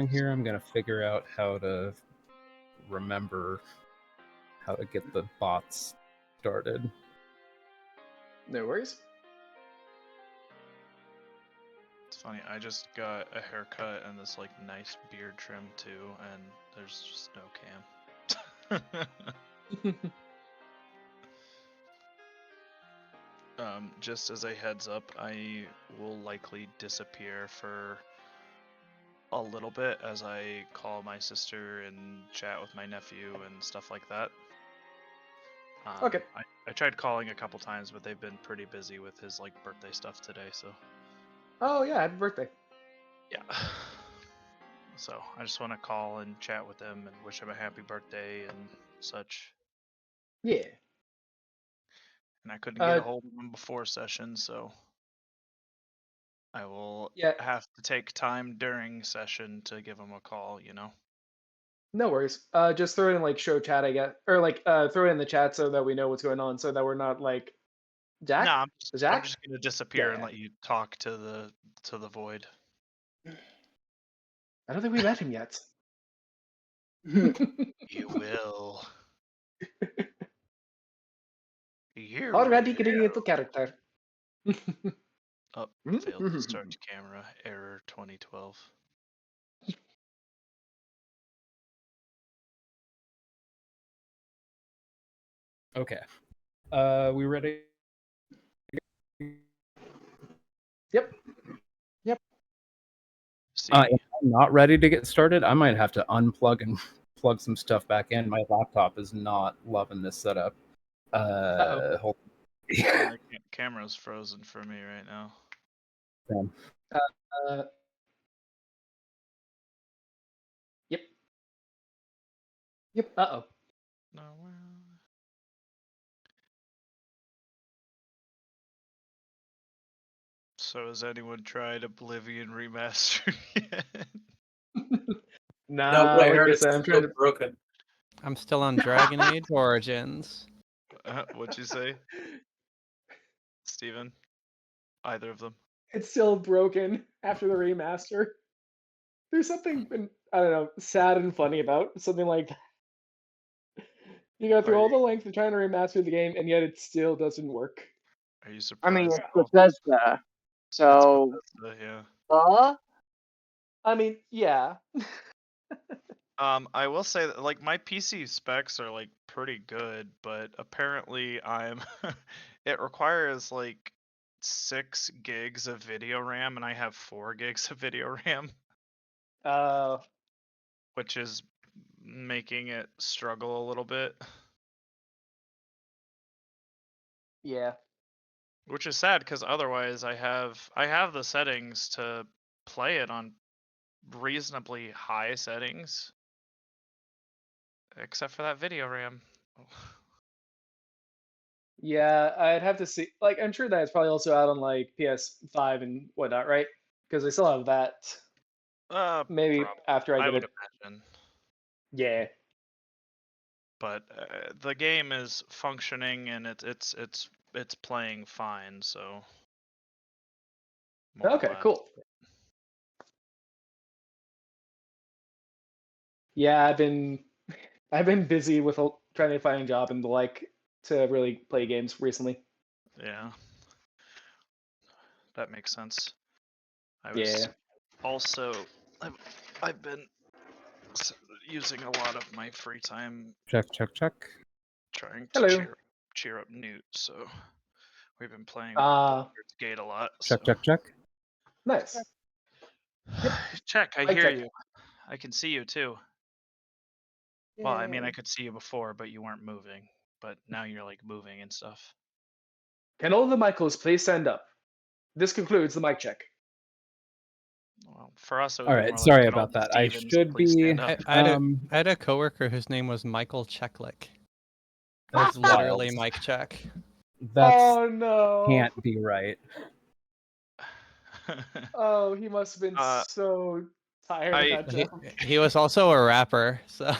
here, I'm gonna figure out how to remember how to get the bots started. No worries. It's funny, I just got a haircut and this like nice beard trim too, and there's just no cam. Just as a heads up, I will likely disappear for a little bit as I call my sister and chat with my nephew and stuff like that. Okay. I tried calling a couple times, but they've been pretty busy with his like birthday stuff today, so. Oh yeah, happy birthday. Yeah. So I just want to call and chat with them and wish him a happy birthday and such. Yeah. And I couldn't get a hold of him before session, so I will have to take time during session to give him a call, you know? No worries. Just throw it in like show chat, I guess, or like throw it in the chat so that we know what's going on, so that we're not like Jack. No, I'm Jack? just gonna disappear and let you talk to the void. I don't think we met him yet. You will. Already getting into character. Oh, failed to start camera. Error 2012. Okay. We ready? Yep. If I'm not ready to get started, I might have to unplug and plug some stuff back in. My laptop is not loving this setup. Hold My camera's frozen for me right now. Yep. Yep. Uh-oh. No. So has anyone tried Oblivion Remastered yet? Nah, no, but I heard like I said, it's still broken. I'm still on Dragon Age Origins. What'd you say, Steven? Either of them? It's still broken after the remaster. There's something, I don't know, sad and funny about something like that. You go through all the length of trying to remaster the game, and yet it still doesn't work. Are you surprised? I mean, it's Bethesda, so. It's Bethesda, yeah. I mean, yeah. I will say that like my PC specs are like pretty good, but apparently it requires like 6 gigs of video RAM and I have 4 gigs of video RAM. Which is making it struggle a little bit. Yeah. Which is sad because otherwise I have the settings to play it on reasonably high settings. Except for that video RAM. Yeah, I'd have to see. Like, I'm sure that it's probably also out on like PS5 and whatnot, right? Because I still have that. Maybe probably. after I get would it. imagine. Yeah. But the game is functioning and it's playing fine, so. Okay, cool. Yeah, I've been busy with trying to find a job and the like to really play games recently. Yeah. That makes sense. I was also I've been using a lot of my free time check. Trying to cheer up Newt, so we've been playing Baldur's Gate a lot. Check. Nice. Yep. Check, I hear you. I can see you too. Well, I mean, I could see you before, but you weren't moving. But now you're like moving and stuff. Can all the Michaels please stand up? This concludes the mic check. Well, for us, all right. Sorry about that. I should be. I had a coworker whose name was Michael Checklick. That's literally Mike Check. Oh no! Can't be right. Oh, he must have been so tired of that joke. He was also a rapper, so.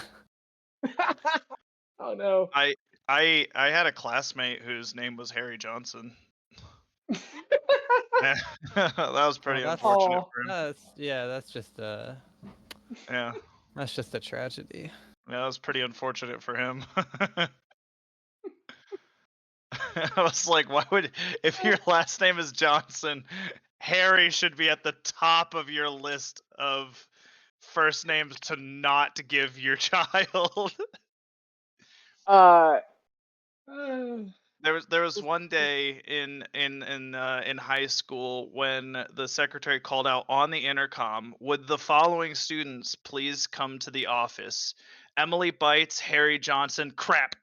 Oh no! I had a classmate whose name was Harry Johnson. That was pretty unfortunate for him. That's just Yeah. That's just a tragedy. Yeah, that was pretty unfortunate for him. I was like, why would, if your last name is Johnson, Harry should be at the top of your list of first names to not give your child. Uh, There was one day in high school when the secretary called out on the intercom, "Would the following students please come to the office? Emily Bites, Harry Johnson, crap."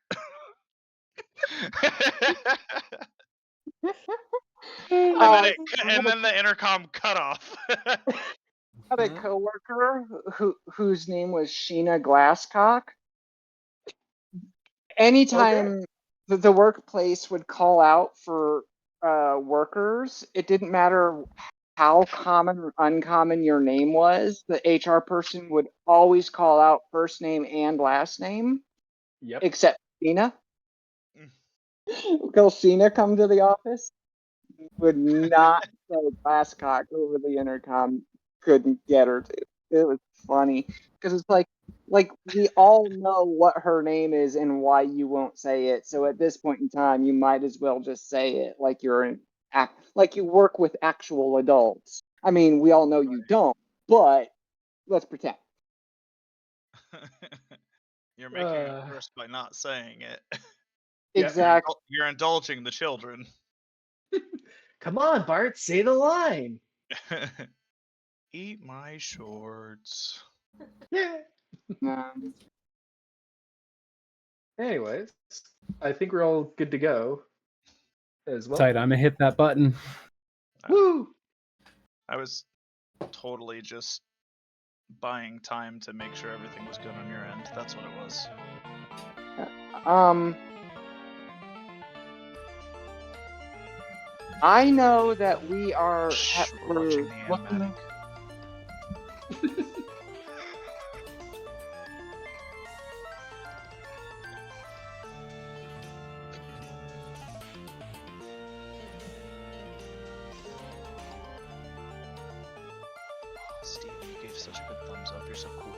I And then the intercom cut off. had a coworker whose name was Sheena Glasscock. Anytime the workplace would call out for workers, it didn't matter how common or uncommon your name was, the HR person would always call out first name and last name, Yep. except Sheena. Will Sheena come to the office? Would not say Glasscock over the intercom. Couldn't get her to. It was funny because it's like we all know what her name is and why you won't say it. So at this point in time, you might as well just say it like you're an like you work with actual adults. I mean, we all know you don't, but let's pretend. You're making it worse by not saying it. Yep. Exactly. You're indulging the children. Come on, Bart, say the line. Eat my shorts. Yeah. Anyways, I think we're all good to go as well. Tight, I'm gonna hit that button. Woo! I was totally just buying time to make sure everything was good on your end. That's what it was. I know that we are We're watching the looking. animatic. Steve, you gave such a good thumbs up. You're so cool.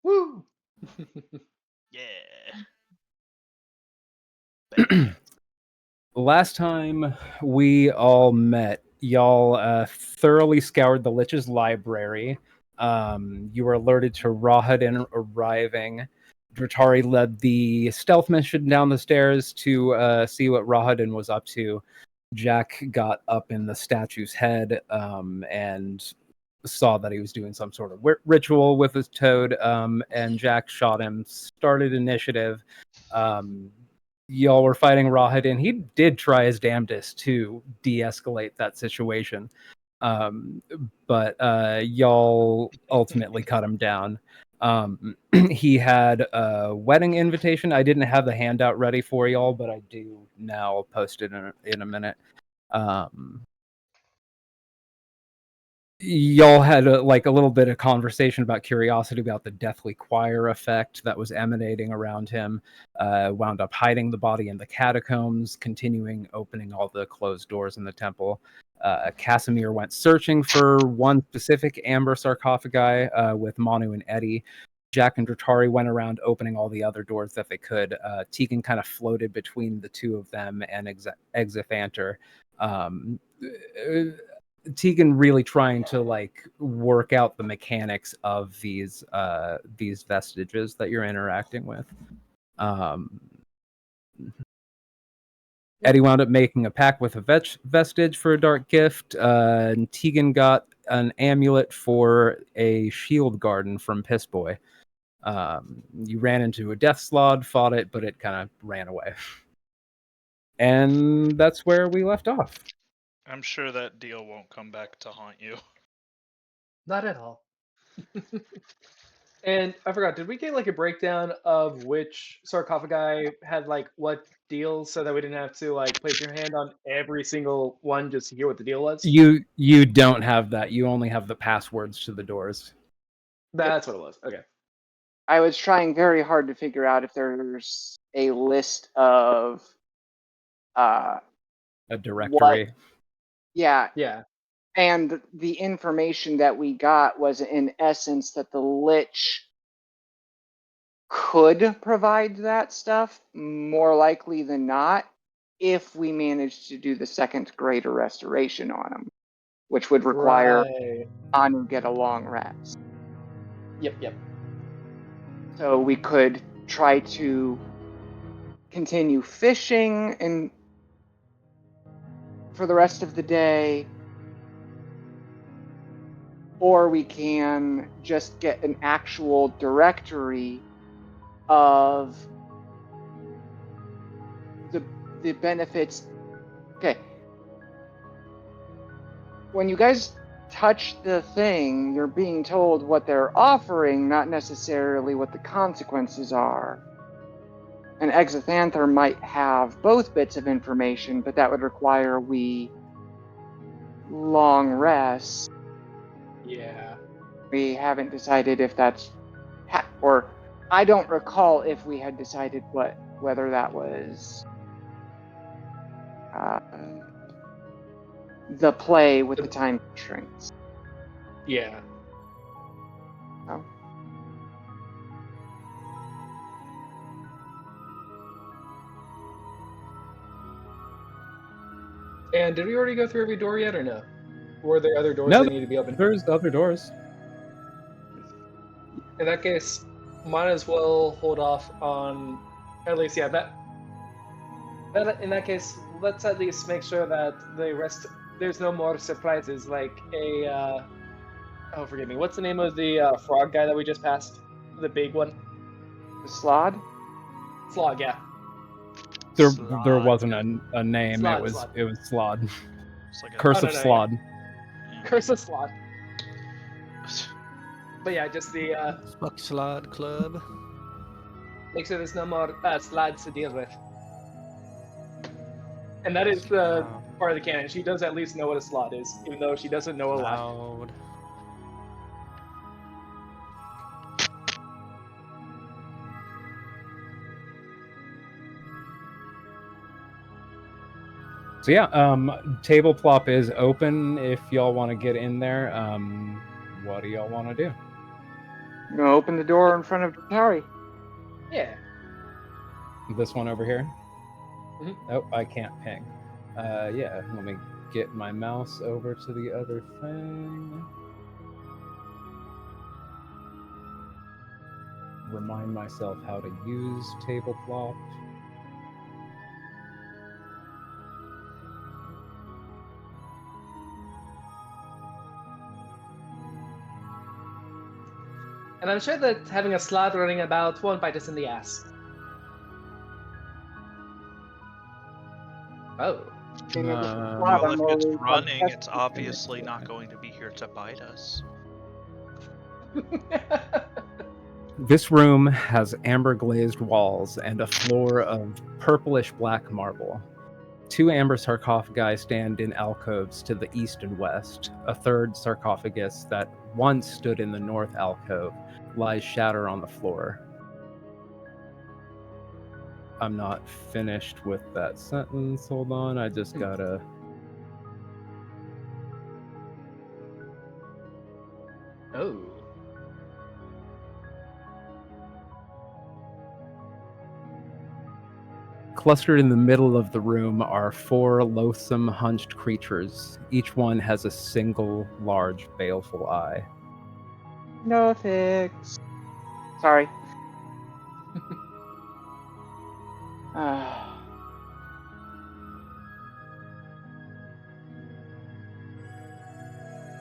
Woo! Yeah. Last time we all met, y'all thoroughly scoured the Lich's library. You were alerted to Rahadin arriving. Dratari led the stealth mission down the stairs to see what Rahadin was up to. Jack got up in the statue's head and saw that he was doing some sort of ritual with his toad, and Jack shot him, started initiative. Y'all were fighting Rahadin. He did try his damnedest to de-escalate that situation, but y'all ultimately cut him down. He had a wedding invitation. I didn't have the handout ready for y'all, but I do now. I'll post it in a minute. Y'all had a little bit of conversation about curiosity about the deathly choir effect that was emanating around him. Wound up hiding the body in the catacombs, continuing opening all the closed doors in the temple. Casimir went searching for one specific amber sarcophagi with Manu and Eddie. Jack and Dratari went around opening all the other doors that they could. Tegan kind of floated between the two of them and Exithanter. Tegan really trying to work out the mechanics of these vestiges that you're interacting with. Eddie wound up making a pact with a vestige for a dark gift. And Tegan got an amulet for a shield garden from Piss Boy. You ran into a death slod, fought it, but it kind of ran away. And that's where we left off. I'm sure that deal won't come back to haunt you. Not at all. And I forgot, did we get like a breakdown of which sarcophagi had like what deals so that we didn't have to like place your hand on every single one just to hear what the deal was? You don't have that. You only have the passwords to the doors. That's what it was. Okay. I was trying very hard to figure out if there's a list of A directory. yeah, Yeah. and the information that we got was in essence that the Lich could provide that stuff more likely than not if we managed to do the second greater restoration on them, which would require Right. Anu get a long rest. Yep. So we could try to continue fishing and for the rest of the day, or we can just get an actual directory of the benefits. Okay. When you guys touch the thing, you're being told what they're offering, not necessarily what the consequences are. An Exothanther might have both bits of information, but that would require we long rest. Yeah. We haven't decided if that's or I don't recall if we had decided whether that was the play with the time constraints. Yeah. Oh. And did we already go through every door yet, or no? Were there other doors No, that need to be opened? there's other doors. In that case, might as well hold off on, at least, yeah, that in that case, let's at least make sure that there's no more surprises, like oh, forgive me, what's the name of the frog guy that we just passed? The big one? The Strahd? Slog, yeah. There Slod. wasn't a name. Slod, it was Slod. Slod. It's like Curse Oh, of no, yeah. Slod. Curse of Slog. But yeah, just the, Fuck Slod Club. make sure there's no more slides to deal with. And that is the part of the canon. She does at least know what a slot is, even though she doesn't know a lot. Loud. So yeah, table plop is open if y'all want to get in there. What do y'all want to do? I'm gonna open the door in front of Tari. Yeah. This one over here? Mhm. Oh, I can't ping. Yeah, let me get my mouse over to the other thing. Remind myself how to use table plop. And I'm sure that having a slot running about won't bite us in the ass. Oh. Well, if it's running, it's obviously not going to be here to bite us. This room has amber glazed walls and a floor of purplish black marble. 2 amber sarcophagi stand in alcoves to the east and west. A third sarcophagus that once stood in the north alcove lies shattered on the floor. I'm not finished with that sentence. Hold on, I just gotta... Oh. Clustered in the middle of the room are 4 loathsome, hunched creatures. Each one has a single, large, baleful eye. No fix. Sorry.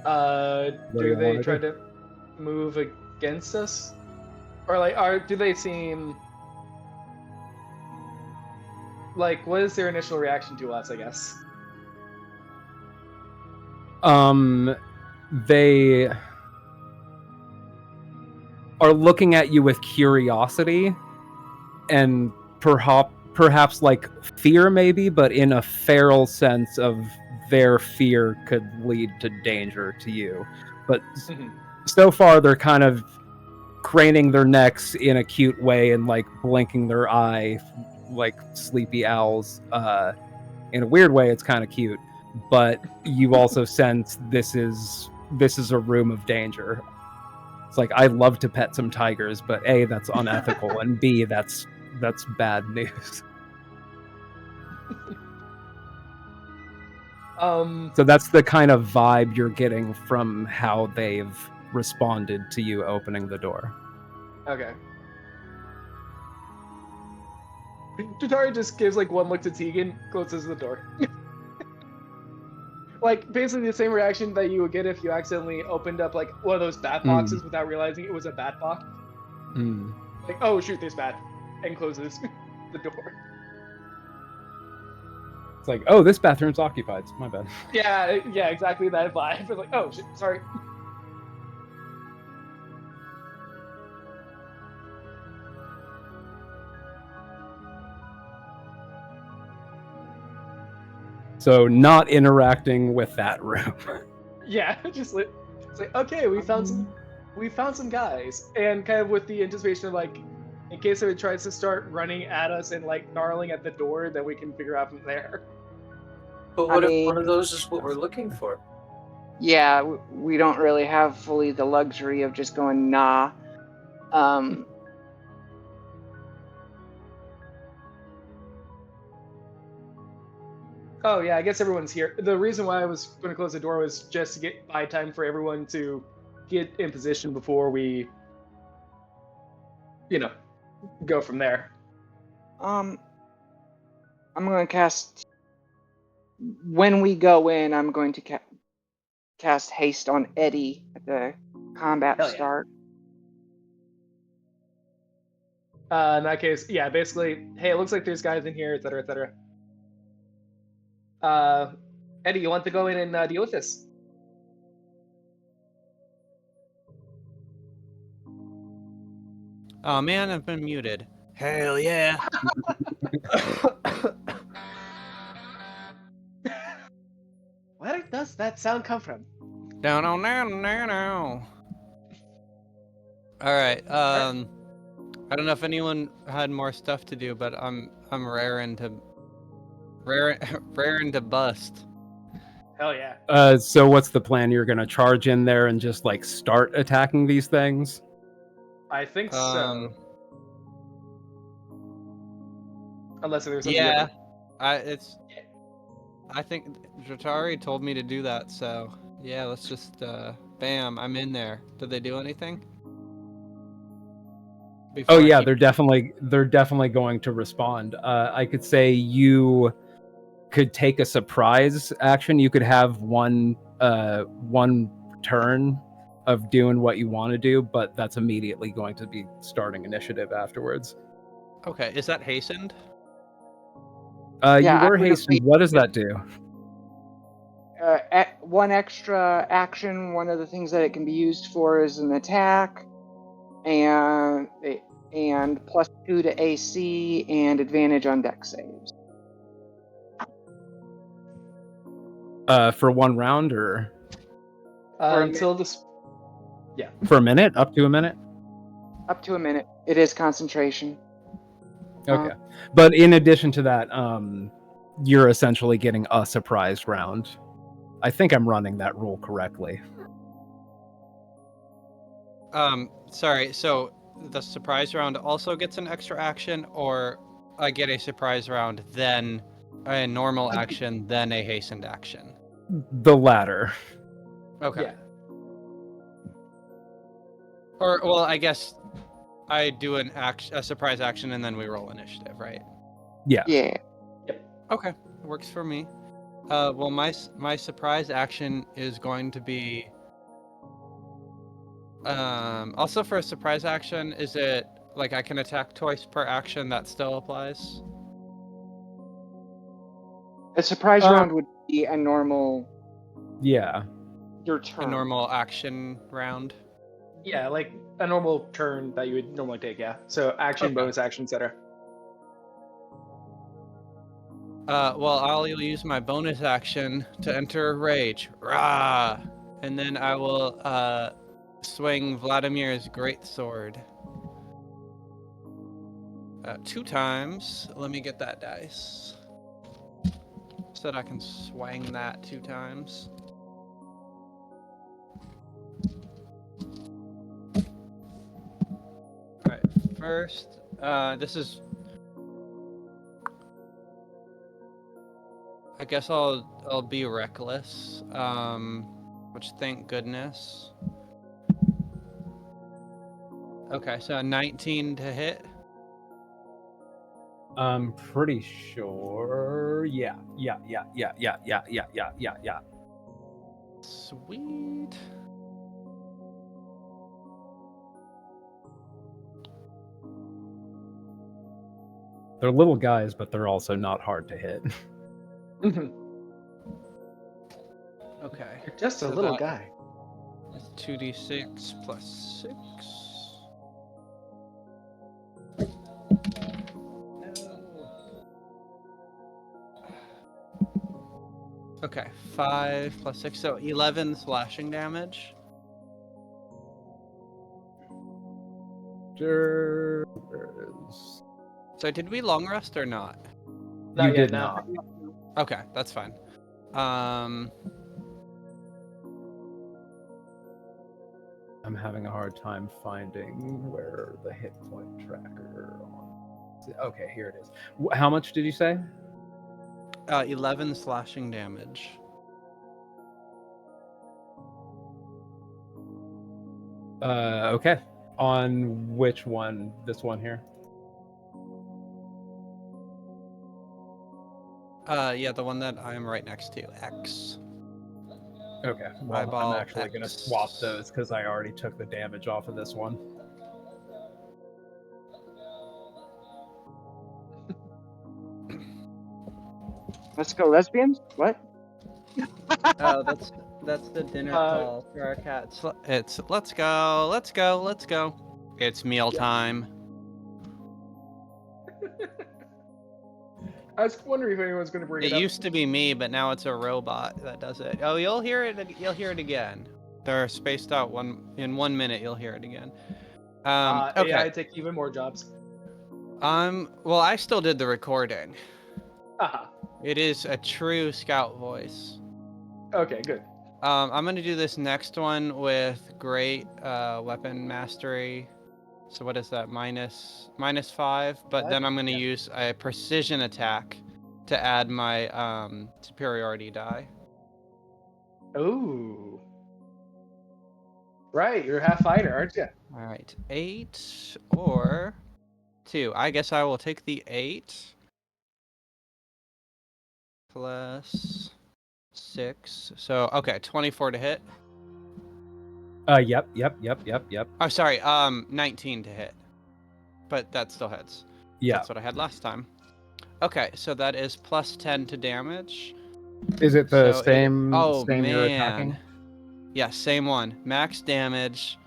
What do Do you they wanna try do? to move against us? Or like, do they seem like, what is their initial reaction to us, I guess? They are looking at you with curiosity and perhaps like fear maybe, but in a feral sense of their fear could lead to danger to you. But so far they're kind of craning their necks in a cute way and like blinking their eye like sleepy owls. In a weird way, it's kind of cute, but you also sense this is a room of danger. It's like, I love to pet some tigers, but A, that's unethical, and B, that's bad news. So that's the kind of vibe you're getting from how they've responded to you opening the door. Okay. Jatari just gives like one look to Tegan, closes the door. Like basically the same reaction that you would get if you accidentally opened up like one of those bat boxes without realizing it was a bat box. Like, oh shoot, there's bat, and closes the door. It's like, oh, this bathroom's occupied. My bad. Yeah, exactly that vibe. It's like, oh shit, sorry. So not interacting with that room. Yeah, just it's like, okay, we found some guys, and kind of with the anticipation of like, in case it tries to start running at us and like gnarling at the door, then we can figure out from there. But what if one of those is what we're looking for? Yeah, we don't really have fully the luxury of just going nah. Oh yeah, I guess everyone's here. The reason why I was going to close the door was just to get by time for everyone to get in position before we, go from there. I'm going to cast. When we go in, I'm going to cast haste on Eddie at the combat start. In that case, yeah, basically, hey, it looks like there's guys in here, etc., etc. Eddie, you want to go in and deal with this? Oh man, I've been muted. Hell yeah. Where does that sound come from? Down. Alright, I don't know if anyone had more stuff to do, but I'm raring to bust. Hell yeah. So what's the plan? You're gonna charge in there and just like start attacking these things? I think so. Unless there's something Yeah. different. I think Jatari told me to do that, so yeah, let's just bam, I'm in there. Did they do anything? Oh yeah, they're definitely going to respond. I could say you could take a surprise action. You could have one turn of doing what you want to do, but that's immediately going to be starting initiative afterwards. Okay, is that hastened? You were hastened. What does that do? One extra action. One of the things that it can be used for is an attack, and +2 to AC and advantage on dex saves. For one round or until this. Yeah. For a minute, up to a minute. Up to a minute. It is concentration. Okay, but in addition to that, you're essentially getting a surprise round. I think I'm running that rule correctly. Sorry, so the surprise round also gets an extra action, or I get a surprise round, then a normal action, then a hastened action? The latter. Okay. Yeah. Or, well, I guess I do a surprise action, and then we roll initiative, right? Yeah. Yeah. Okay, works for me. Well, my surprise action is going to be. Also, for a surprise action, is it like I can attack twice per action? That still applies. A surprise round would be a normal. Yeah. Your turn. A normal action round. Yeah, like a normal turn that you would normally take. Yeah. So action, Okay. bonus action, etc. Well, I'll use my bonus action to enter rage. Rah! And then I will swing Vladimir's great sword. 2 times. Let me get that dice. So that I can swing that 2 times. Alright, first, this is... I guess I'll be reckless, which thank goodness. Okay, so 19 to hit. I'm pretty sure. Yeah. Sweet. They're little guys, but they're also not hard to hit. Okay. You're just a So little that guy. is 2d6 plus 6. Okay, 5 plus 6, so 11 slashing damage. Sure. So did we long rest or not? Not You yet, did no. not. Okay, that's fine. I'm having a hard time finding where the hit point tracker on. Okay, here it is. How much did you say? 11 slashing damage. Okay. On which one? This one here? Yeah, the one that I'm right next to, X. Okay. Well, Eyeball I'm actually going to X. swap those because I already took the damage off of this one. Let's go, lesbians? What? Oh, that's the dinner call for our cats. It's let's go. It's mealtime. I was wondering if anyone's going to bring It it up. used to be me, but now it's a robot that does it. Oh, you'll hear it. You'll hear it again. They're spaced out in 1 minute. You'll hear it again. Okay. AI take even more jobs. Well, I still did the recording. Haha. It is a true scout voice. Okay, good. I'm gonna do this next one with great weapon mastery. So what is that? Minus 5. But then I'm gonna use a precision attack to add my superiority die. Ooh. Right, you're a half fighter, aren't you? All right, 8 or 2. I guess I will take the 8 plus 6. So okay, 24 to hit. Yep. Oh, sorry, 19 to hit. But that still hits. Yeah. That's what I had last time. Okay, so that is plus 10 to damage. Is it the So same man. you're attacking? Yeah, same one. Max damage.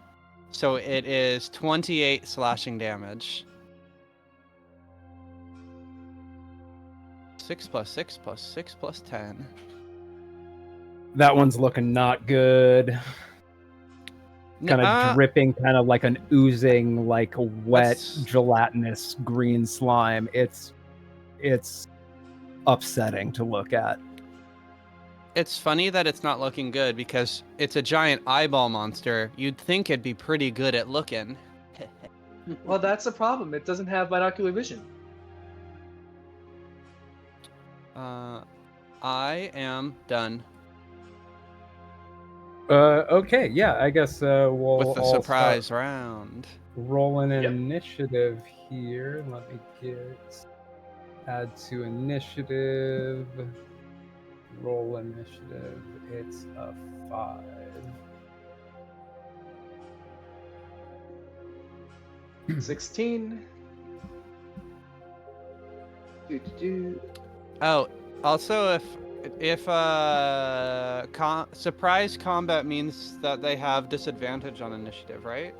So it is 28 slashing damage. 6 plus 6 plus 6 plus 10. That one's looking not good. Kind of dripping, kind of like an oozing, like wet, gelatinous green slime. It's upsetting to look at. It's funny that it's not looking good because it's a giant eyeball monster. You'd think it'd be pretty good at looking. Well, that's the problem. It doesn't have binocular vision. I am done. Okay, yeah, I guess we'll with the all surprise start round. rolling an initiative here. Let me add to initiative. Roll initiative. It's a 5. Hmm. 16. Do-do-do. Oh, also If surprise combat means that they have disadvantage on initiative, right?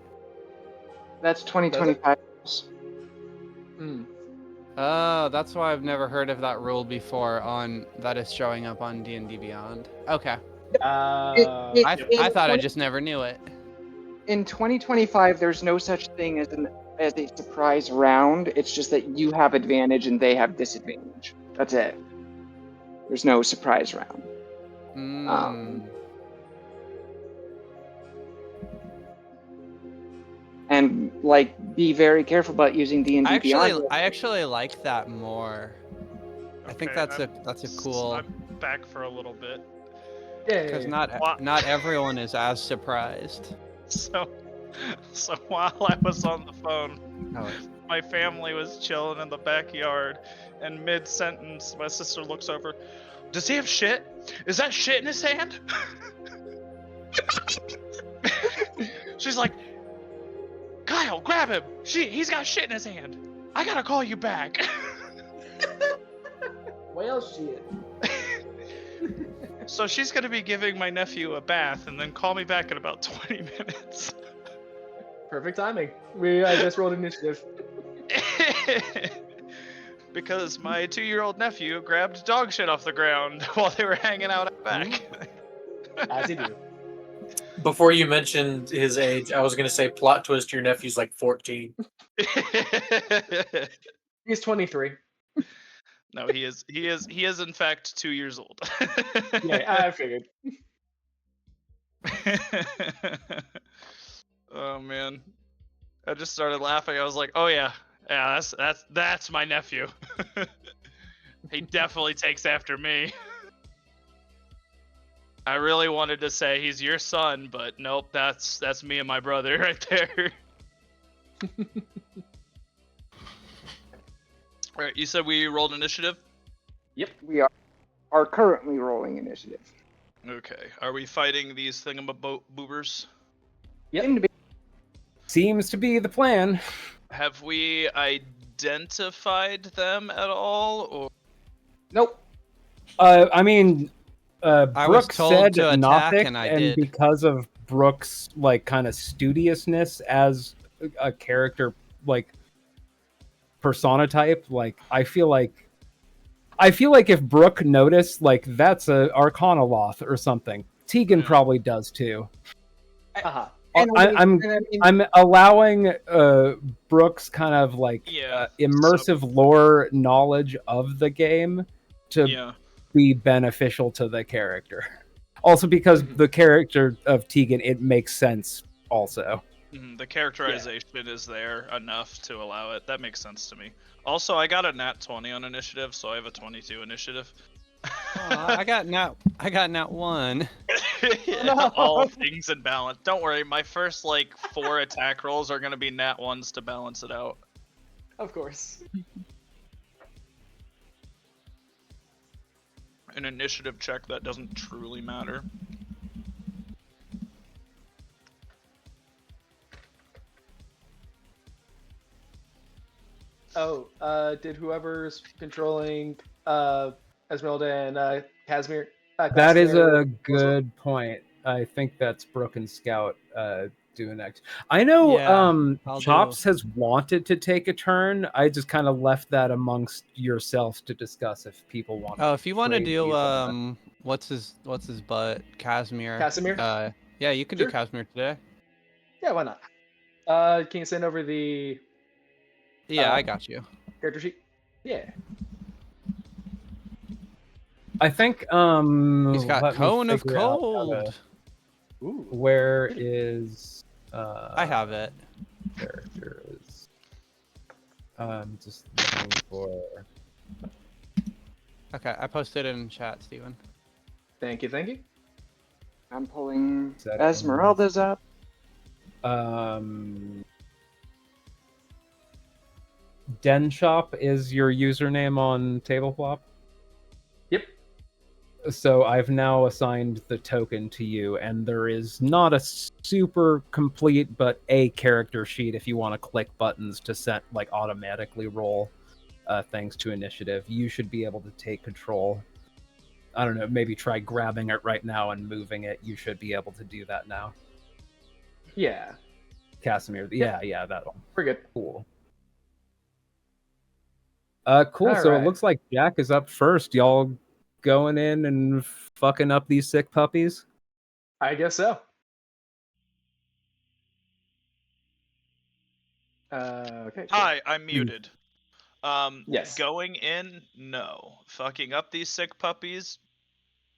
That's 2025. Hmm. Oh, that's why I've never heard of that rule before. That is showing up on D&D Beyond. Okay, I thought I just never knew it. In 2025, there's no such thing as a surprise round. It's just that you have advantage and they have disadvantage. That's it. There's no surprise round. And like, be very careful about using D&D Beyond. I actually like that more. I think Okay, that's a cool. I'm back for a little bit. Because not everyone is as surprised. So while I was on the phone, my family was chilling in the backyard, and mid-sentence, my sister looks over. Does he have shit? Is that shit in his hand? She's like, Kyle, grab him. He's got shit in his hand. I gotta call you back. Well, shit. So she's gonna be giving my nephew a bath and then call me back in about 20 minutes. Perfect timing. I just rolled initiative. Because my 2-year-old nephew grabbed dog shit off the ground while they were hanging out at back. As you do. Before you mentioned his age, I was gonna say plot twist. Your nephew's like 14. He's 23. No, he is in fact 2 years old. Yeah, I figured. Oh man, I just started laughing. I was like, oh yeah, that's my nephew. He definitely takes after me. I really wanted to say he's your son, but nope, that's me and my brother right there. All right, you said we rolled initiative? Yep. We are currently rolling initiative. Okay. Are we fighting these thingamaboobers? Yep. Seems to be the plan. Have we identified them at all? Or Nope. I mean, I was Brooke told said to attack, nothing, and I and did. because of Brooke's like kind of studiousness as a character, like persona type, like I feel like if Brooke noticed, like that's a Arcana Loth or something, Tegan probably does too. Uh-huh. I'm allowing Brooke's kind of like immersive lore knowledge of the game to be beneficial to the character. Also, because the character of Tegan, it makes sense. Also, the characterization is there enough to allow it. That makes sense to me. Also, I got a nat 20 on initiative, so I have a 22 initiative. I got nat 1. Yeah, all things in balance. Don't worry, my first like 4 attack rolls are gonna be nat 1s to balance it out. Of course. An initiative check that doesn't truly matter. Oh, did whoever's controlling Esmeralda and Casimir? that is a good point. I think that's Brooke and Scout doing next. I know Chops has wanted to take a turn. I just kind of left that amongst yourselves to discuss if people want. Oh, if you want to do what's his butt, Casimir. Casimir? Yeah, you can do Casimir today. Yeah, why not? Can you send over the? Yeah, I got you. Character sheet. Yeah. I think he's got Cone of Cold. Ooh. Where is I have it. Characters. Just looking for. Okay, I posted it in chat, Steven. Thank you. I'm pulling Esmeralda's up. Den Shop is your username on Tableflop? Yep. So I've now assigned the token to you, and there is not a super complete, but a character sheet if you want to click buttons to set like automatically roll things to initiative. You should be able to take control. I don't know, maybe try grabbing it right now and moving it. You should be able to do that now. Yeah. Casimir, yeah, that'll. We're good. Cool. Cool. All So right. it looks like Jack is up first. Y'all going in and fucking up these sick puppies? I guess so. Okay. Cool. Hi, I'm muted. Yes. Going in, no. Fucking up these sick puppies,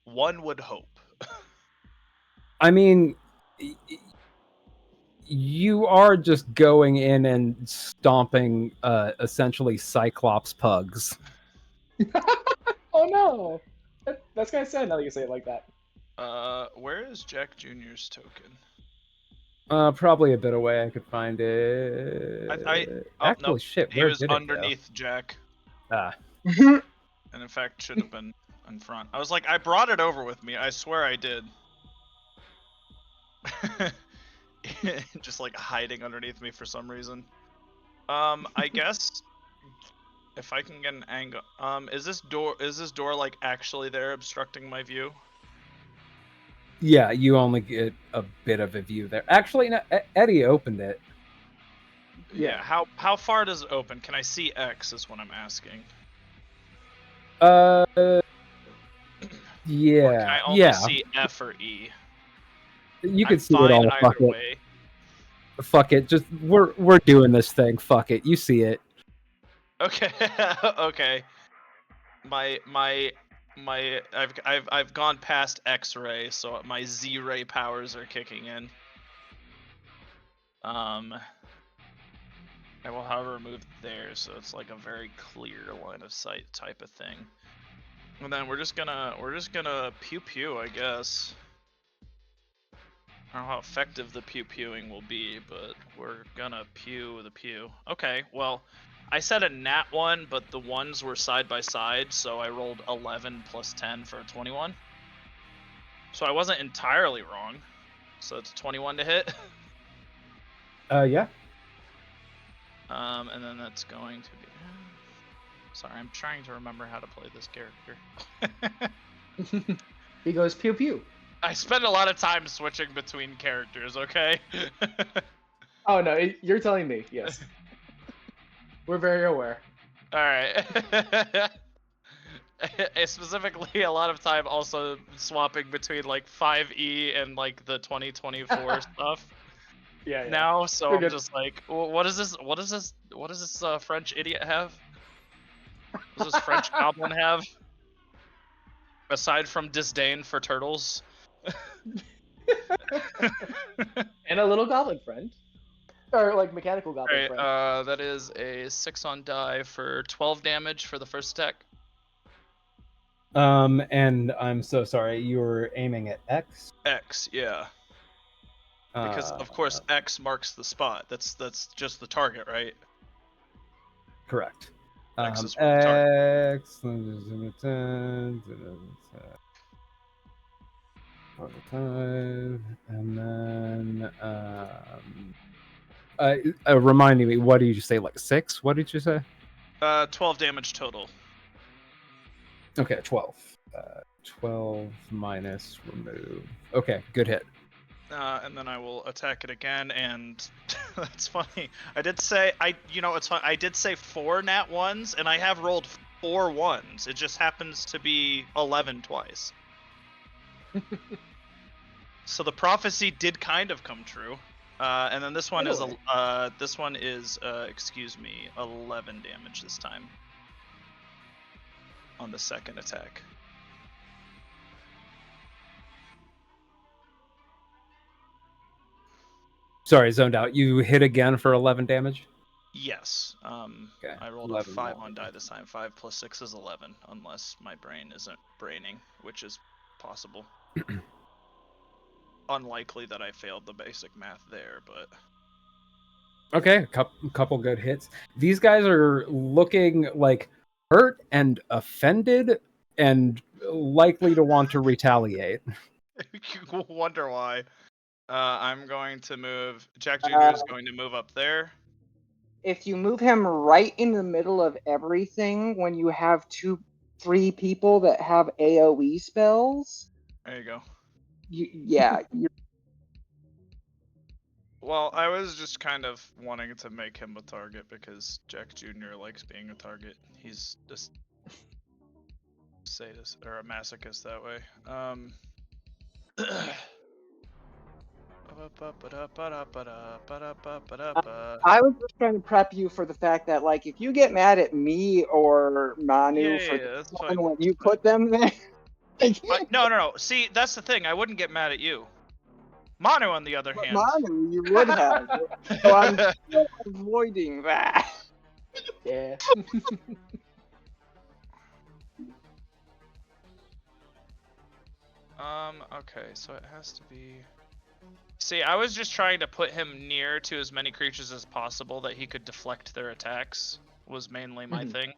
one would hope. I mean, you are just going in and stomping essentially Cyclops pugs. Oh no. That's kind of sad now that you say it like that. Where is Jack Jr.'s token? Probably a bit away. I could find it. Actually, nope. shit. He Where was did it underneath Jack, go? Ah, and in fact should have been in front. I was like, I brought it over with me. I swear I did. Just like hiding underneath me for some reason. I guess if I can get an angle. Is this door like actually there obstructing my view? yeah, you only get a bit of a view there. Actually, no, Eddie opened it. Yeah. How far does it open? Can I see X? Is what I'm asking. Yeah, Or can I only see F or E? You I'm can see it fine all. either way. Fuck it. Just we're doing this thing. Fuck it. You see it. Okay. Okay. I've gone past X-ray, so my Z-ray powers are kicking in. I will, however, move there, so it's like a very clear line of sight type of thing. And then we're just gonna pew pew, I guess. I don't know how effective the pew pewing will be, but we're gonna pew the pew. Okay, well, I said a nat 1, but the ones were side by side, so I rolled 11 plus 10 for a 21. So I wasn't entirely wrong. So it's 21 to hit. Yeah. And then that's going to be. Sorry, I'm trying to remember how to play this character. He goes pew pew. I spend a lot of time switching between characters, okay? Oh no, you're telling me. Yes. We're very aware. Alright. Specifically, a lot of time also swapping between like 5e and like the 2024 stuff. Yeah. Now, so You're I'm good. just like, what is this? What does this French idiot have? What does this French goblin have? Aside from disdain for turtles. And a little goblin friend. Or like mechanical goblin friend. That is a 6 on die for 12 damage for the first attack. And I'm so sorry. You were aiming at X. X, yeah. Because of course X marks the spot. That's just the target, right? Correct. X is where the target. X. And then reminding me, what did you say? Like 6? What did you say? 12 damage total. Okay, 12. 12 minus remove. Okay, good hit. And then I will attack it again, and that's funny. I did say it's fun. I did say 4 nat 1s, and I have rolled 4 1s. It just happens to be 11 twice. So the prophecy did kind of come true. And then this one is 11 damage this time on the second attack. Sorry, zoned out. You hit again for 11 damage? Yes. Okay. I rolled a 5 on die this time. 5 plus 6 is 11, unless my brain isn't braining, which is possible. Unlikely that I failed the basic math there, but... Okay, a couple good hits. These guys are looking like hurt and offended and likely to want to retaliate. You wonder why. I'm going to move... Jack Jr. is going to move up there. If you move him right in the middle of everything when you have 2 3 people that have AoE spells, There you go. yeah, Well, I was just kind of wanting to make him a target because Jack Jr. likes being a target. He's just sadist or a masochist that way. I was just trying to prep you for the fact that, like, if you get mad at me or Manu for Yeah, that's this fine. one when you put them there, like, No. See, that's the thing. I wouldn't get mad at you. Manu, on the other but hand. Manu, you would have. So I'm still avoiding that. Yeah. Okay, so it has to be. See, I was just trying to put him near to as many creatures as possible that he could deflect their attacks, was mainly my thing.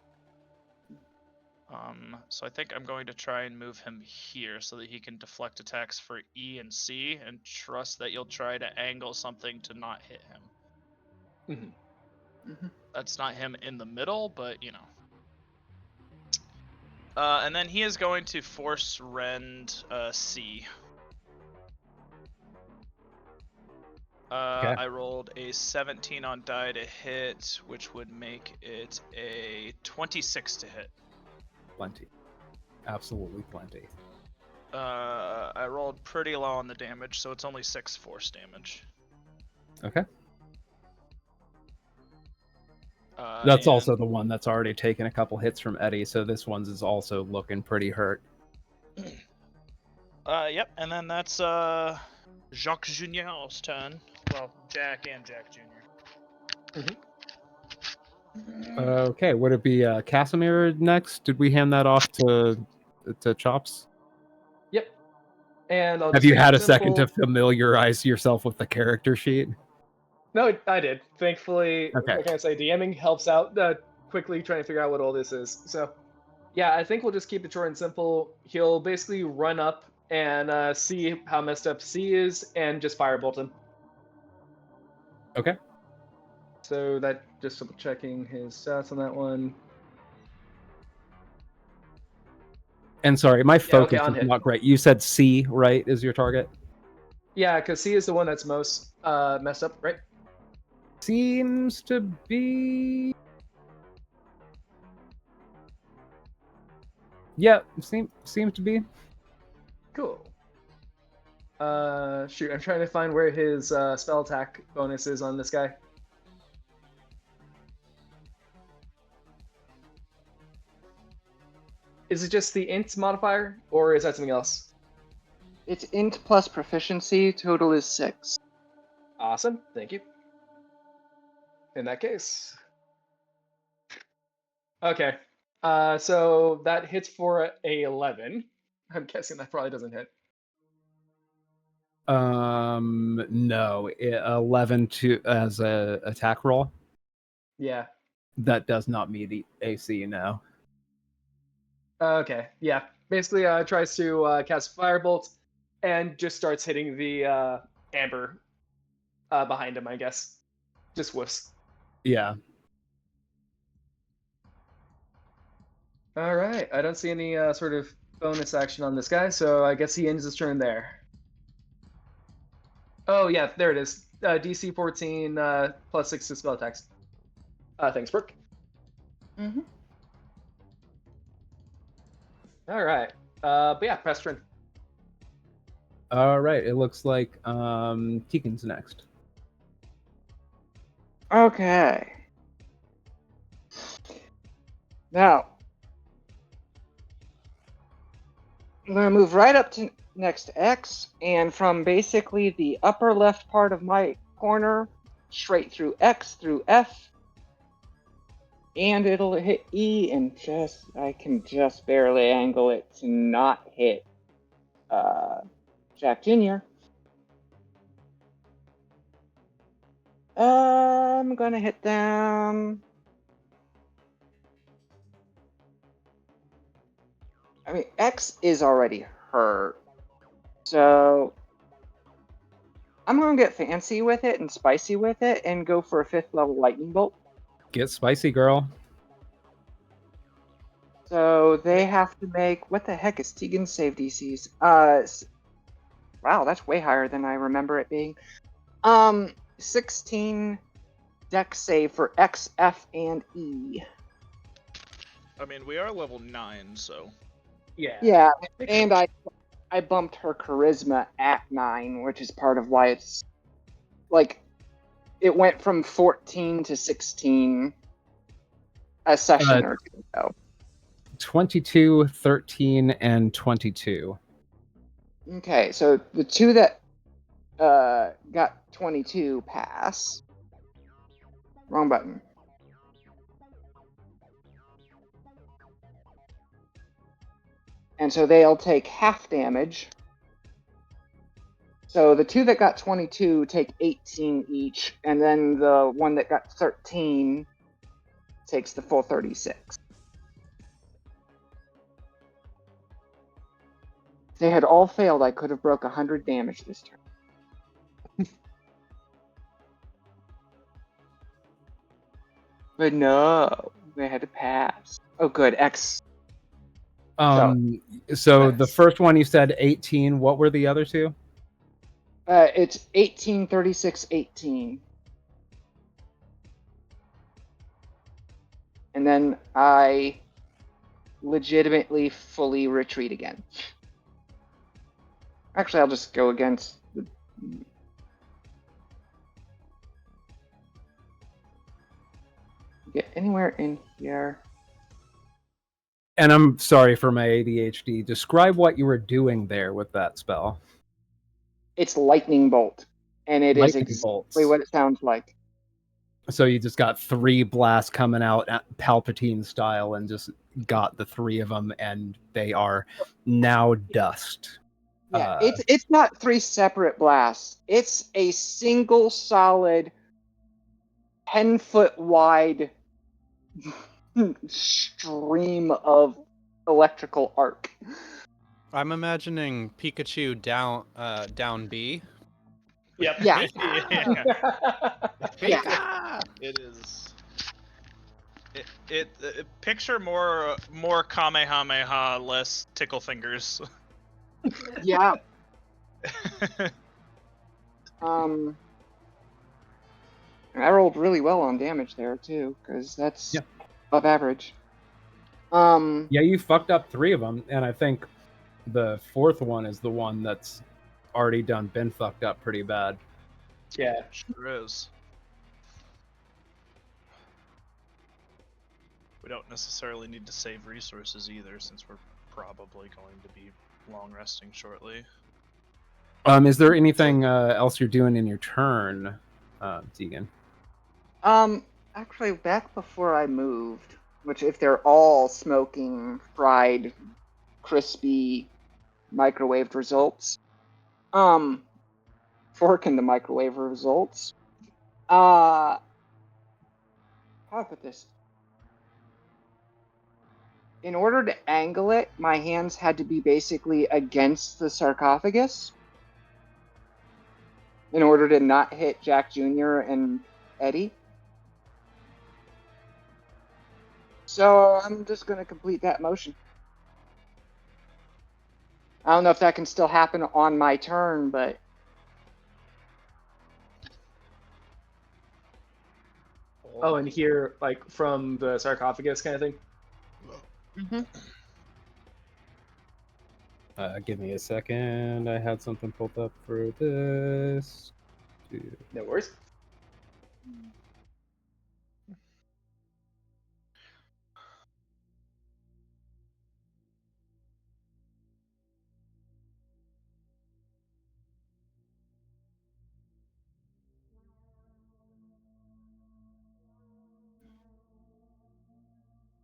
So I think I'm going to try and move him here so that he can deflect attacks for E and C, and trust that you'll try to angle something to not hit him. That's not him in the middle, but you know. And then he is going to force rend C. Okay. I rolled a 17 on die to hit, which would make it a 26 to hit. Plenty. Absolutely plenty. I rolled pretty low on the damage, so it's only 6 force damage. Okay. That's and- also the one that's already taken a couple hits from Eddie, so this one's is also looking pretty hurt. Yep, and then that's Jacques Junior's turn. Well, Jack and Jack Jr. Okay, would it be Casimir next? Did we hand that off to Chops? Yep. And I'll Have just you make had it a second to simple. familiarize yourself with the character sheet? No, I did. Thankfully, Okay. what can I say? DMing helps out quickly trying to figure out what all this is. So, yeah, I think we'll just keep it short and simple. He'll basically run up and see how messed up C is and just firebolt him. Okay. So that just double checking his stats on that one. And sorry, my focus on is hit. not great. You said C, right, is your target? Yeah, because C is the one that's most messed up, right? Seems to be. Yeah, seems to be. Cool. Shoot, I'm trying to find where his spell attack bonus is on this guy. Is it just the int modifier, or is that something else? It's int plus proficiency. Total is 6. Awesome, thank you. In that case. Okay, so that hits for a 11. I'm guessing that probably doesn't hit. No, 11 to as a attack roll. Yeah. That does not meet the AC now. Okay, yeah. Basically, tries to cast Firebolt and just starts hitting the amber behind him, I guess. Just whiffs. Yeah. All right, I don't see any sort of bonus action on this guy, so I guess he ends his turn there. Oh, yeah, there it is. DC 14 plus 6 to spell attacks. Thanks, Brooke. All right. But yeah, press turn. All right. It looks like Teakin's next. Okay. Now, I'm going to move right up to next to X, and from basically the upper left part of my corner, straight through X, through F, and it'll hit E, and I can just barely angle it to not hit Jack Jr. I'm going to hit them. I mean, X is already hurt, so I'm going to get fancy with it and spicy with it and go for a 5th level lightning bolt. Get spicy, girl. So they have to make, what the heck is Tegan's save DCs? Wow, that's way higher than I remember it being. 16 dex save for X, F, and E. I mean, we are level 9, so. Yeah, and I bumped her charisma at 9, which is part of why it's like it went from 14 to 16 a session or two ago. 22, 13, and 22. Okay, so the two that got 22 pass. Wrong button. And so they'll take half damage. So the two that got 22 take 18 each, and then the one that got 13 takes the full 36. If they had all failed, I could have broke 100 damage this turn. But no, they had to pass. Oh, good. X. So the first one you said 18. What were the other two? It's 18, 36, 18. And then I legitimately fully retreat again. Actually, I'll just go against the... Get anywhere in here. And I'm sorry for my ADHD. Describe what you were doing there with that spell. It's lightning bolt, and it is exactly what it sounds like. So you just got 3 blasts coming out Palpatine style and just got the 3 of them, and they are now dust. Yeah, it's not 3 separate blasts. It's a single solid 10-foot wide stream of electrical arc. I'm imagining Pikachu down B. Yep. Yeah. Yeah. It is. Picture more Kamehameha, less tickle fingers. Yeah. I rolled really well on damage there too, because that's above average. Yeah, you fucked up 3 of them, and I think the 4th one is the one that's already been fucked up pretty bad. Yeah. Sure is. We don't necessarily need to save resources either, since we're probably going to be long resting shortly. Is there anything else you're doing in your turn, Tegan? Actually, back before I moved, which if they're all smoking, fried, crispy, microwaved results, fork in the microwave results. How do I put this? In order to angle it, my hands had to be basically against the sarcophagus in order to not hit Jack Jr. and Eddie. So I'm just going to complete that motion. I don't know if that can still happen on my turn, but... Oh, and here, like, from the sarcophagus kind of thing? Mm-hmm. Give me a second. I had something pulled up for this. No worries.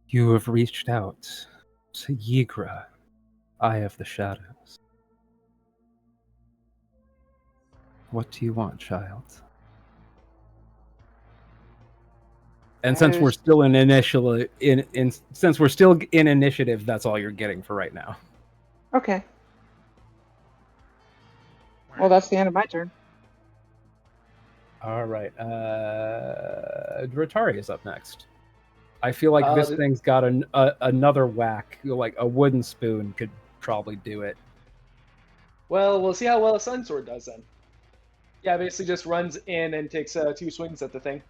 You have reached out to Yigra, Eye of the Shadows. What do you want, child? And since we're still in since we're still in initiative, that's all you're getting for right now. Okay. Well, that's the end of my turn. All right. Dratari is up next. I feel like this th- thing's got another whack. Like a wooden spoon could probably do it. Well, we'll see how well a sun sword does then. Yeah, basically just runs in and takes 2 swings at the thing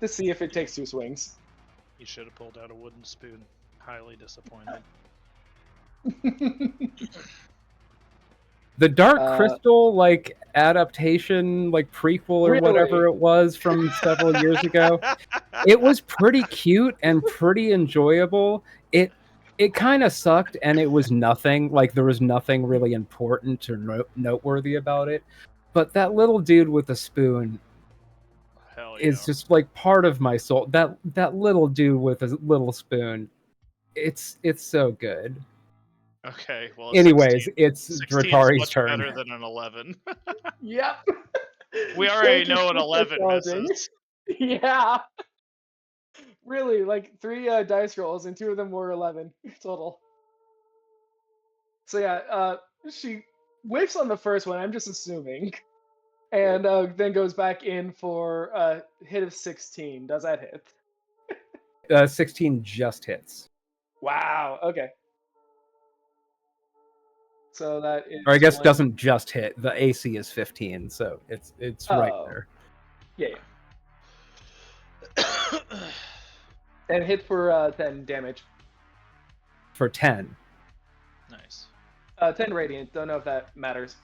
to see if it takes 2 swings. You should have pulled out a wooden spoon. Highly disappointed. The Dark Crystal like adaptation, like prequel or whatever Really? it was from several years ago, it was pretty cute and pretty enjoyable. It kind of sucked, and it was nothing. Like there was nothing really important or noteworthy about it. But that little dude with the spoon Hell yeah. is just like part of my soul. That little dude with a little spoon, it's so good. Okay, well. Anyways, 16, it's 16 is Dratari's much turn. better than an 11. Yep. We already Thank you know an for 11 acknowledging. misses. Yeah. Really, like 3 dice rolls, and 2 of them were 11 total. So yeah, she whiffs on the first one. I'm just assuming, and then goes back in for a hit of 16. Does that hit? 16 just hits. Wow. Okay. So that is. Or I guess doesn't just hit. The AC is 15, so it's right there. Yeah. And hit for 10 damage. For 10. Nice. 10 radiant. Don't know if that matters.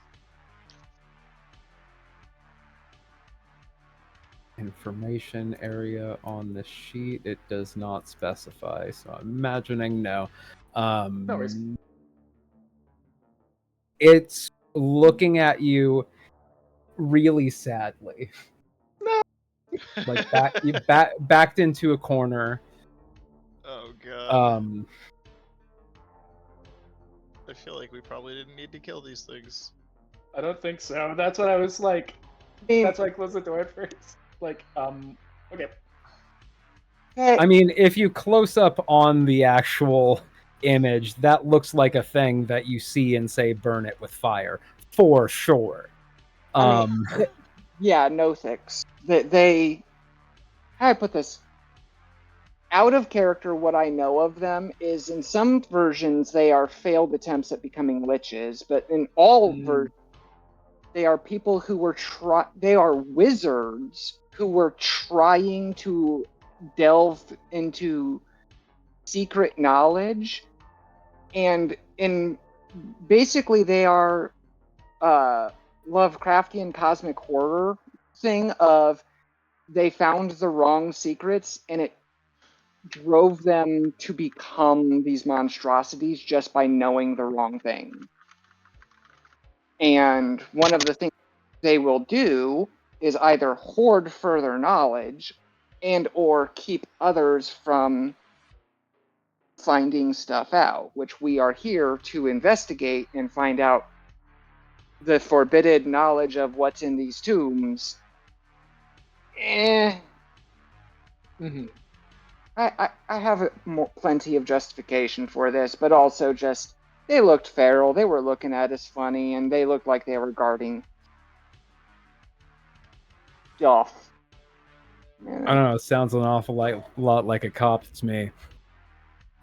Information area on the sheet. It does not specify, so I'm imagining no. No worries. It's looking at you really sadly. No. Like backed into a corner. Oh god. I feel like we probably didn't need to kill these things. I don't think so. That's what I was like. That's why I closed the door at first. Like, okay. I mean, if you close up on the actual image, that looks like a thing that you see and say burn it with fire. For sure. Yeah, no thanks. They how do I put this? Out of character, what I know of them is in some versions they are failed attempts at becoming liches, but in all versions they are people who were they are wizards who were trying to delve into secret knowledge, and basically they are Lovecraftian cosmic horror thing of they found the wrong secrets and it drove them to become these monstrosities just by knowing the wrong thing. And one of the things they will do is either hoard further knowledge and or keep others from finding stuff out, which we are here to investigate and find out the forbidden knowledge of what's in these tombs. I have plenty of justification for this, but also just they looked feral, they were looking at us funny, and they looked like they were guarding stuff. I don't know, it sounds an awful lot like a cop to me.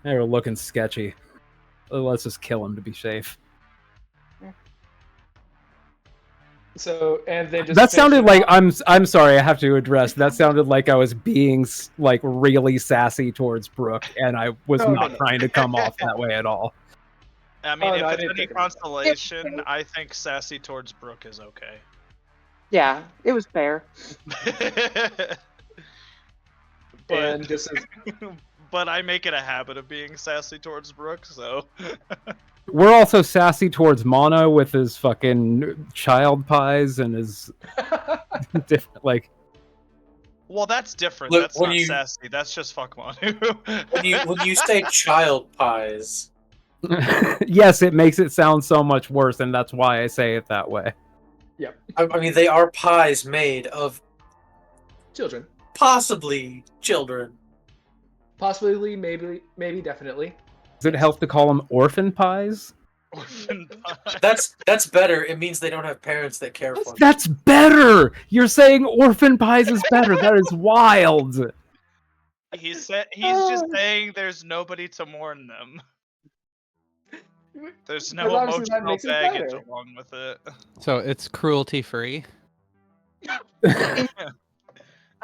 They were looking sketchy. Let's just kill him to be safe. So, and then just that sounded like I'm sorry, I have to address. That sounded like I was being like really sassy towards Brooke, and I was not trying to come off that way at all. I mean, if it's any consolation, I think sassy towards Brooke is okay. Yeah, it was fair. But but I make it a habit of being sassy towards Brooke, so. We're also sassy towards Mono with his fucking child pies and his different, like. Well, that's different. Look, that's not sassy. That's just fuck Mono. when you say child pies. Yes, it makes it sound so much worse, and that's why I say it that way. Yep. I mean, they are pies made of children. Possibly children. Possibly, maybe, definitely. Does it help to call them orphan pies? Orphan pies. That's better. It means they don't have parents that care for them. That's better! You're saying orphan pies is better. That is wild. He's just saying there's nobody to mourn them. There's no But obviously that emotional makes it baggage better. along with it. So it's cruelty free.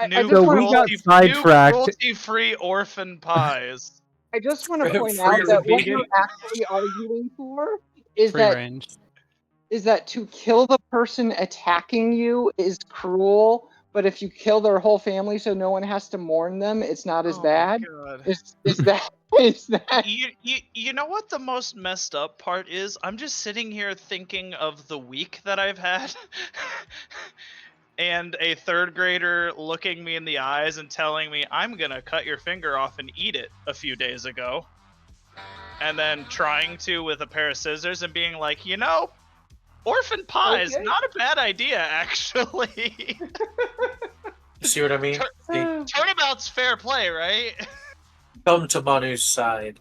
I New just So we want got to new sidetracked. cruelty-free orphan pies. I just want to point Free out as that a what vegan. you're actually arguing for is Free that range. to kill the person attacking you is cruel, but if you kill their whole family so no one has to mourn them, it's not as Oh bad. my god. Is that You know what the most messed up part is? I'm just sitting here thinking of the week that I've had. And a third grader looking me in the eyes and telling me I'm gonna cut your finger off and eat it a few days ago. And then trying to with a pair of scissors and being like, orphan pies, Okay. not a bad idea, actually. You see what I mean? See? Turnabout's fair play, right? Come to Manu's side.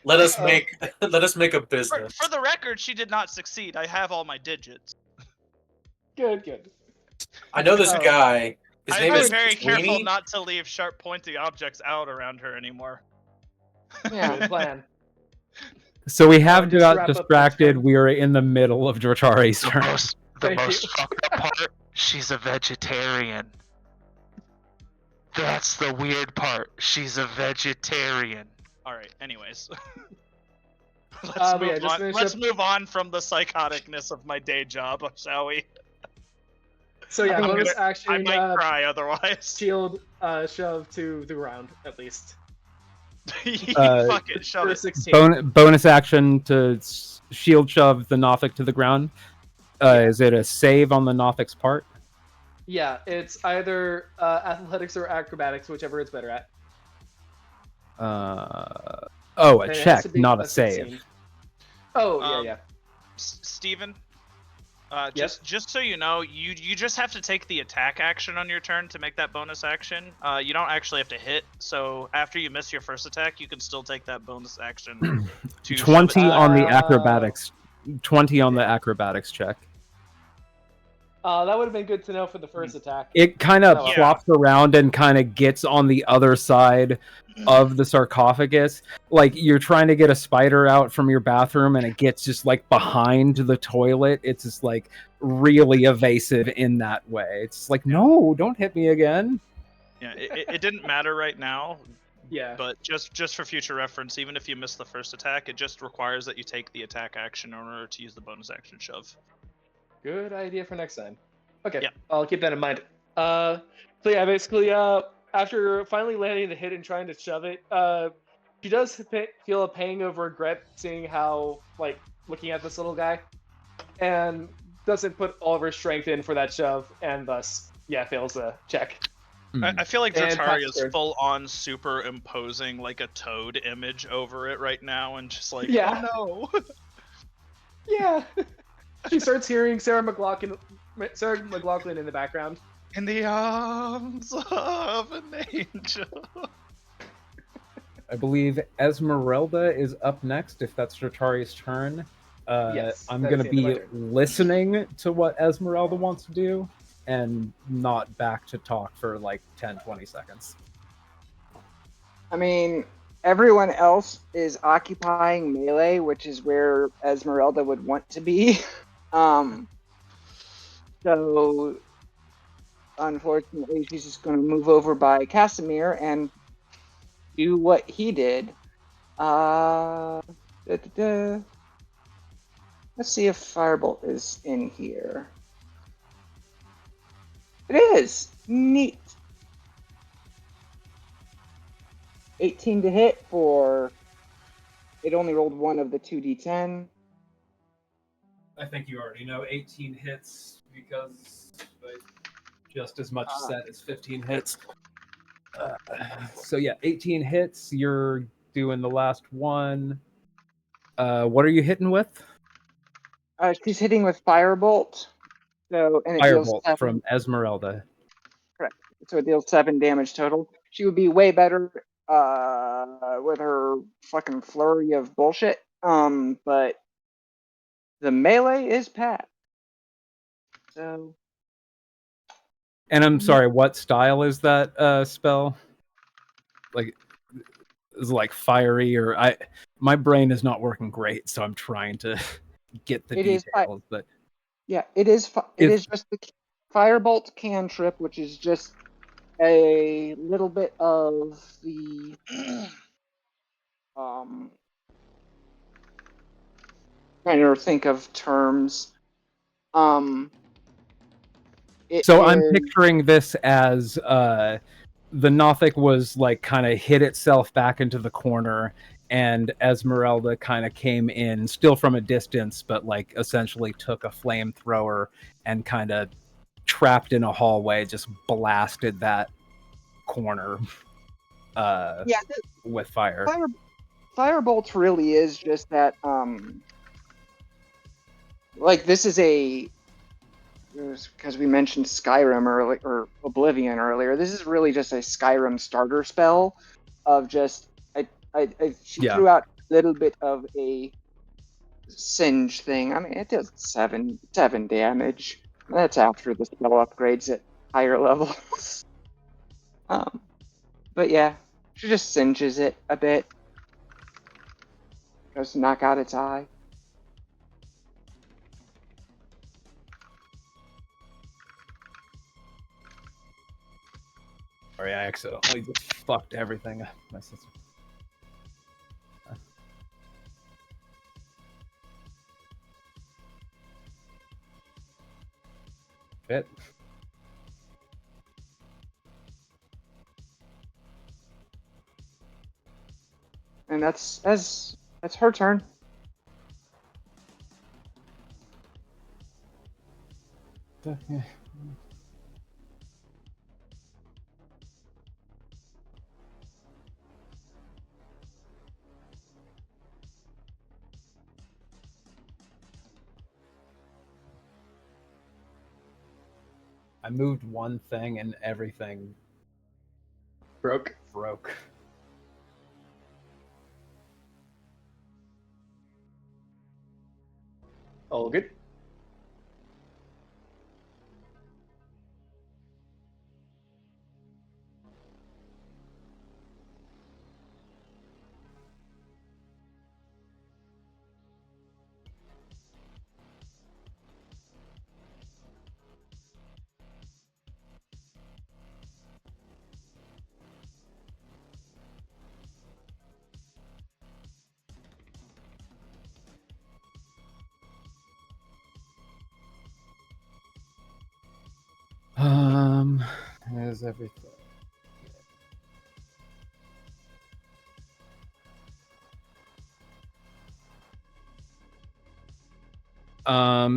Let us make a business. For the record, she did not succeed. I have all my digits. Good. I know this Oh. guy. His I've name been is very careful Sweeney. not to leave sharp pointy objects out around her anymore. yeah. Good plan. So we have just got wrap up the distracted. turn. We are in the middle of Drotari's turn. The Thank most you. fucked up part, she's a vegetarian. That's the weird part. She's a vegetarian. Alright, anyways. But yeah, just finish Let's up. move on from the psychoticness of my day job, shall we? So yeah, I mean, bonus I action. might cry otherwise. Shield shove to the ground at least. Fuck it, shove For it. 16. Bonus action to shield shove the Nothic to the ground. Is it a save on the Nothic's part? Yeah, it's either athletics or acrobatics, whichever it's better at. A And it has check, to be not a 16. save. Oh yeah. Steven, Yes? just so you know, you just have to take the attack action on your turn to make that bonus action. You don't actually have to hit. So after you miss your first attack, you can still take that bonus action to 20 on the Uh, acrobatics. 20 on the acrobatics check. That would have been good to know for the first attack. It kind of Oh, well. flops around and kind of gets on the other side of the sarcophagus. Like you're trying to get a spider out from your bathroom and it gets just like behind the toilet. It's just like really evasive in that way. It's like, no, don't hit me again. Yeah, it didn't matter right now, Yeah. but just for future reference, even if you miss the first attack, it just requires that you take the attack action in order to use the bonus action shove. Good idea for next time. Okay, Yeah. I'll keep that in mind. So yeah, basically, after finally landing the hit and trying to shove it, she does feel a pang of regret seeing how, like, looking at this little guy, and doesn't put all of her strength in for that shove, and thus, yeah, fails the check. I feel like And Dratari Pat's is turn. full on superimposing like a toad image over it right now, and just like, Yeah. oh no. Yeah. She starts hearing Sarah McLaughlin in the background. In the arms of an angel. I believe Esmeralda is up next, if that's Dratari's turn. Yes, I'm that going is to the end of be my turn. listening to what Esmeralda wants to do and not back to talk for like 10-20 seconds. I mean, everyone else is occupying melee, which is where Esmeralda would want to be. So unfortunately, she's just going to move over by Casimir and do what he did. Let's see if Firebolt is in here. It is! Neat. 18 to hit for... It only rolled one of the 2d10. I think you already know 18 hits because just as much set as 15 hits. So yeah, 18 hits. You're doing the last one. What are you hitting with? She's hitting with Firebolt. So, and it deals Firebolt 7. from Esmeralda. Correct. So it deals 7 damage total. She would be way better with her fucking flurry of bullshit. But the melee is Pat. So And I'm sorry, what style is that spell? Like, is it like fiery or my brain is not working great, so I'm trying to get the It is details. But yeah, it is. It is just the firebolt cantrip, which is just a little bit of the trying to think of terms. It so I'm is picturing this as the Nothic was like kind of hid itself back into the corner, and Esmeralda kind of came in, still from a distance, but like essentially took a flamethrower and kind of trapped in a hallway, just blasted that corner yeah. with fire. Firebolt really is just that. Like this is a because we mentioned Skyrim earlier or Oblivion earlier. This is really just a Skyrim starter spell of just she Yeah. threw out a little bit of a singe thing. I mean, it does seven damage. That's after the spell upgrades at higher levels. But yeah, she just singes it a bit. Just knock out its eye. Sorry, I accidentally just fucked everything. My system. Fit. And that's her turn. Yeah. I moved one thing and everything Broke. broke. All good. There's everything.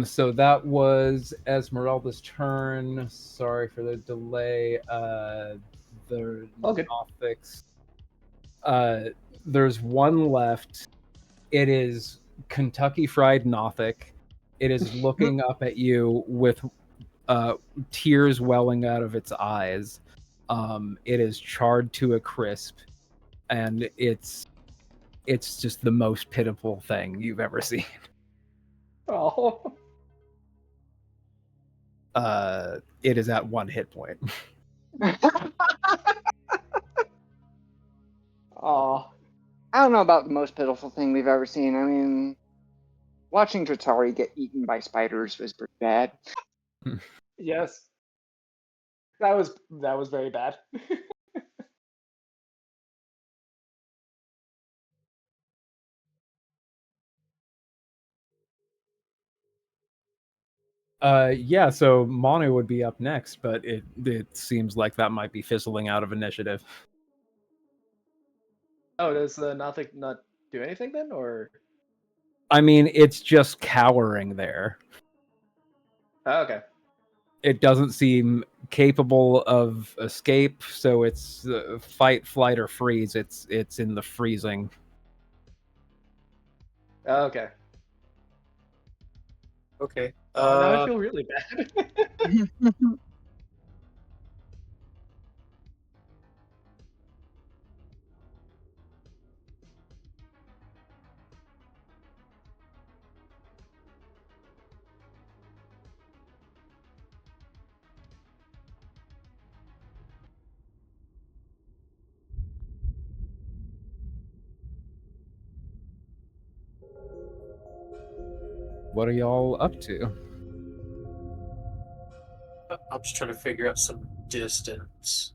So that was Esmeralda's turn. Sorry for the delay. The All good. Nothics. There's one left. It is Kentucky Fried Nothic. It is looking up at you with tears welling out of its eyes. It is charred to a crisp, and it's just the most pitiful thing you've ever seen. Oh. It is at 1 hit point. Oh, I don't know about the most pitiful thing we've ever seen. I mean, watching Tratari get eaten by spiders was pretty bad. Yes. That was very bad. Yeah, so Manu would be up next, but it seems like that might be fizzling out of initiative. Oh, does the nothing not do anything then, or? I mean, it's just cowering there. Oh, okay. It doesn't seem capable of escape, so it's fight, flight, or freeze. It's in the freezing. Oh, okay. Okay. Oh, now I feel really bad. What are y'all up to? I'm just trying to figure out some distance.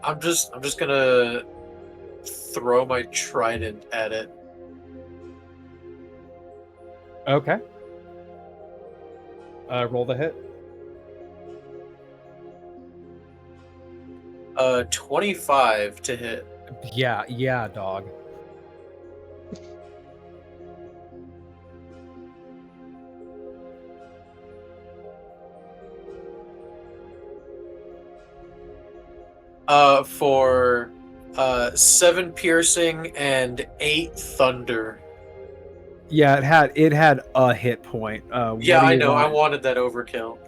I'm just gonna throw my trident at it. Okay. Roll the hit. 25 to hit. Yeah, dog. For 7 piercing and 8 thunder. Yeah, it had a hit point. Yeah, I know. I wanted that overkill.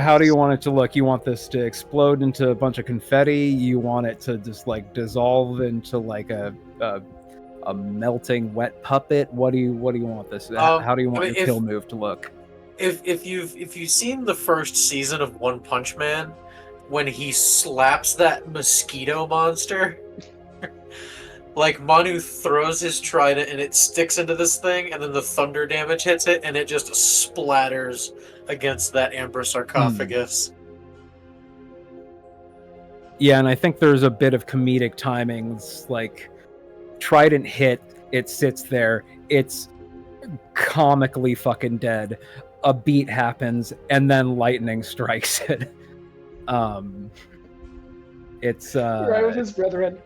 How do you want it to look? You want this to explode into a bunch of confetti? You want it to just like dissolve into like a melting wet puppet? What do you want this? How do you want your kill move to look? If you've seen the first season of One Punch Man, when he slaps that mosquito monster, like Manu throws his trident and it sticks into this thing, and then the thunder damage hits it, and it just splatters against that amber sarcophagus. Yeah, and I think there's a bit of comedic timing. It's like trident hit, it sits there, it's comically fucking dead. A beat happens, and then lightning strikes it. It's right with his brethren.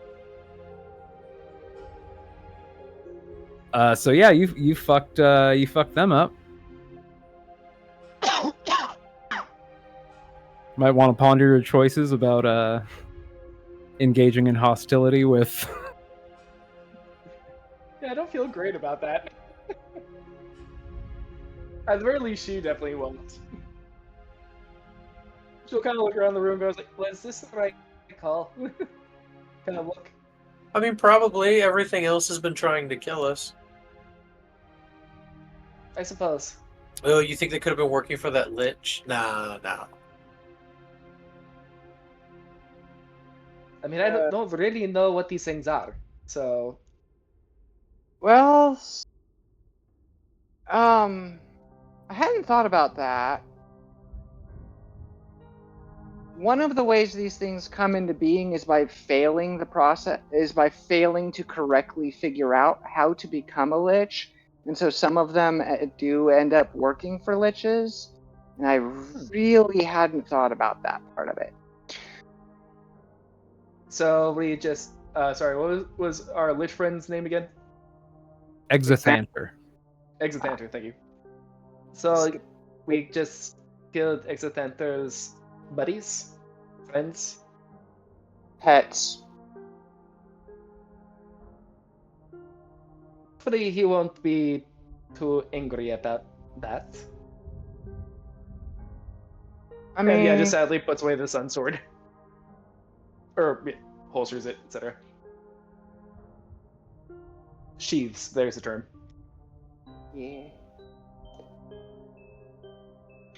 So yeah, you fucked them up. Might want to ponder your choices about engaging in hostility with. Yeah, I don't feel great about that. At the very least, she definitely won't. She'll kind of look around the room and goes like, was this the right call? Kind of look. I mean, probably everything else has been trying to kill us. I suppose. Oh, you think they could have been working for that lich? Nah. I mean, I don't really know what these things are, so. Well, I hadn't thought about that. One of the ways these things come into being is by failing the process, is by failing to correctly figure out how to become a lich. And so some of them do end up working for liches. And I really hadn't thought about that part of it. So we just, sorry, what was our lich friend's name again? Exithanter. Exithanter, thank you. So we just killed Exithanter's buddies, friends, pets. Hopefully he won't be too angry about that. I mean, and yeah, just sadly puts away the sun sword. Or yeah, holsters it, etc. Sheaths, there's the term. Yeah.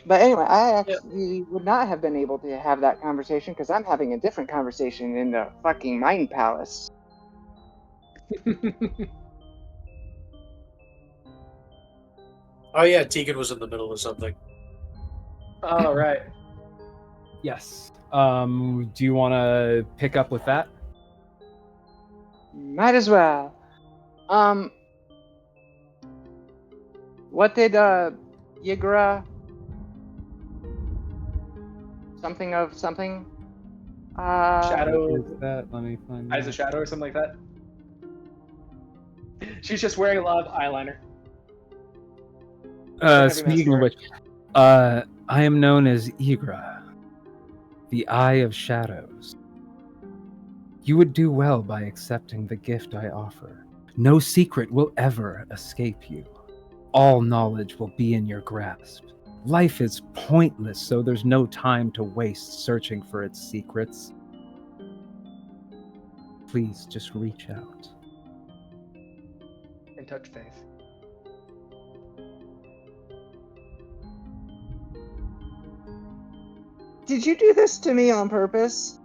But anyway, I actually would not have been able to have that conversation because I'm having a different conversation in the fucking Mind Palace. Oh yeah, Tegan was in the middle of something. Oh, right. Yes. Do you want to pick up with that? Might as well. What did Yigra something of something? Shadow. What is that? Let me find Eyes of Shadow or something like that. She's just wearing a lot of eyeliner. Speaking of which, I am known as Igra, the Eye of Shadows. You would do well by accepting the gift I offer. No secret will ever escape you. All knowledge will be in your grasp. Life is pointless, so there's no time to waste searching for its secrets. please just reach out. And touch Faith. Did you do this to me on purpose?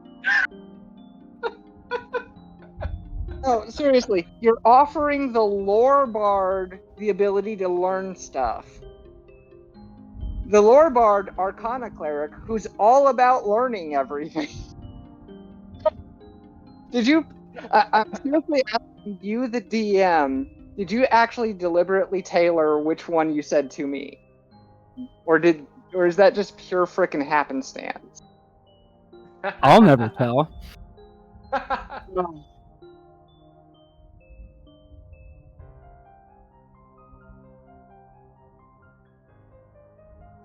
No, seriously, you're offering the lore bard the ability to learn stuff. The lore bard, Arcana cleric, who's all about learning everything. Did you? I'm seriously asking you, the DM. Did you actually deliberately tailor which one you said to me, or is that just pure frickin' happenstance? I'll never tell. No.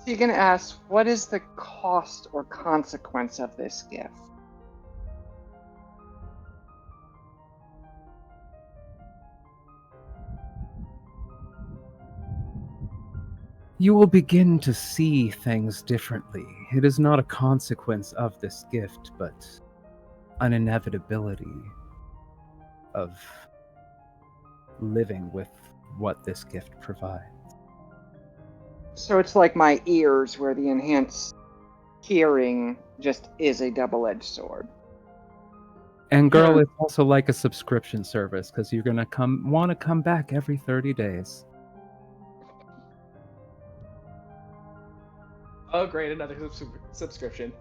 Tegan asks, what is the cost or consequence of this gift? You will begin to see things differently. It is not a consequence of this gift, but an inevitability of living with what this gift provides. So it's like my ears, where the enhanced hearing just is a double-edged sword. And girl, it's also like a subscription service, because you're gonna want to come back every 30 days. Oh, great! Another subscription.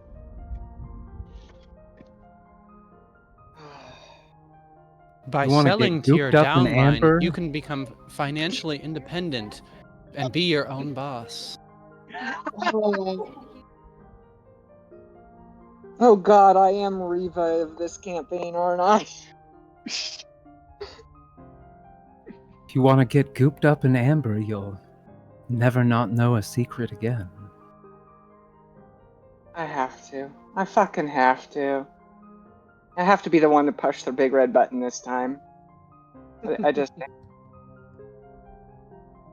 By You wanna get selling to your gooped up in downline, amber? you can become financially independent and be your own boss. Oh god, I am Riva of this campaign, aren't I? If you want to get gooped up in amber, you'll never not know a secret again. I have to. I fucking have to. I have to be the one to push the big red button this time. I just...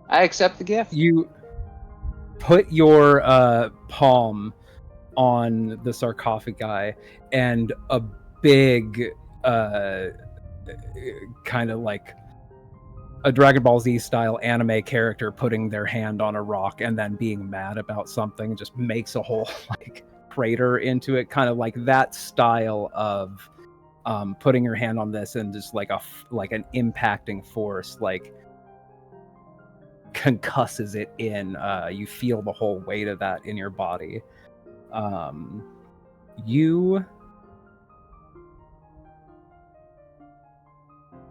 I accept the gift. You put your palm on the sarcophagi, and a big kind of like a Dragon Ball Z style anime character putting their hand on a rock and then being mad about something just makes a whole like crater into it, kind of like that style of putting your hand on this and just like an impacting force like concusses it in. You feel the whole weight of that in your body.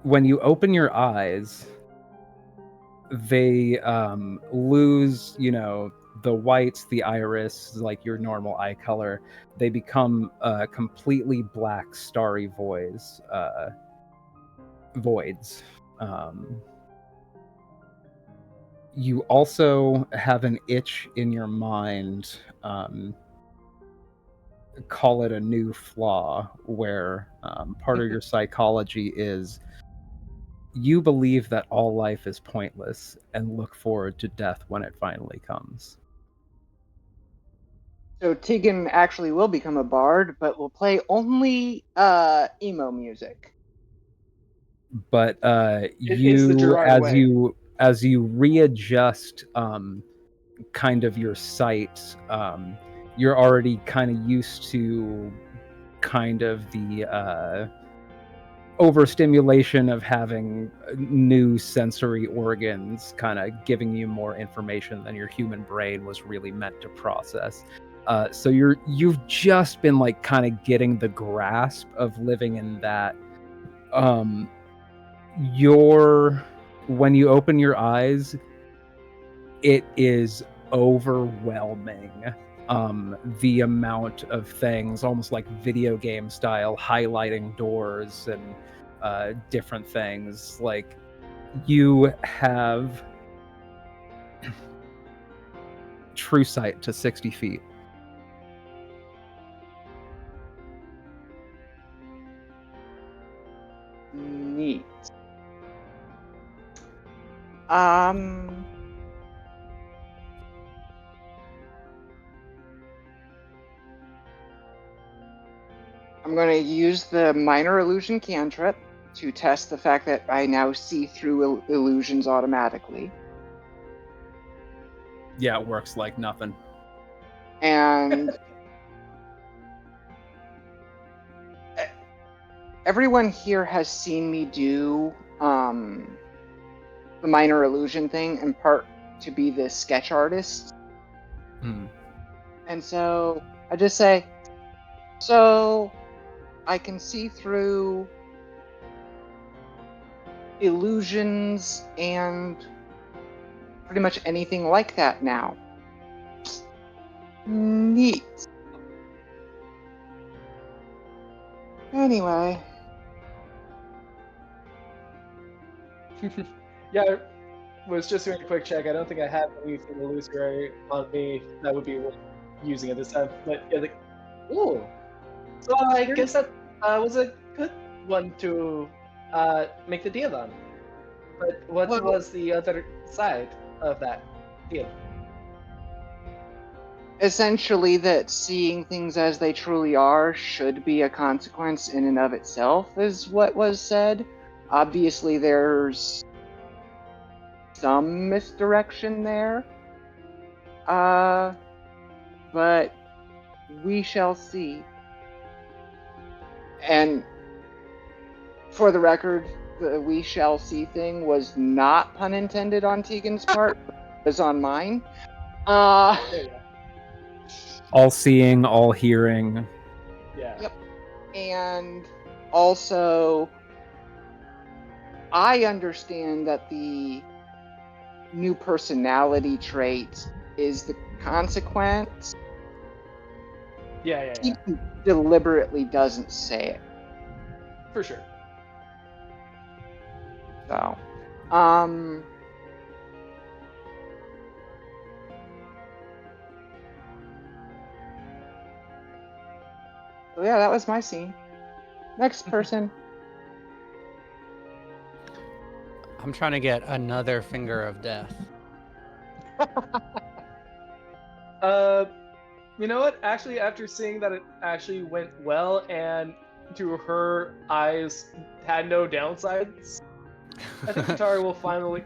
When you open your eyes, they lose, the whites, the iris, like your normal eye color. They become completely black, starry voids. You also have an itch in your mind. Call it a new flaw, where part of your psychology is you believe that all life is pointless and look forward to death when it finally comes. So Tegan actually will become a bard, but will play only emo music. But It's the Gerard way. as you readjust kind of your sight, you're already kind of used to kind of the overstimulation of having new sensory organs kind of giving you more information than your human brain was really meant to process. So you've just been like kind of getting the grasp of living in that. When you open your eyes, it is overwhelming. The amount of things, almost like video game style, highlighting doors and different things. Like, you have true sight to 60 feet. Neat. I'm I'm going to use the minor illusion cantrip to test the fact that I now see through illusions automatically. Yeah, it works like nothing. And everyone here has seen me do the minor illusion thing, in part to be the sketch artist. And so I just say, so I can see through illusions and pretty much anything like that now. Neat. Anyway. Yeah, I was just doing a quick check. I don't think I have anything illusory on me that would be worth using at this time. But yeah, like, ooh. So I guess that was a good one to make the deal on. But what was the other side of that deal? Essentially, that seeing things as they truly are should be a consequence in and of itself, is what was said. Obviously, there's some misdirection there. But we shall see. And for the record, the we shall see thing was not pun intended on Tegan's part, but it was on mine. There you go. All seeing, all hearing. Yeah. Yep. And also, I understand that the new personality trait is the consequence. Yeah. He deliberately doesn't say it. For sure. So, so yeah, that was my scene. Next person. I'm trying to get another finger of death. You know what? Actually, after seeing that it actually went well, and to her eyes had no downsides, I think Katari will finally.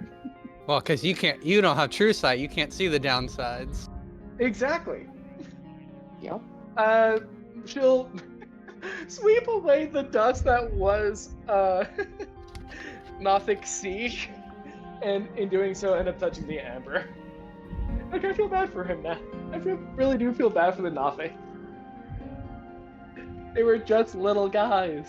Well, because you don't have true sight. You can't see the downsides. Exactly. Yep. She'll sweep away the dust that was Nothic Sea, and in doing so, end up touching the amber. Like, I feel bad for him now. I really do feel bad for the Nothic. They were just little guys.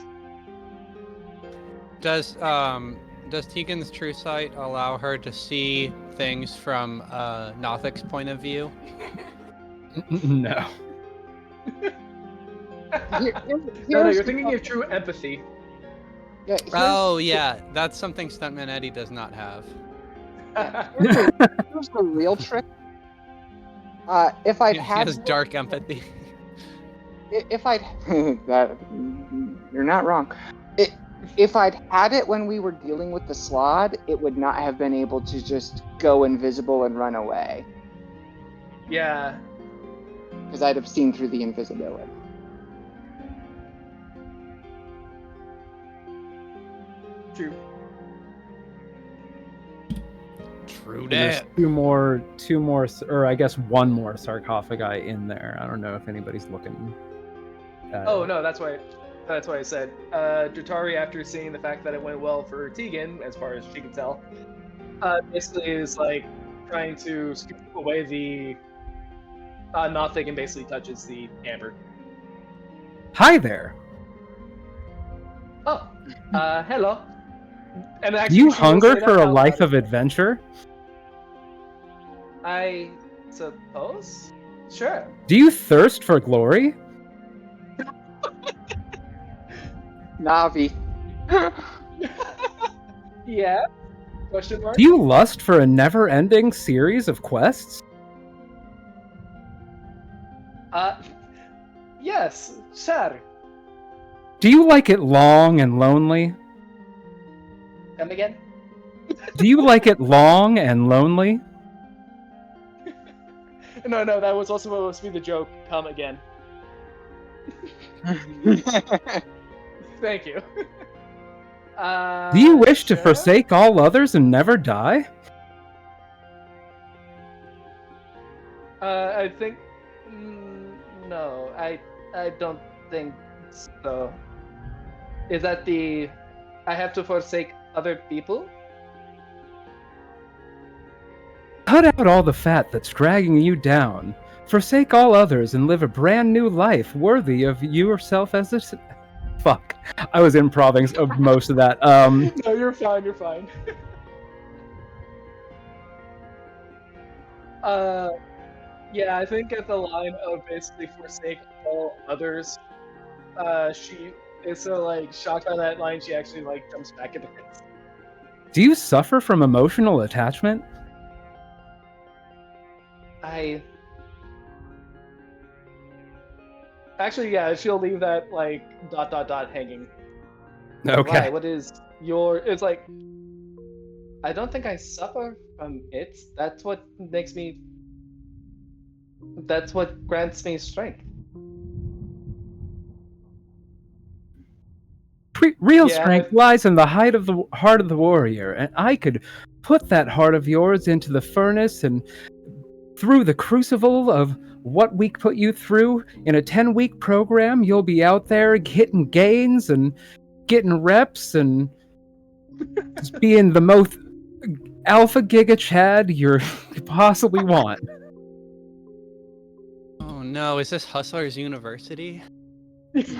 Does Tegan's true sight allow her to see things from Nothic's point of view? No. No, you're thinking of true empathy. Yeah, Oh yeah, that's something Stuntman Eddie does not have. here's the real trick. If I'd He had has dark empathy. if I'd that you're not wrong. If I'd had it when we were dealing with the Strahd, it would not have been able to just go invisible and run away. Yeah. Because I'd have seen through the invisibility. True. True There's that. two more, or I guess one more sarcophagi in there. I don't know if anybody's looking. Oh no, that's why I said Jatari, after seeing the fact that it went well for Tegan, as far as she can tell, basically is like trying to scoop away the Nothic and basically touches the amber. Hi there. Oh, hello. And Do actually, you she will hunger say that for a out life loud. of adventure? I suppose. Sure. Do you thirst for glory? Navi. Yeah. Question mark. Do you lust for a never-ending series of quests? Yes, sir. Do you like it long and lonely? Come again? Do you like it long and lonely? No, that was also supposed to be the joke. Come again. Thank you. Do you wish to Shara? forsake all others and never die? I think no. I don't think so. Is that the I have to forsake other people? Cut out all the fat that's dragging you down. Forsake all others and live a brand new life worthy of yourself as a... Fuck. I was improving most of that. No, you're fine. You're fine. Yeah, I think at the line of basically forsake all others, she is so like shocked by that line, she actually like jumps back into it. Do you suffer from emotional attachment? Actually, yeah, she'll leave that like ... hanging. Okay. Why? What is your? It's like I don't think I suffer from it. That's what makes me. That's what grants me strength. Real Yeah, strength lies in the height of the heart of the warrior, and I could put that heart of yours into the furnace and through the crucible of what we put you through in a 10-week program, you'll be out there hitting gains and getting reps and just being the most alpha giga Chad you possibly want. Oh no, is this Hustlers University?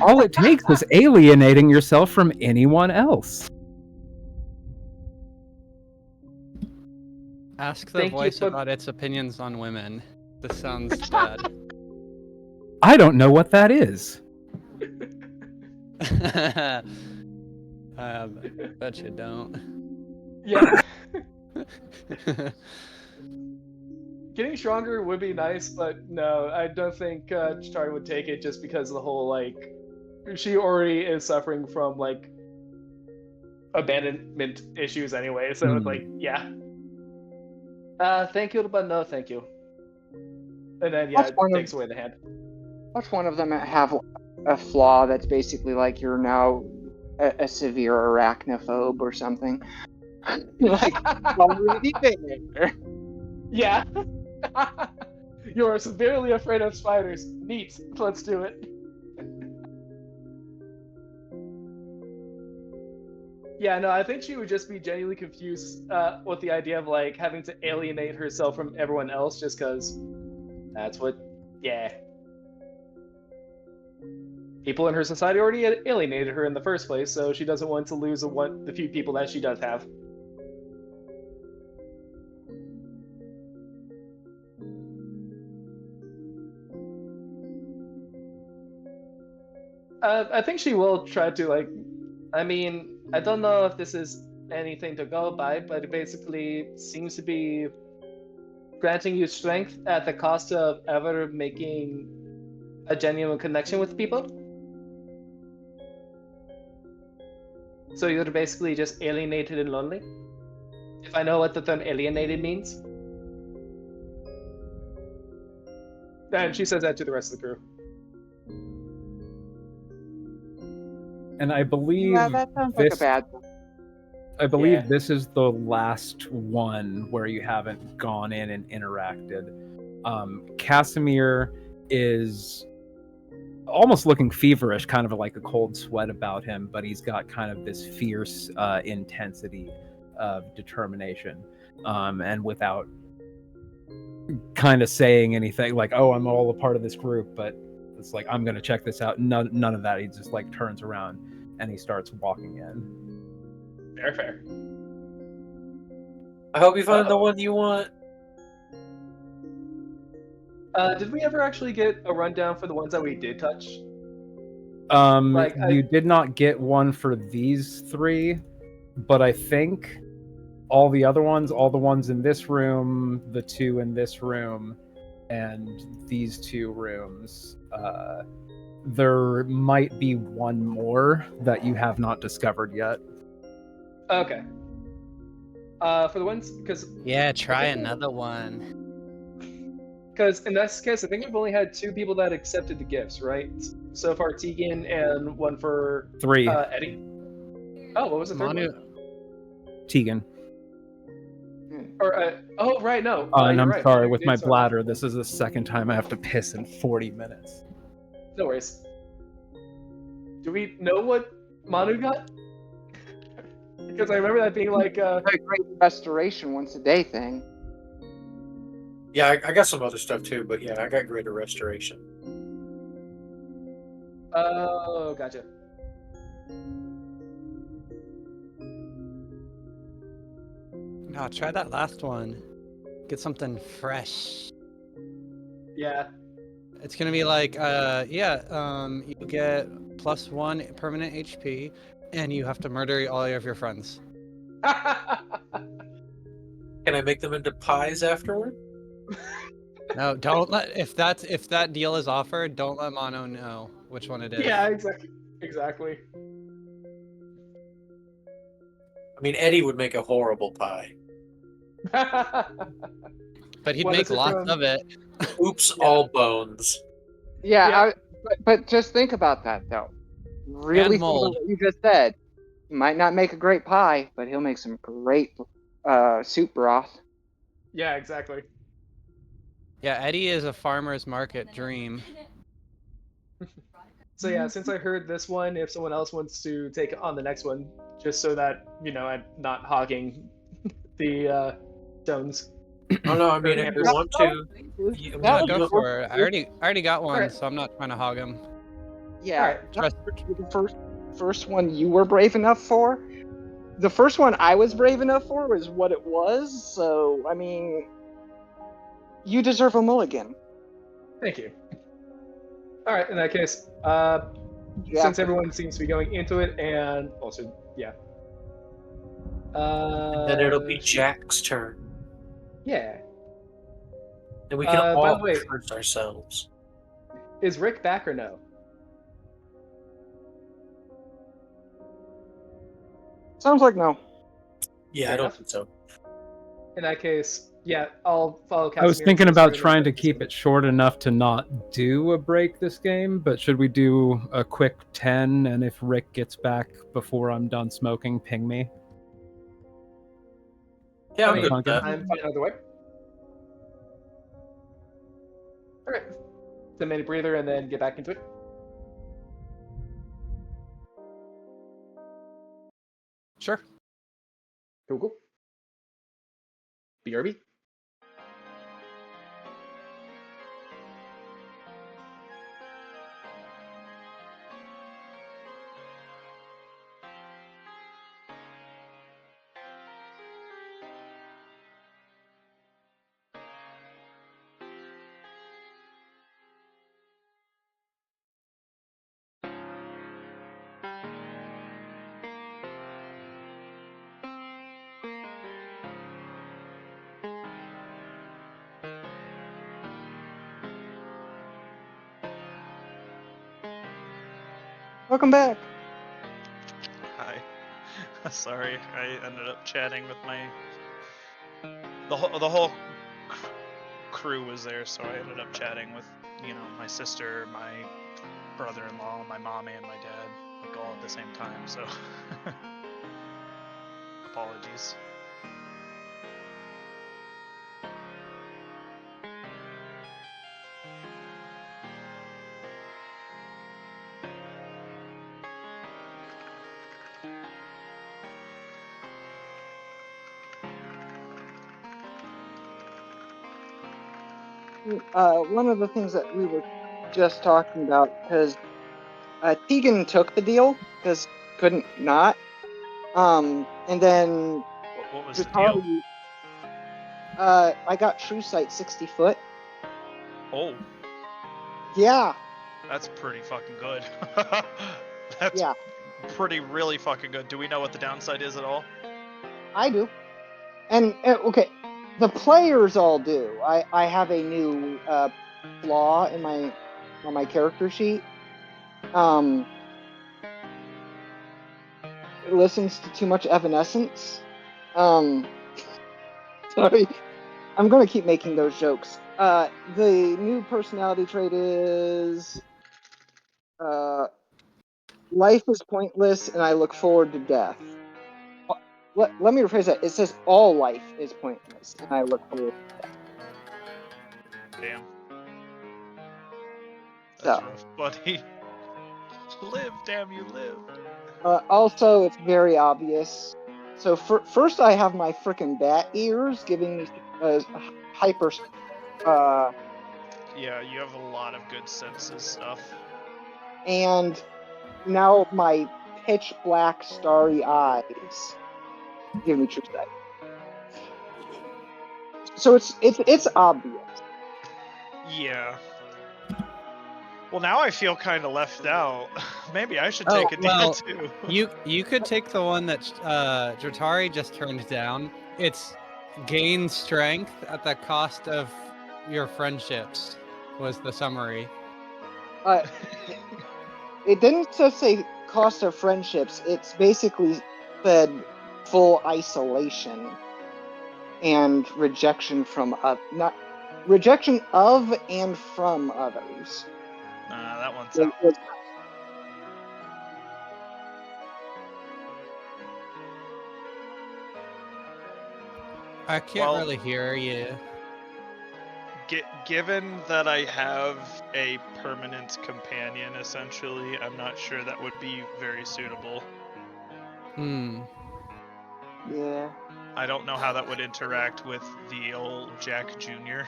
All it takes is alienating yourself from anyone else. Ask the Thank you, voice but- about its opinions on women. This sounds bad. I don't know what that is. Bet you don't. Yeah. Getting stronger would be nice, but no, I don't think Chitari would take it just because of the whole like she already is suffering from like abandonment issues anyway. So it's like, yeah. Thank you, but no, thank you. And then yeah, it takes away the hand. Watch one of them have a flaw that's basically like you're now a severe arachnophobe or something. Like already there. Yeah. You're severely afraid of spiders. Neat. Let's do it. Yeah, no, I think she would just be genuinely confused with the idea of like having to alienate herself from everyone else just because that's what, yeah. People in her society already alienated her in the first place, so she doesn't want to lose the few people that she does have. I think she will try to like. I mean, I don't know if this is anything to go by, but it basically seems to be granting you strength at the cost of ever making a genuine connection with people. So you're basically just alienated and lonely. If I know what the term alienated means. And she says that to the rest of the crew. And I believe Yeah, that sounds like a bad thing. I believe Yeah. this is the last one where you haven't gone in and interacted. Casimir is almost looking feverish, kind of like a cold sweat about him, but he's got kind of this fierce intensity of determination. And without kind of saying anything like, oh, I'm all a part of this group, but it's like, I'm going to check this out. None of that. He just like turns around and he starts walking in. Fair. I hope you find the one you want. Did we ever actually get a rundown for the ones that we did touch? You did not get one for these three, but I think all the other ones, all the ones in this room, the two in this room, and these two rooms, there might be one more that you have not discovered yet. Okay. For the ones, because Yeah, try another one. in this case, I think we've only had 2 people that accepted the gifts, right? so far Tegan and one for 3. Eddie. Oh, what was the third Manu, one? Tegan. Or oh right, no. And You're I'm right. sorry, Manu with did my start off. bladder, this is the second time I have to piss in 40 minutes. No worries. Do we know what Manu got? Because I remember that being like A great restoration once a day thing. Yeah, I got some other stuff too, but yeah, I got greater restoration. oh, gotcha. no, try that last one. Get something fresh. Yeah. It's gonna be like, you get +1 permanent HP, and you have to murder all of your friends. Can I make them into pies afterward? No, don't let if that deal is offered, don't let Mono know which one it is. Yeah, exactly. I mean, Eddie would make a horrible pie. But he'd What make is it lots from? of it. Oops, Yeah. all bones. Yeah, Yep. but just think about that though. Really And think about mold. what you just said. He might not make a great pie, but he'll make some great soup broth. Yeah, exactly. Yeah, Eddie is a farmer's market dream. So yeah, since I heard this one, if someone else wants to take on the next one, just so that I'm not hogging the stones. Oh no, I mean, if you want to, That No, would go be for it. I already got one, Alright. so I'm not trying to hog him. Yeah, Alright. that would be the first one you were brave enough for. The first one I was brave enough for was what it was. So I mean, you deserve a mulligan. Thank you. All right, in that case, Yeah. since everyone seems to be going into it, and also, yeah. then it'll be Shoot. Jack's turn, Yeah. and we can By all the way, curse ourselves. is Rick back or no? Sounds like no. Yeah, Fair I don't enough. think so. In that case, yeah, I'll follow I was Casimir thinking to about his turn trying and to then keep it short enough to not do a break this game, but should we do a quick 10, and if Rick gets back before I'm done smoking, ping me? Yeah, I'm I good mean, with that. I'm fine either way. All right. 10-minute breather and then get back into it. Sure. Cool. BRB. Welcome back. Hi. Sorry, I ended up chatting with the whole crew was there, so I ended up chatting with my sister, my brother-in-law, my mom, and my dad, like all at the same time. So apologies. One of the things that we were just talking about, because Tegan took the deal because couldn't not. And then What was the deal? Vitaly, I got true sight 60 foot. Oh, Yeah, that's pretty fucking good. That's yeah, pretty really fucking good. Do we know what the downside is at all? I do. And okay, the players all do. I have a new flaw in my character sheet. It listens to too much Evanescence. Sorry, I'm gonna keep making those jokes. The new personality trait is Life is pointless, and I look forward to death. Let me rephrase that. It says all life is pointless, and I look forward to death. Damn. That's So, rough, buddy. Live, damn you, live. also, it's very obvious. So first, I have my frickin' bat ears giving me hyper. Yeah, you have a lot of good senses stuff. And now my pitch black starry eyes give me true sight. So it's obvious. Yeah. Well, now I feel kind of left out. Maybe I should take a deal too. You could take the one that Dratari just turned down. It's gain strength at the cost of your friendships, was the summary. It didn't just say cost of friendships. It's basically said full isolation and rejection from not rejection of and from others. Nah, that one's It out. was- I can't Well- really hear you. Given that I have a permanent companion, essentially, I'm not sure that would be very suitable. Yeah. I don't know how that would interact with the old Jack Jr.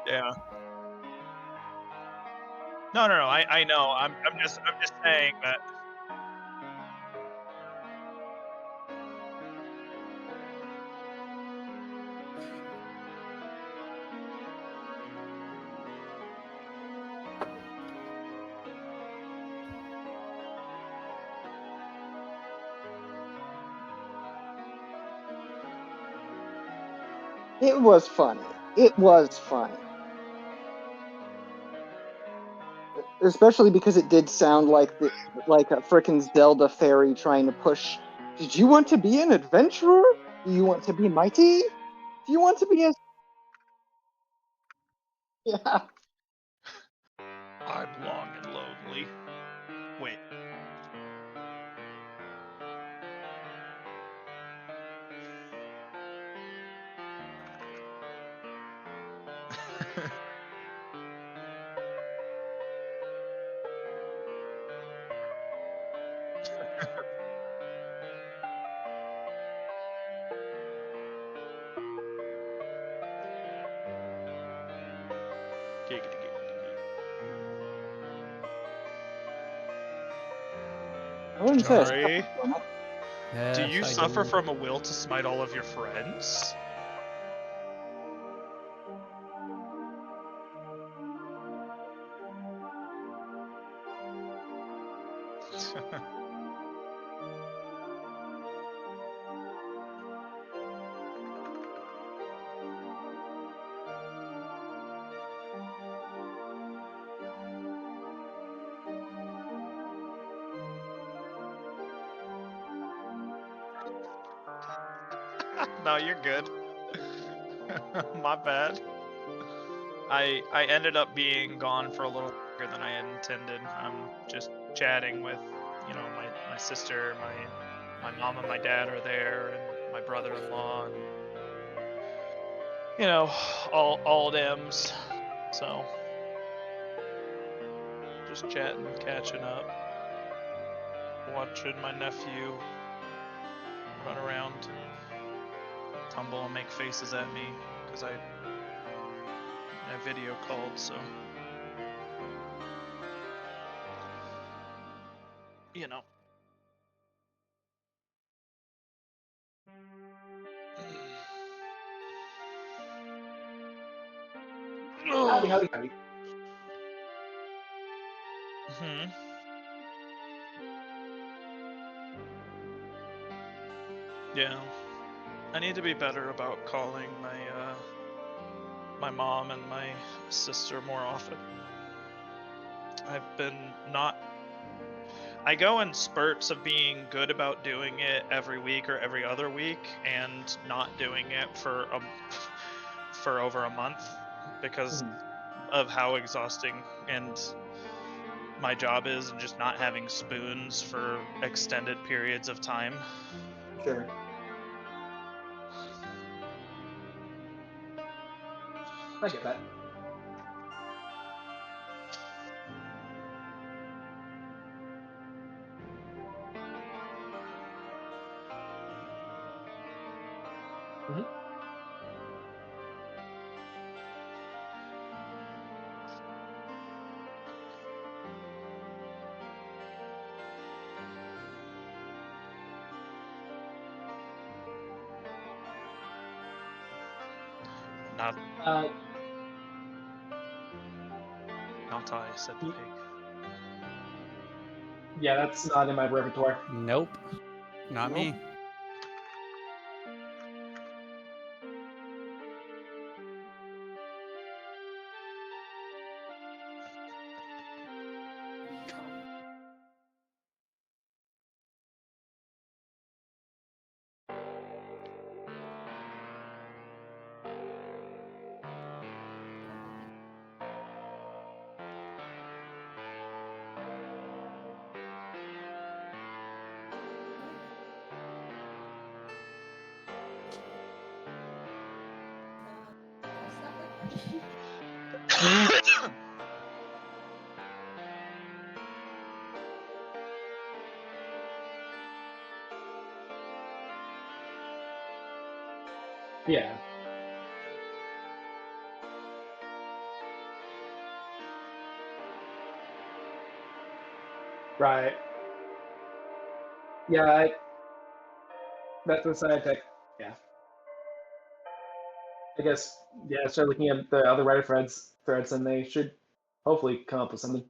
Yeah. No, I know. I'm just saying that. It was funny. It was funny. Especially because it did sound like like a frickin' Zelda fairy trying to push. Did you want to be an adventurer? Do you want to be mighty? Do you want to be a... Yeah. I'm long and lonely. Wait. I wouldn't say I Sorry. suffer from it. Do Yes, you I suffer do. from a will to smite all of your friends? No, you're good. My bad. I ended up being gone for a little longer than I had intended. I'm just chatting with, my sister, my mom and my dad are there, and my brother-in-law, and all M's. So just chatting, catching up, watching my nephew run around, tumble and make faces at me because I video called. So you know. Howdy. Hmm. Yeah, I need to be better about calling my mom and my sister more often. I've been not. I go in spurts of being good about doing it every week or every other week, and not doing it for over a month. because of how exhausting and my job is, and just not having spoons for extended periods of time. Sure. I get that. Mhm. Not Uh, not I said the y- pig. yeah, that's not in my repertoire. Nope. Not me. Yeah. Right. Yeah, that's the side tech. Yeah. I guess, yeah, start looking at the other writer threads, and they should hopefully come up with something.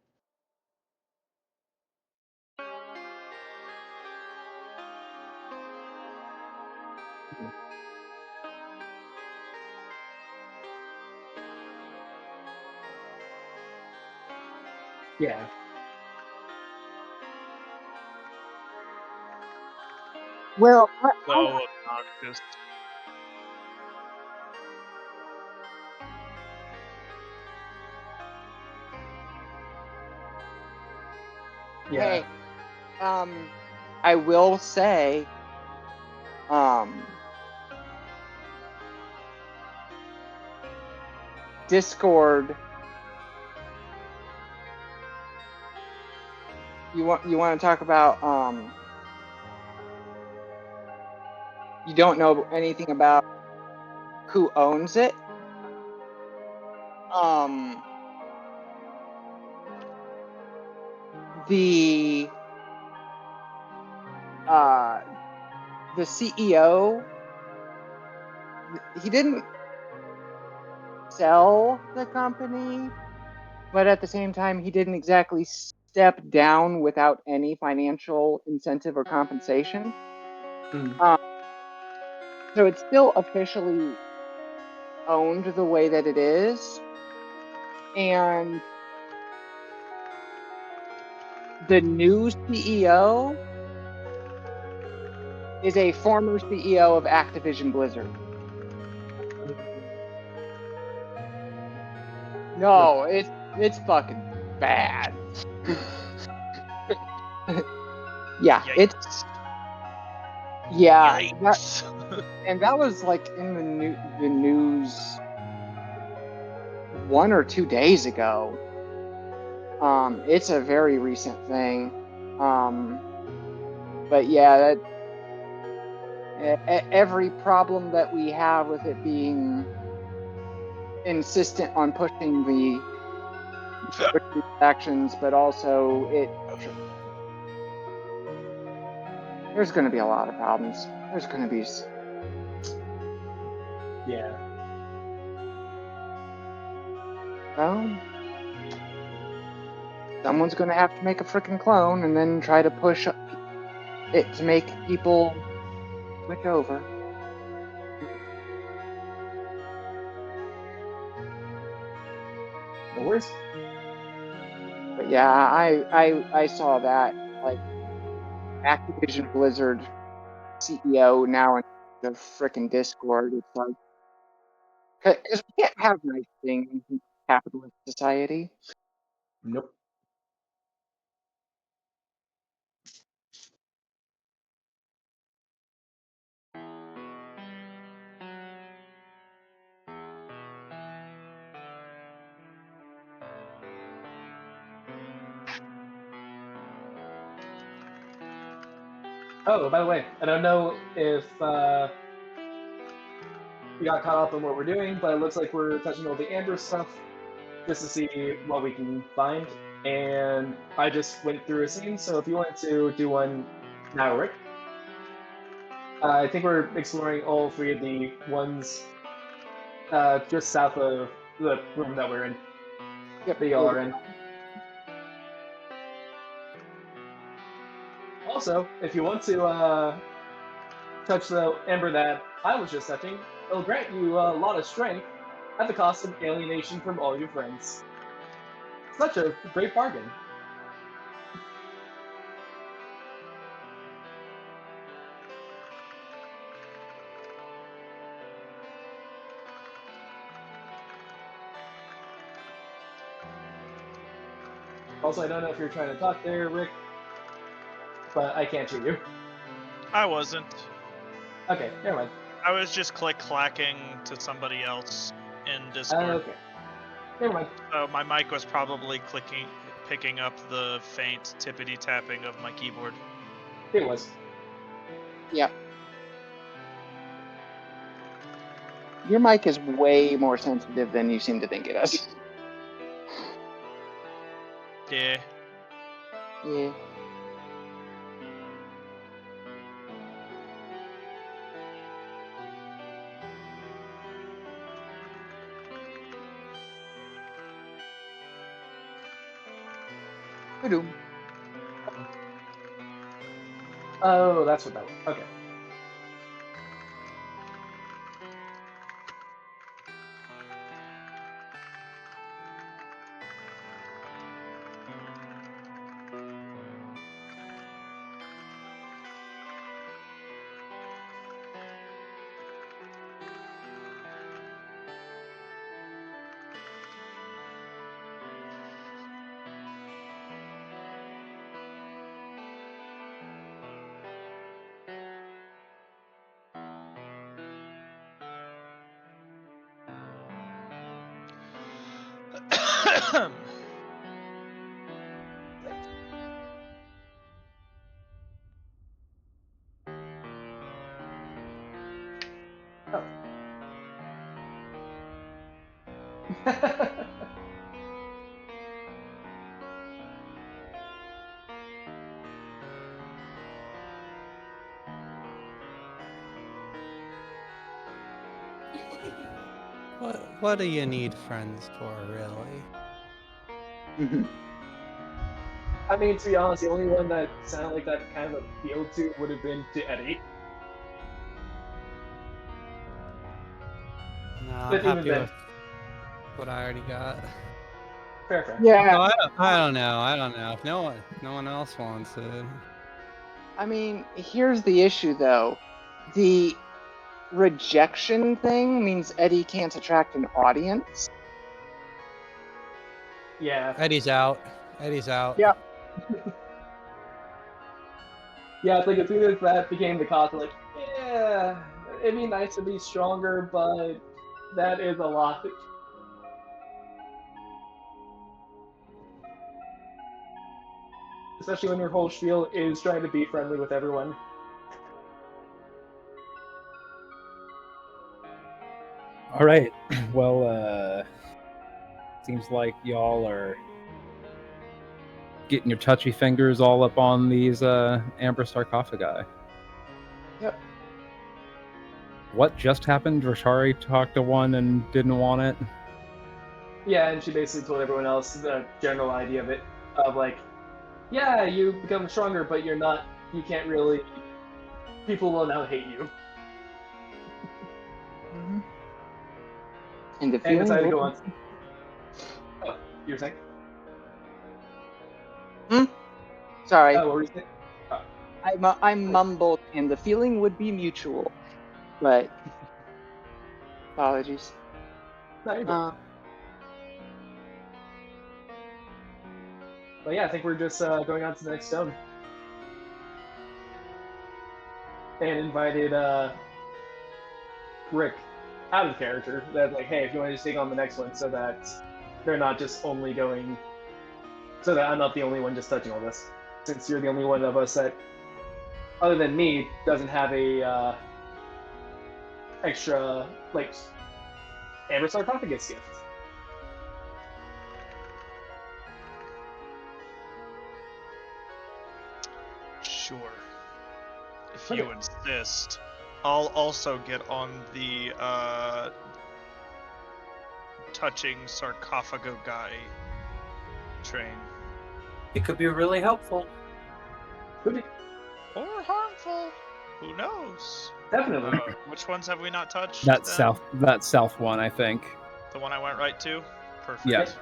Yeah. Well, So obnoxious. Yeah. hey, I will say, Discord. You want to talk about you don't know anything about who owns it? The CEO, he didn't sell the company, but at the same time, he didn't exactly step down without any financial incentive or compensation. So it's still officially owned the way that it is. And the new CEO is a former CEO of Activision Blizzard. No, it's fucking bad. Yeah, Yikes. yeah, Yikes. that was like in the news 1 or 2 days ago. It's a very recent thing. But yeah, every problem that we have with it being insistent on pushing the actions, but also there's going to be a lot of problems. There's going to be. Yeah. Well, someone's going to have to make a freaking clone and then try to push it to make people switch over. No worries. But yeah, I saw that, like, Activision Blizzard CEO now in the freaking Discord. It's like, Because we can't have nice things in capitalist society. Nope. Oh, by the way, I don't know if we got caught up in what we're doing, but it looks like we're touching all the amber stuff just to see what we can find. And I just went through a scene, so if you want to do one now, Rick. I think we're exploring all three of the ones just south of the room that we're in. Yep. That y'all are in. Also, if you want to touch the amber that I was just touching, it'll grant you a lot of strength at the cost of alienation from all your friends. Such a great bargain. Also, I don't know if you're trying to talk there, Rick, but I can't hear you. I wasn't. Okay, never mind. I was just click-clacking to somebody else in Discord. Okay, never mind. So my mic was probably picking up the faint tippity-tapping of my keyboard. It was. Yep. Your mic is way more sensitive than you seem to think it is. Yeah. Yeah. Ba-doom. Oh, that's what that was. Okay. Oh. What do you need friends for, really? I mean, to be honest, the only one that sounded like that kind of appealed to would have been to Eddie. No, I'm But even happy then, with what I already got. fair. Yeah. No, I don't know. I don't know. If no one else wants it. I mean, here's the issue, though. The rejection thing means Eddie can't attract an audience. Yeah. Eddie's out. Eddie's out. Yep. Yeah, it's like as soon as that became the cost, like, yeah, it'd be nice to be stronger, but that is a lot. Especially when your whole spiel is trying to be friendly with everyone. All right. Well, seems like y'all are getting your touchy fingers all up on these amber sarcophagi. Yep. What just happened? Rashari talked to one and didn't want it. Yeah, and she basically told everyone else the general idea of it, of like, yeah, you become stronger, but you're not. You can't really. People will now hate you. Mm-hmm. And the And feeling. decided to go on. Oh, you were saying? Sorry, Oh, what were you saying? I mumbled, and the feeling would be mutual, but apologies. No, you're good. But yeah, I think we're just going on to the next stone. And invited Rick out of character. That like, hey, if you want to just take on the next one, so that they're not just only going, so that I'm not the only one just touching all this. Since you're the only one of us that, other than me, doesn't have a extra like Amber sarcophagus gift. Sure. If Okay. you insist, I'll also get on the touching sarcophago guy train. It could be really helpful. Could be. Or harmful. Who knows? Definitely. Which ones have we not touched? That then? south one, I think. The one I went right to? Perfect.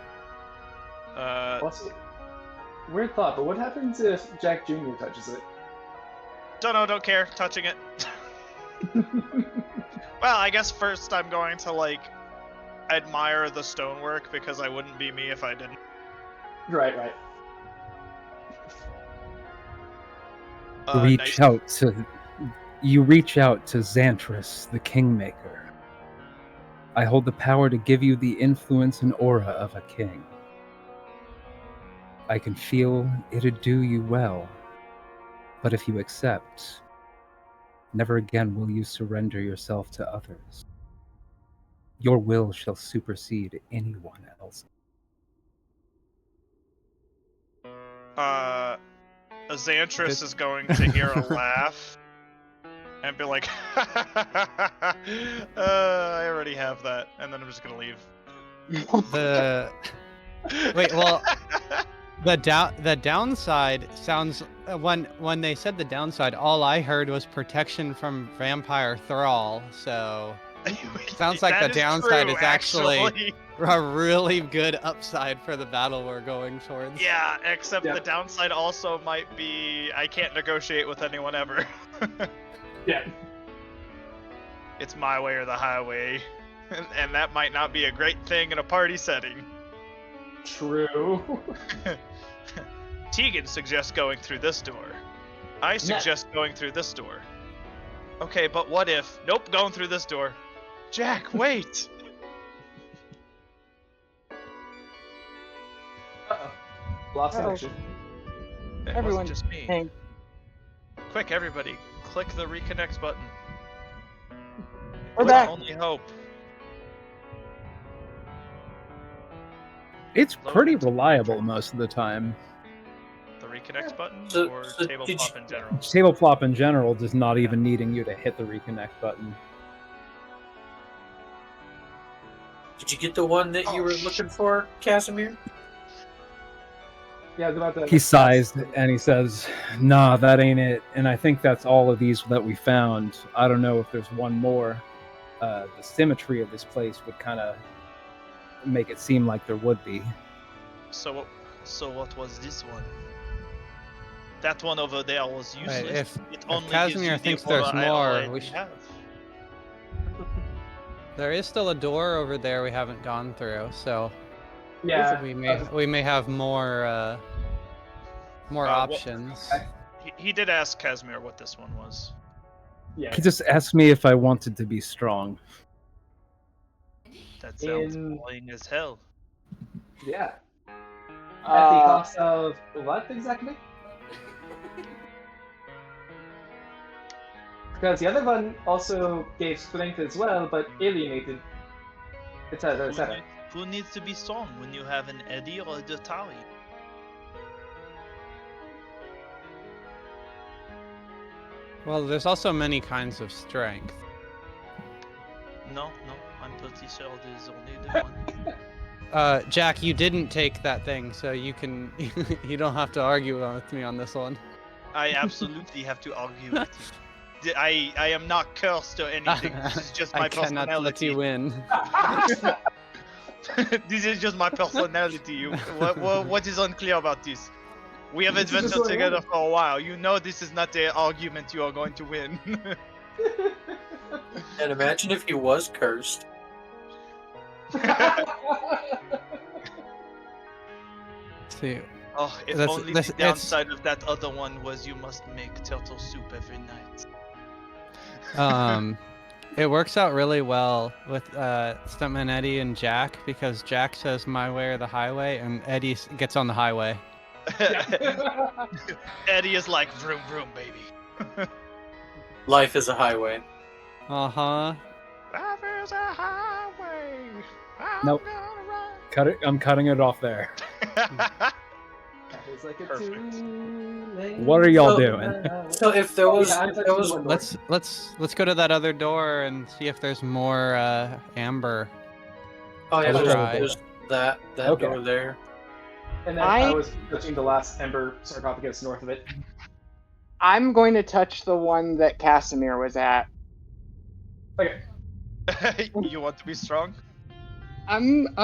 Yeah. Also, weird thought, but what happens if Jack Jr. touches it? Don't know, don't care. Touching it. Well, I guess first I'm going to, like, admire the stonework, because I wouldn't be me if I didn't. Right. Reach out to Xantris, the Kingmaker. I hold the power to give you the influence and aura of a king. I can feel it'd do you well, but if you accept, never again will you surrender yourself to others. Your will shall supersede anyone else. Xantris is going to hear a laugh and be like, I already have that, and then I'm just gonna leave. Wait, well, the downside sounds when they said the downside, all I heard was protection from vampire thrall. So sounds like the downside is actually a really good upside for the battle we're going towards. Yeah, except the downside also might be I can't negotiate with anyone ever. Yeah. It's my way or the highway, and that might not be a great thing in a party setting. True. Tegan suggests going through this door. I suggest going through this door. Okay, but what if... Nope, going through this door. Jack, wait! Uh-oh. Lost connection. It Everyone, wasn't just me. hey. Quick, everybody, click the reconnect button. We're It's back. only hope. It's pretty reliable most of the time. The reconnect button So- or so did tabletop you- in general? Tabletop in general does not even needing you to hit the reconnect button. Did you get the one that you were looking for, Casimir? Yeah, I was about to. He sighs and he says, "Nah, that ain't it." And I think that's all of these that we found. I don't know if there's one more. The symmetry of this place would kind of make it seem like there would be. So what was this one? That one over there was useless. Right, if only gives Casimir you the thinks there's aura I more, already we should. have. There is still a door over there we haven't gone through, so Yeah. we may have more Well, options. He did ask Casimir what this one was. Yeah. He just asked me if I wanted to be strong. That sounds In- annoying as hell. Yeah. At the cost of what exactly? Because the other one also gave strength as well, but alienated, etc., etc. Who needs to be strong when you have an Eddie or a Dotari? Well, there's also many kinds of strength. No, I'm pretty sure there's only the one. Jack, you didn't take that thing, so you can you don't have to argue with me on this one. I absolutely have to argue with you. I am not cursed or anything. This is just my I cannot personality. let you win. This is just my personality. What is unclear about this? We have This is just adventured what I together wanted. for a while. You know this is not the argument you are going to win. And imagine if he was cursed. See, Oh, if That's- only that's- the downside of that other one was you must make turtle soup every night. it works out really well with Stuntman Eddie and Jack because Jack says my way or the highway, and Eddie gets on the highway. Eddie is like vroom vroom, baby. Life is a highway. Uh-huh. Life is a highway. I'm Nope. gonna ride. Cut it. I'm cutting it off there. It's like a Perfect. two-lane What are y'all So- doing? So if there was, Yeah, I'm if there touching was, the one door. Let's go to that other door and see if there's more amber. oh yeah, I'll look over there's that Okay. door there. And then I was touching the last ember sarcophagus north of it. I'm going to touch the one that Casimir was at. Okay. You want to be strong? I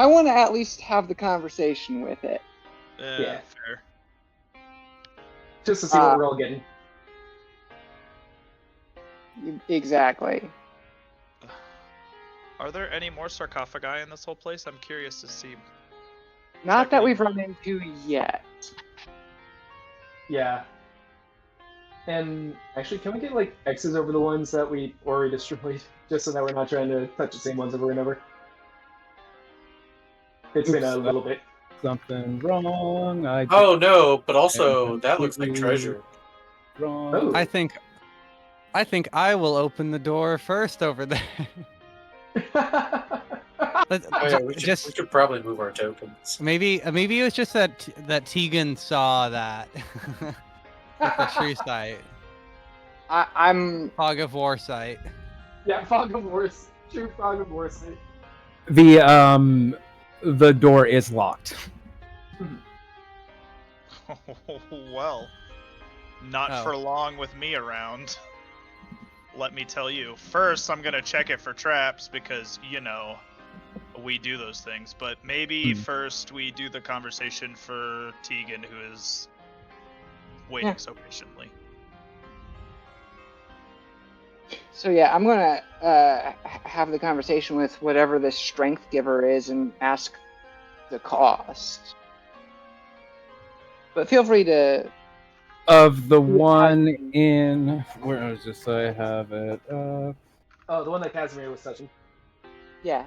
want to at least have the conversation with it. Yeah. Fair. Just to see what we're all getting. Exactly. Are there any more sarcophagi in this whole place? I'm curious to see. Not that we've run into yet. Yeah. And actually, can we get like X's over the ones that we already destroyed? Just so that we're not trying to touch the same ones over and over. It's been a Oops, little bit. Something wrong. I did Oh no, but also that looks like treasure. wrong. Oh. I think I will open the door first over there. Oh yeah, we should probably move our tokens. Maybe it was just that Tegan saw that at the tree site, I'm fog of war site. Yeah, Fog of War. True Fog of War. The door is locked. Well, not Oh. for long with me around. Let me tell you. First, I'm gonna check it for traps because, you know, we do those things. But maybe first we do the conversation for Tegan, who is waiting so patiently. So yeah, I'm gonna have the conversation with whatever this strength giver is and ask the cost. But feel free to. Of the one in where is this? I have it. Oh, the one that Casimir was touching. Yeah.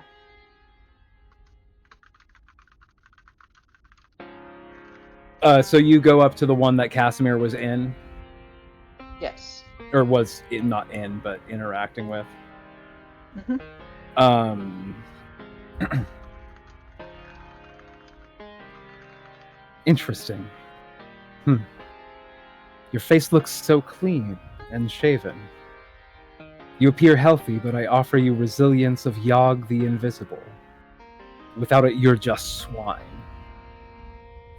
So you go up to the one that Casimir was in, Yes. or was not in, but interacting with. Mhm. Interesting. Your face looks so clean and shaven. You appear healthy, but I offer you resilience of Yogg the Invisible. Without it, you're just swine.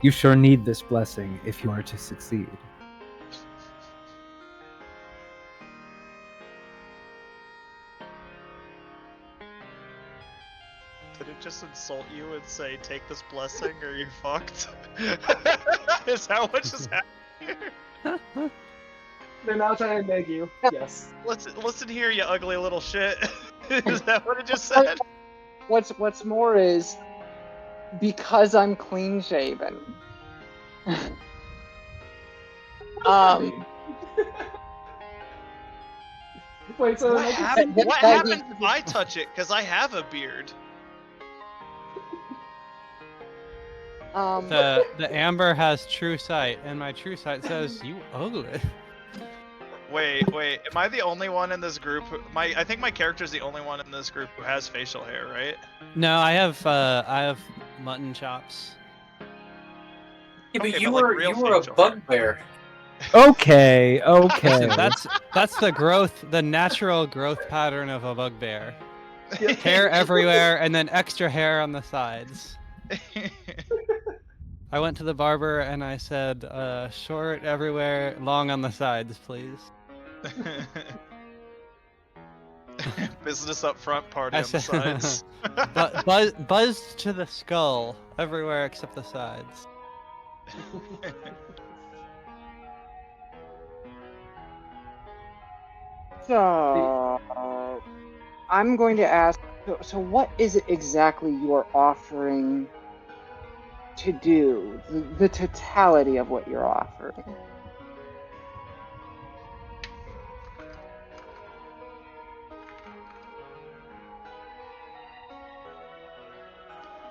You sure need this blessing if you are to succeed. Did it just insult you and say, take this blessing or you're fucked? Is that what just happened here? They're now trying to neg you. Yes. Listen here, you ugly little shit. Is that what it just said? What's more is because I'm clean shaven. Wait, so What like, happens if I touch it? Because I have a beard. The amber has true sight, and my true sight says you ugly. Wait. Am I the only one in this group? I think my character's the only one in this group who has facial hair, right? No, I have mutton chops. Yeah, but Okay, you but, like, were real you were a facial hair. bugbear. Okay. Listen, that's the growth, the natural growth pattern of a bugbear. Hair everywhere, and then extra hair on the sides. I went to the barber and I said, short everywhere, long on the sides, please. Business up front, party I on the said, sides. buzzed to the skull, everywhere except the sides. So I'm going to ask So what is it exactly you're offering to do? The totality of what you're offering.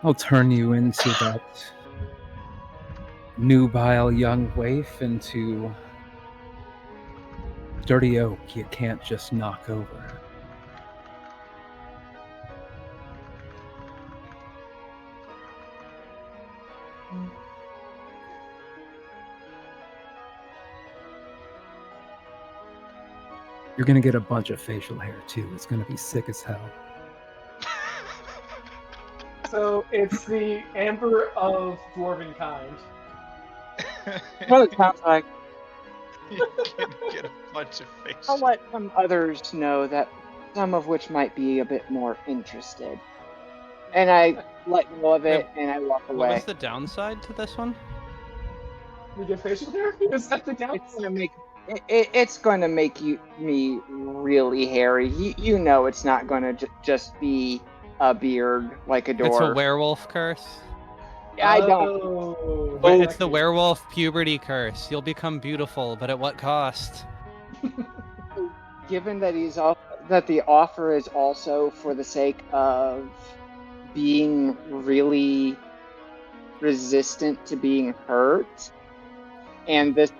I'll turn you into that nubile young waif into dirty oak you can't just knock over. You're gonna get a bunch of facial hair too. It's gonna be sick as hell. So it's the amber of dwarven kind. Well, it sounds like You can get a bunch of I'll facial. let some others know that some of which might be a bit more interested. And I let go of it and I walk What away. was the downside to this one? You get facial hair? Is that the It's downside? gonna make it's going to make me really hairy. You know, it's not going to just be a beard like a dwarf. It's a werewolf curse. I don't. Oh, Wait, that's it's the cute. werewolf puberty curse. You'll become beautiful, but at what cost? Given that that the offer is also for the sake of being really resistant to being hurt, and this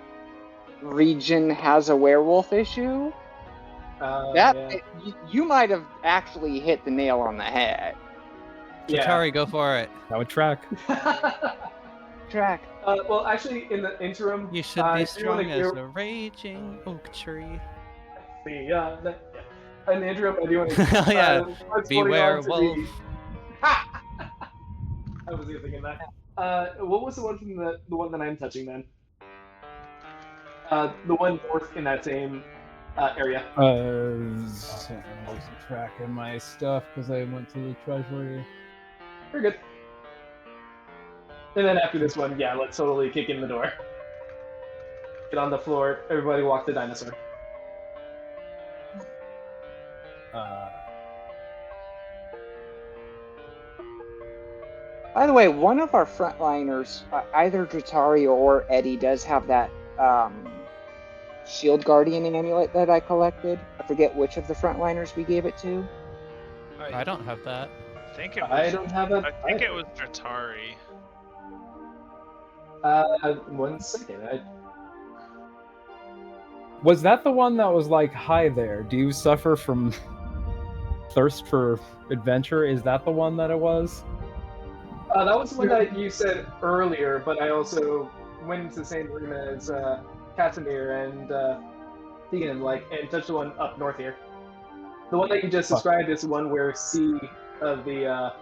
region has a werewolf issue, Yeah. you might have actually hit the nail on the head. Chitari, go for it. That would track. Track. Well, actually, in the interim, You should I be do wanna strong as hear- a raging oak tree. Yeah. In the interim, I do want to. Oh yeah, let's beware hold on to wolf. I was even thinking that. What was the one from the one that I'm touching then? The one north in that same area. I'm losing track of my stuff because I went to the treasury. We're good. And then after this one, yeah, let's totally kick in the door. Get on the floor. Everybody walk the dinosaur. By the way, one of our frontliners, either Dratari or Eddie, does have that Shield Guardian amulet that I collected. I forget which of the frontliners we gave it to. I don't have that. I think it was. I don't have that. I think it was Dratari. 1 second. Was that the one that was like, "Hi there, do you suffer from thirst for adventure"? Is that the one that it was? That was the one that you said earlier, but I also went into the same room as Casimir and Tegan, and touched the one up north here. The one that you just described is the one where C of the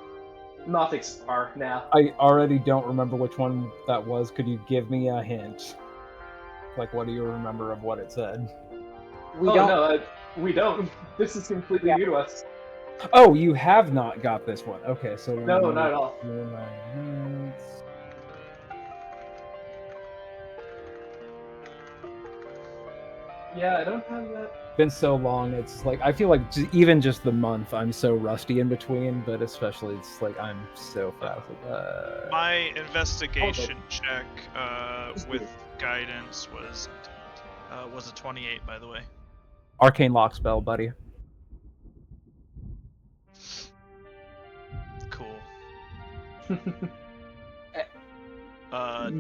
Nothics are now. I already don't remember which one that was. Could you give me a hint? Like, what do you remember of what it said? We don't. No, we don't. This is completely new to us. Oh, you have not got this one. Okay, so No, not at all. Yeah, I don't have that. Been so long. It's like I feel like even just the month, I'm so rusty in between. But especially, it's like I'm so frazzled. My investigation check with guidance was a 28, by the way. Arcane lock spell, buddy. Cool.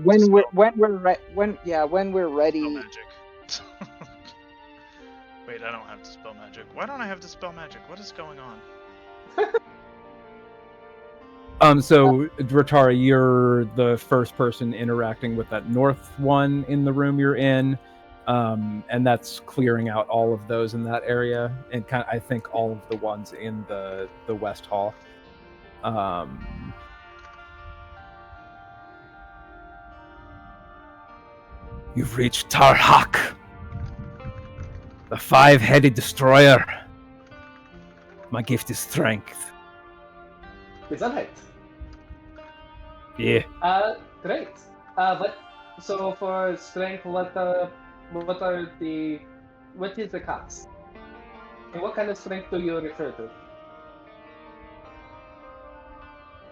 when spell we're ready. magic. Wait, I don't have to spell magic. Why don't I have to spell magic? What is going on? So Dratari, you're the first person interacting with that north one in the room you're in, and that's clearing out all of those in that area, and I think all of the ones in the west hall. You've reached Tarhak, the five-headed destroyer. My gift is strength. Is that right? Yeah. Great. So for strength, what is the cost? And what kind of strength do you refer to?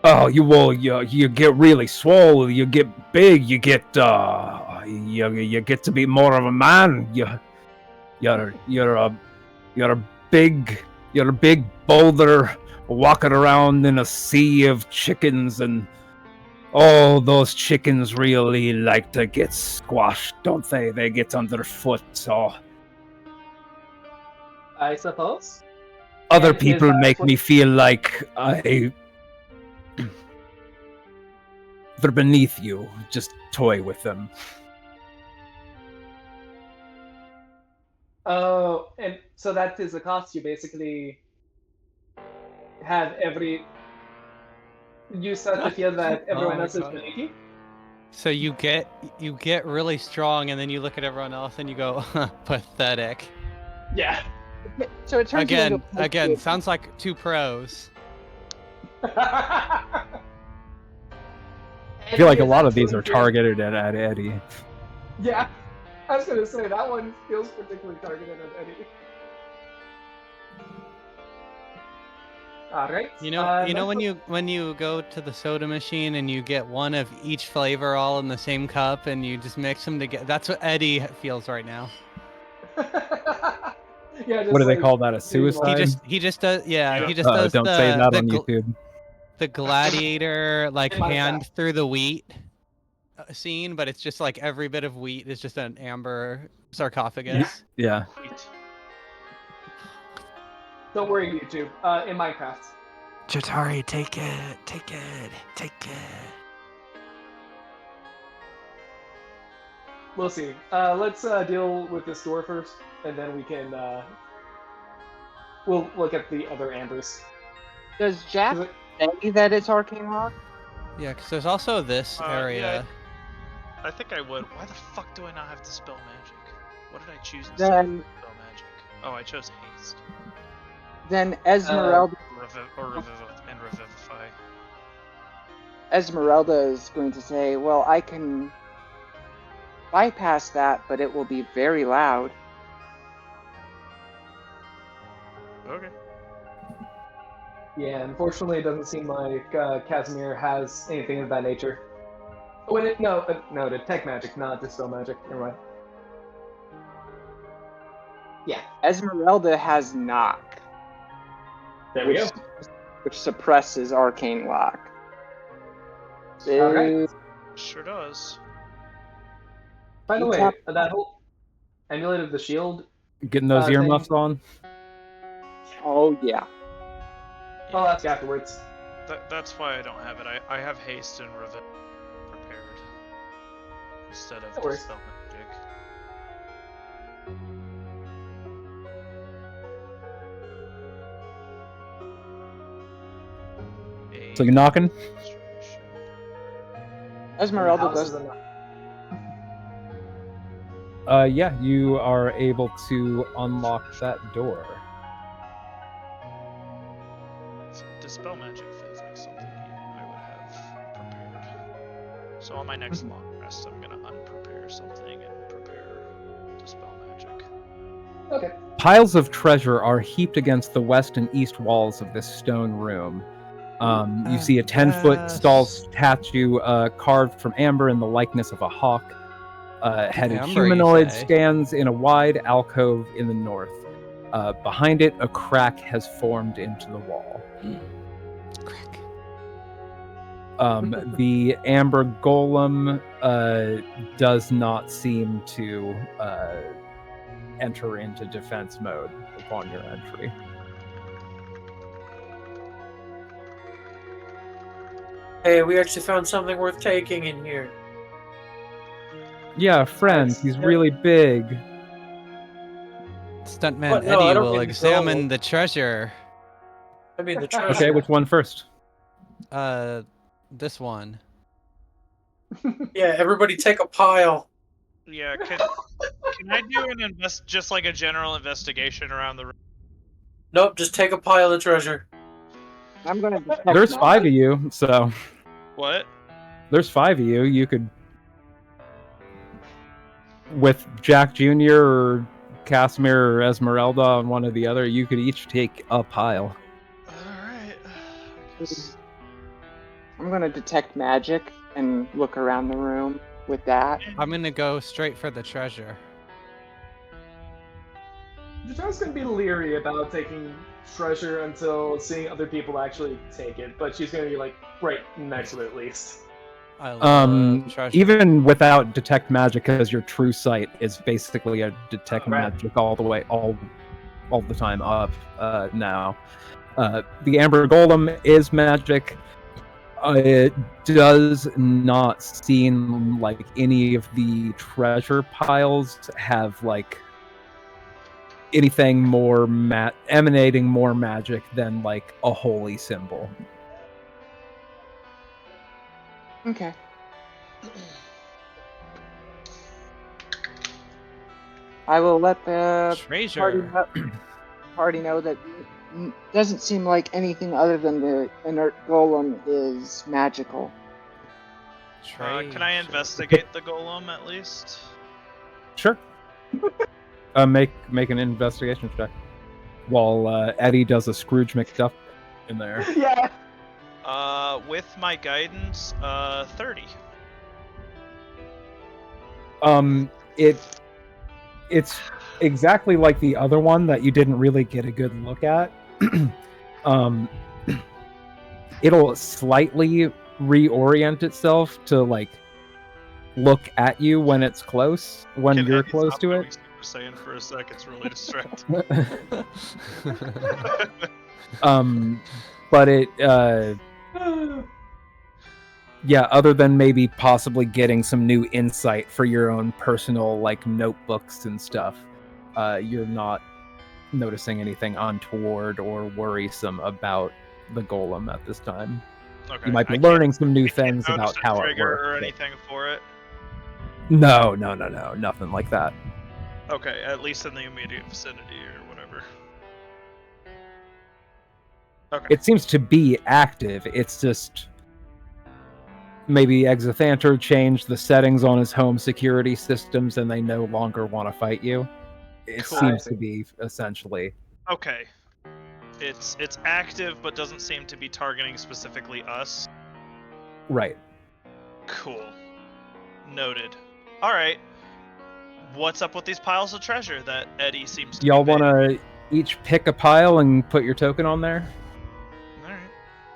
Oh, you get really swole. You get big. You get you get to be more of a man. You're a big boulder walking around in a sea of chickens, and oh, those chickens really like to get squashed, don't they? They get underfoot. So I suppose. other And is people that make what- me feel like they're beneath you. Just toy with them. Oh, and so that is the cost. You basically have you start to feel that everyone my else is God. beneath you. So you get really strong, and then you look at everyone else and you go, pathetic. Yeah. So it turns you into Again, sounds like two pros. I feel like a lot of these are targeted at Eddie. Yeah, I was gonna say that one feels particularly targeted at Eddie. All right. You know when you go to the soda machine and you get one of each flavor all in the same cup and you just mix them together. That's what Eddie feels right now. Yeah, What do they call that? A suicide? He just does he just Uh-oh, does don't say that on YouTube. the gladiator like It might hand through the wheat scene, but it's just like every bit of wheat is just an amber sarcophagus. Yeah. Don't worry, YouTube. In Minecraft. Jatari, take it. We'll see. Let's deal with this door first, and then we can. We'll look at the other ambers. Does Jack say that it's arcane lock? Yeah, because there's also this area. I think I would. Why the fuck do I not have Dispel Magic? What did I choose instead Then- of Dispel Magic? Oh, I chose Haste. Then Esmeralda, And Revivify. Esmeralda is going to say, well, I can bypass that, but it will be very loud. Okay. Yeah, unfortunately, it doesn't seem like Casimir has anything of that nature. Oh, wait, no, detect magic, not dispel magic. Never mind. Yeah, Esmeralda has knock, there we go. which suppresses arcane lock. All right. Sure does. By the way, that whole amulet of the shield. Getting those thing- earmuffs on? Oh yeah. I'll ask afterwards. That's why I don't have it. I have Haste and Reviv prepared instead of No worries. Dispel Magic. So you're knocking? Esmeralda Houses does. are not- Yeah, you are able to unlock that door. So Dispel Magic feels like something I would have prepared. So on my next long rest, I'm gonna unprepare something and prepare Dispel Magic. Okay. Piles of treasure are heaped against the west and east walls of this stone room. You see a 10-foot stall statue carved from amber in the likeness of a hawk. Headed Amber, you humanoid say? stands in a wide alcove in the north. Behind it, a crack has formed into the wall. Crack. The amber golem does not seem to enter into defense mode upon your entry. Hey, we actually found something worth taking in here. Yeah, friend, Nice. he's Yep. really big. Stuntman What? No, I Eddie don't will mean examine gold. the treasure. I mean the Okay, treasure. which one first? This one. Yeah, everybody take a pile. Yeah, can I do an just like a general investigation around the room? Nope, just take a pile of treasure. I'm going to detect There's knowledge. 5 of you, so What? there's 5 of you. You could, with Jack Jr. or Casimir or Esmeralda on one or the other, you could each take a pile. Alright. I guess. I'm gonna detect magic and look around the room with that. I'm gonna go straight for the treasure. Jaton's gonna be leery about taking treasure until seeing other people actually take it, but she's gonna be like right next to it at least. I love treasure. Even without detect magic, because your true sight is basically a detect Right. magic all the way, all the time up now. The Amber Golem is magic. It does not seem like any of the treasure piles have like anything more emanating more magic than like a holy symbol. Okay. I will let the Treasure. party know that doesn't seem like anything other than the inert golem is magical. Can I investigate the golem at least? Sure. Make an investigation check while Eddie does a Scrooge McDuck in there. Yeah. With my guidance, 30. It's exactly like the other one that you didn't really get a good look at. It'll slightly reorient itself to like look at you when it's close, when Can you're Eddie close stop to doing it. Super Saiyan for a sec? It's really distracting. But it yeah, other than maybe possibly getting some new insight for your own personal like notebooks and stuff, you're not noticing anything untoward or worrisome about the golem at this time. Okay. You might be learning some new things notice about a how it trigger works. or but- anything for it. No, nothing like that. Okay, at least in the immediate vicinity or whatever. Okay. It seems to be active. It's just maybe Exothanter changed the settings on his home security systems and they no longer want to fight you. It Cool. seems to be essentially. Okay. It's active, but doesn't seem to be targeting specifically us. Right. Cool. Noted. All right. What's up with these piles of treasure that Eddie seems to? Y'all be want to each pick a pile and put your token on there? All right.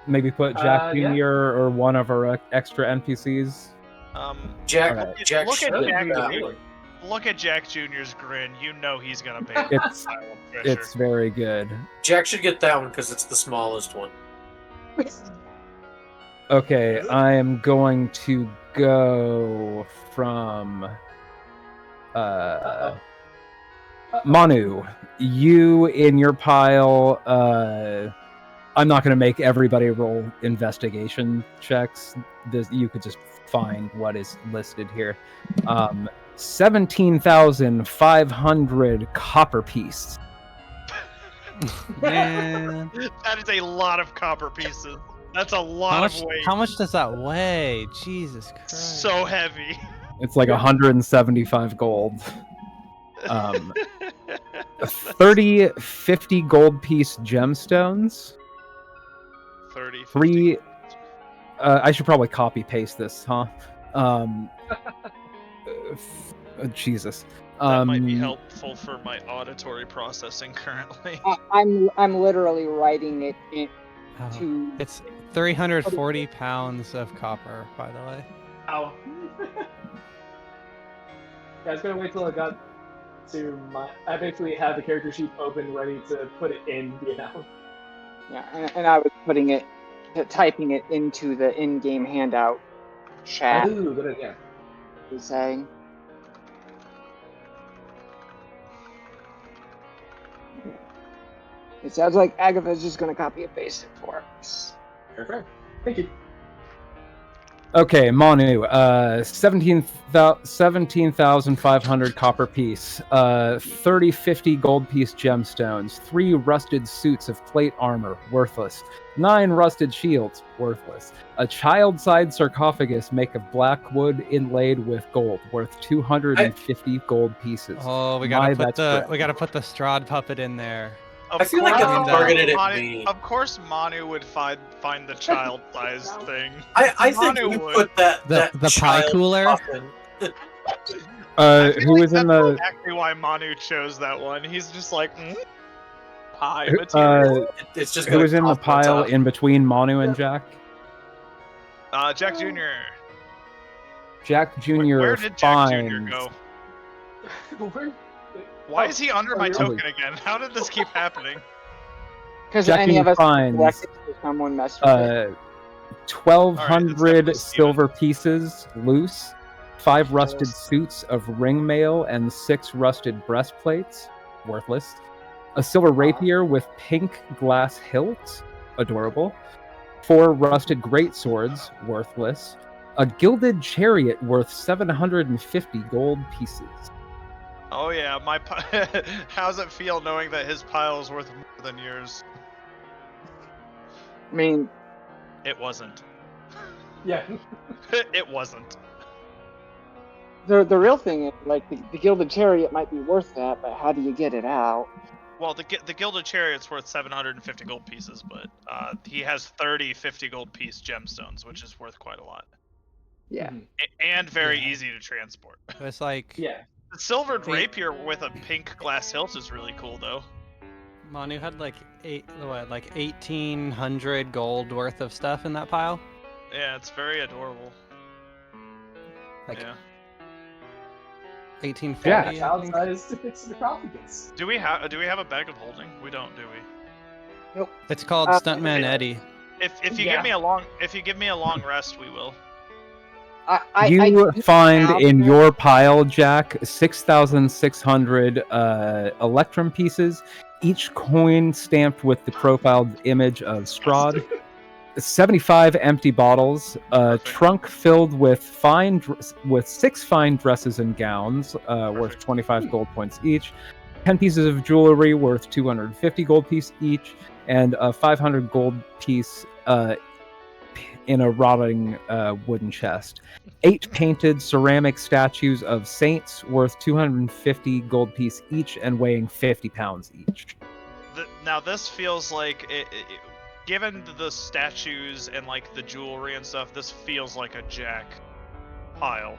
Maybe put Jack Jr. Yeah. or one of our extra NPCs. Jack. Alright. Jack. Look at should Jack. have Jr. that. Look at Jack Jr.'s grin. You know he's gonna pay for It's- that pile of treasure. It's very good. Jack should get that one because it's the smallest one. Okay, I am going to go from Manu. You in your pile. I'm not going to make everybody roll investigation checks. You could just find what is listed here. 17,500 copper piece. Man. That is a lot of copper pieces. That's a lot of weight. How much does that weigh? Jesus Christ. So heavy. It's like 175 gold. 30, 50 gold piece gemstones. 30. 50. 3. I should probably copy paste this, huh? Jesus. That might be helpful for my auditory processing currently. I'm literally writing it in Oh, to. it's 340 pounds of copper, by the way. Ow. Yeah, I was gonna wait till I got to my. I basically have the character sheet open, ready to put it in the amount. Yeah, and I was typing it into the in-game handout chat. Ooh, good idea. He's saying. It sounds like Agatha's just gonna copy and paste it for us. Perfect. Thank you. Okay, Manu, 17,500 copper piece, 30, 50 gold piece gemstones, 3 rusted suits of plate armor, worthless, 9 rusted shields, worthless, a child-side sarcophagus made of black wood inlaid with gold, worth 250 gold pieces. Oh, we My, gotta put that's the Strahd puppet in there. Of I feel like course- it's targeted at Manu- me. Of course, Manu would find the child-sized thing. I think Manu you would. put that The pie child cooler? muffin. I feel Who like was in that's the exactly why Manu chose that one. He's just like, pie material. It's just who was in the off my pile top. in between Manu and Jack? Jack Jr. Jack Jr. Where did Jack Jr. finds go? Where- Why is he under my you're- token again? How did this keep happening? Because Jack any of us finds, collected or someone messed with it. 1,200 Alright, silver pieces loose, 5 rusted suits of ring mail, and 6 rusted breastplates, worthless. A silver rapier with pink glass hilt, adorable. 4 rusted greatswords, worthless. A gilded chariot worth 750 gold pieces. Oh yeah, my how's it feel knowing that his pile is worth more than yours? I mean, It wasn't. Yeah. It wasn't. the real thing is, like, the Gilded Chariot might be worth that, but how do you get it out? Well, the Gilded Chariot's worth 750 gold pieces, but he has 30 50 gold piece gemstones, which is worth quite a lot. Yeah. Mhm. And very Yeah. easy to transport. It's like Yeah. The silvered Hey. rapier with a pink glass hilt is really cool, though. Manu had like 1,800 gold worth of stuff in that pile. Yeah, it's very adorable. Like Yeah. 1840. Yeah. I think. Child-sized sarcophagus. Do we have a bag of holding? We don't, do we? It's called Stuntman Eddie. If you Yeah. give me a long rest, we will. You I find found in it. your pile, Jack, 6,600 electrum pieces, each coin stamped with the profiled image of Strahd. 75 empty bottles, a Perfect. trunk filled with 6 fine dresses and gowns, worth Perfect. 25 gold points each, 10 pieces of jewelry worth 250 gold piece each, and a 500 gold piece in a rotting wooden chest. 8 painted ceramic statues of saints worth 250 gold piece each and weighing 50 pounds each. Now this feels like given the statues and like the jewelry and stuff, this feels like a Jack pile.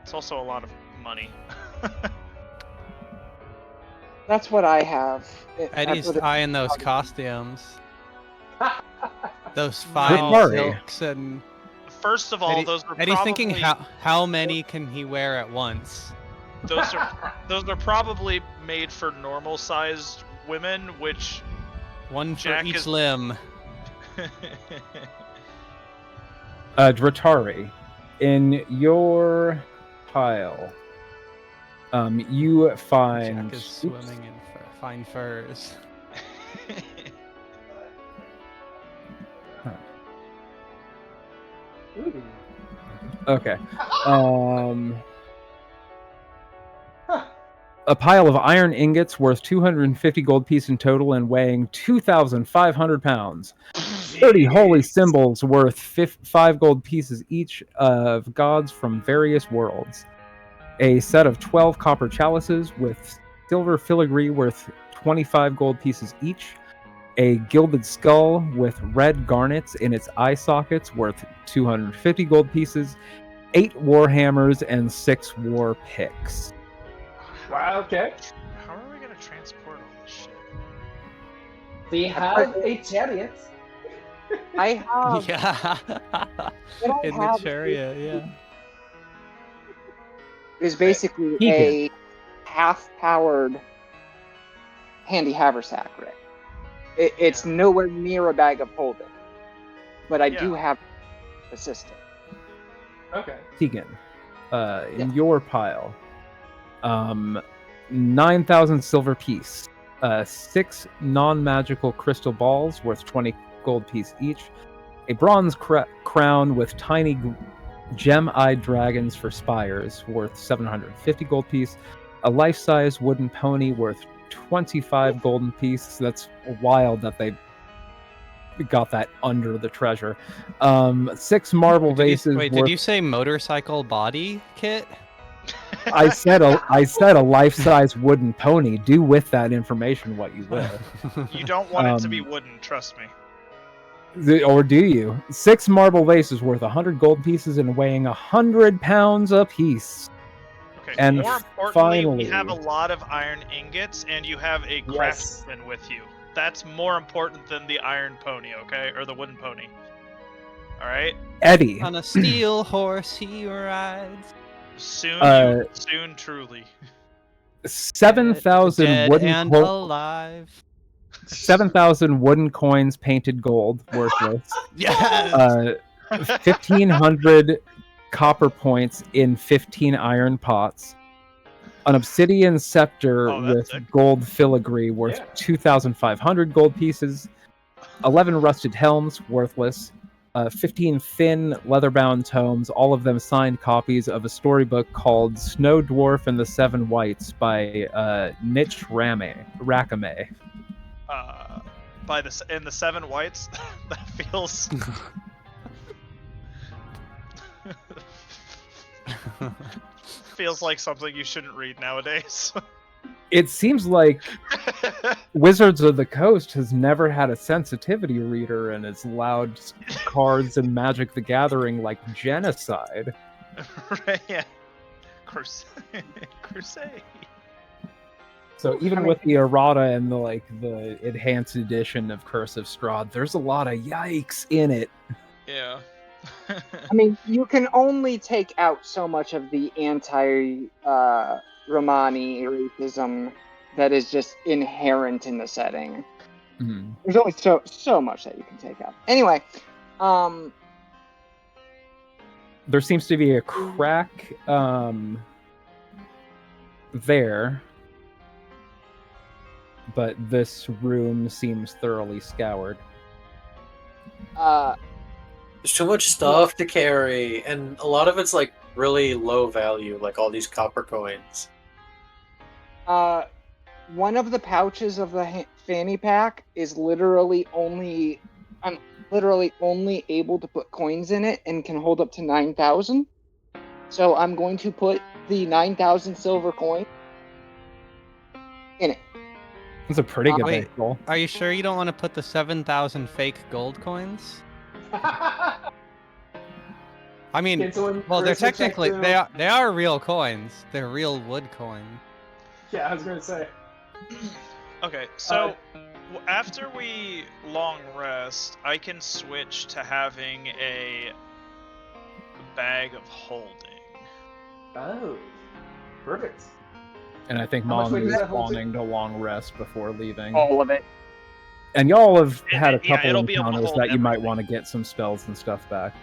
It's also a lot of money. That's what I have. Eddie's That's what eyeing those costumes. Those Good fine worry. silks and First of all, Eddie- those are Eddie's probably thinking how many can he wear at once? those are probably made for normal sized women, which One for Jack each is- limb. Dratari, in your pile, you find... Jack is swimming in fine furs. Ooh. Okay. A pile of iron ingots worth 250 gold piece in total and weighing 2,500 pounds. 30 holy symbols worth 5 gold pieces each of gods from various worlds. A set of 12 copper chalices with silver filigree worth 25 gold pieces each. A gilded skull with red garnets in its eye sockets worth 250 gold pieces. 8 war hammers and 6 war picks. Wow, okay. How are we gonna transport all this shit? They have a chariot. I have. Yeah. What I In the have chariot, yeah. is basically Keegan. a half-powered handy haversack, Rick. It's nowhere near a bag of holding, but I do Yeah. have assistant. Okay. Tegan, in your pile, 9,000 silver piece, 6 non-magical crystal balls worth 20 gold piece each, a bronze crown with tiny gem-eyed dragons for spires worth 750 gold piece, a life-size wooden pony worth 25 golden piece. That's wild that they got that under the treasure. 6 marble vases Wait, worth... did you say motorcycle body kit? I said a life-size wooden pony. Do with that information what you will. You don't want it to be Um, wooden, trust me. Or do you? 6 marble vases worth 100 gold pieces and weighing 100 pounds apiece. Okay, And more importantly, we have a finally- lot of iron ingots, and you have a Yes. craftsman with you. That's more important than the iron pony, okay? Or the wooden pony. Alright? Eddie, On a steel horse he rides. Soon, truly. 7,000 Dead wooden and alive. 7,000 wooden coins painted gold, worthless. Yes. 1,500 copper points in 15 iron pots. An obsidian scepter Oh, that's with sick. gold filigree worth 2,500 gold pieces. 11 rusted helms, worthless. 15 thin leather-bound tomes, all of them signed copies of a storybook called Snow Dwarf and the Seven Whites by Nitch Rakame. In the Seven Whites, that feels feels like something you shouldn't read nowadays. It seems like Wizards of the Coast has never had a sensitivity reader and has allowed cards in Magic the Gathering like genocide. Right, yeah. Crusade. So even with the errata and the enhanced edition of Curse of Strahd, there's a lot of yikes in it. Yeah. I mean, you can only take out so much of the anti Romani racism that is just inherent in the setting. Mm-hmm. There's only so much that you can take out. Anyway, there seems to be a crack there, but this room seems thoroughly scoured. There's too much stuff to carry, and a lot of it's like really low value, like all these copper coins. One of the pouches of the fanny pack is literally only I'm literally only able to put coins in it and can hold up to 9,000. So I'm going to put the 9,000 silver coin in it. It's a pretty good Wait, bankroll. are you sure you don't want to put the 7,000 fake gold coins? I mean, well, they're technically they are real coins. They're real wood coins. Yeah, I was gonna say. Okay, so after we long rest, I can switch to having a bag of holding. Oh, perfect. And I think How much Mom weight is does that hold wanting to long rest before leaving. All of it. And y'all have had a Yeah, couple it'll be able to encounters hold that you might everything. want to get some spells and stuff back.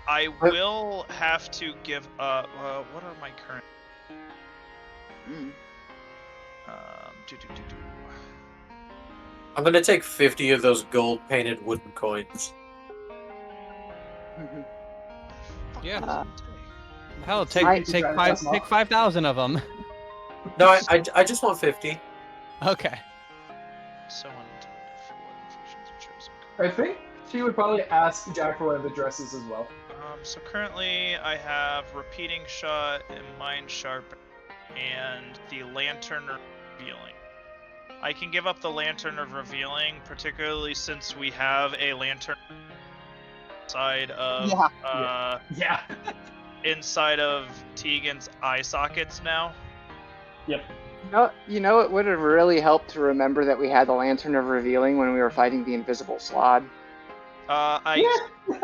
I will have to give up. What are my current? I'm gonna take 50 of those gold-painted wooden coins. Yeah. Hell, Right. take 5,000 of them. No, I just want 50. Okay. So unintended for what infusions are chosen. I think she would probably ask Jack for one of the dresses as well. So currently I have repeating shot and mind sharp and the lantern of revealing. I can give up the lantern of revealing, particularly since we have a lantern inside of Yeah. inside of Tegan's eye sockets now. Yep. You know, it would have really helped to remember that we had the Lantern of Revealing when we were fighting the Invisible Strahd. I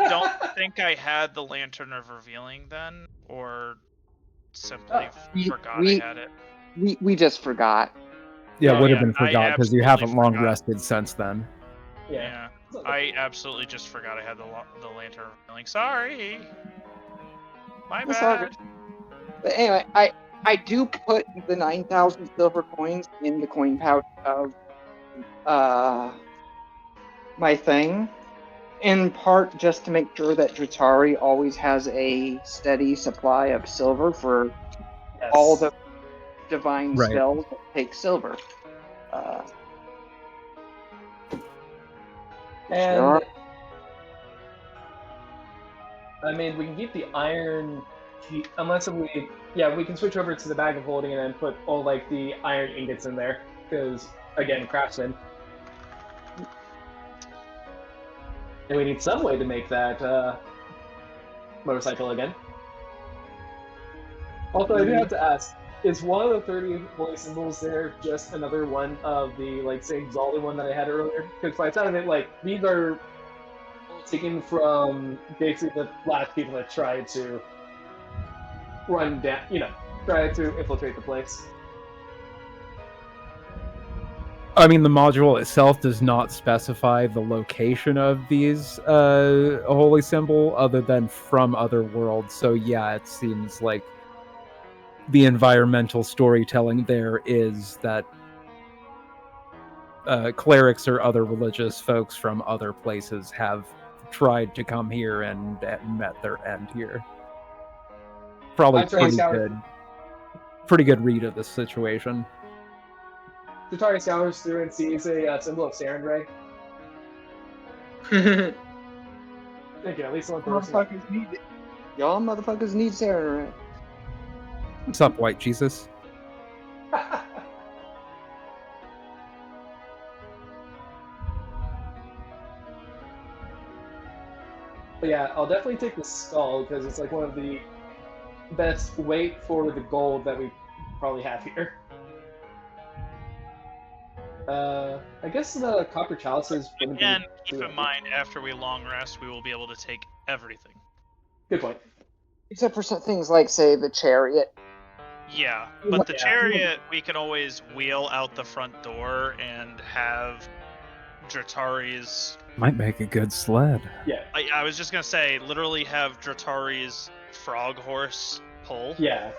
don't think I had the lantern of revealing then, or simply forgot I had it. We just forgot. Yeah, Oh, would have yeah, been I forgot because you absolutely haven't long forgot. rested since then. Yeah, I absolutely just forgot I had the lantern of revealing. Sorry, my That's all bad. good. But anyway, I do put the 9,000 silver coins in the coin pouch of my thing, in part just to make sure that Dratari always has a steady supply of silver for all the divine Right. spells that take silver. And Sure. I mean, we can keep the iron Unless we can switch over to the bag of holding and then put all like the iron ingots in there because again, craftsman. And we need some way to make that motorcycle again. Also, I do have to ask: is one of the 30 holy symbols there just another one of the like say exalted one that I had earlier? Because by the time it like these are taken from basically the last people that tried to run down, try to infiltrate the place. I mean, the module itself does not specify the location of these holy symbol other than from other worlds. So yeah, it seems like the environmental storytelling there is that clerics or other religious folks from other places have tried to come here and met their end here. Probably pretty good read of the situation. Tatari scours through and sees a symbol of Saren Ray. Thank you, at least one person. Motherfuckers need it. Y'all motherfuckers need Sarah Ray. What's up, White Jesus? But yeah, I'll definitely take the skull because it's like one of the best weight for the gold that we probably have here. I guess the copper chalices. Again, keep in mind, after we long rest, we will be able to take everything. Good point. Except for some things like, say, the chariot. Yeah, but the chariot we can always wheel out the front door and have Dratari's... Might make a good sled. Yeah. I was just gonna say, literally have Dratari's frog horse pull. Yeah.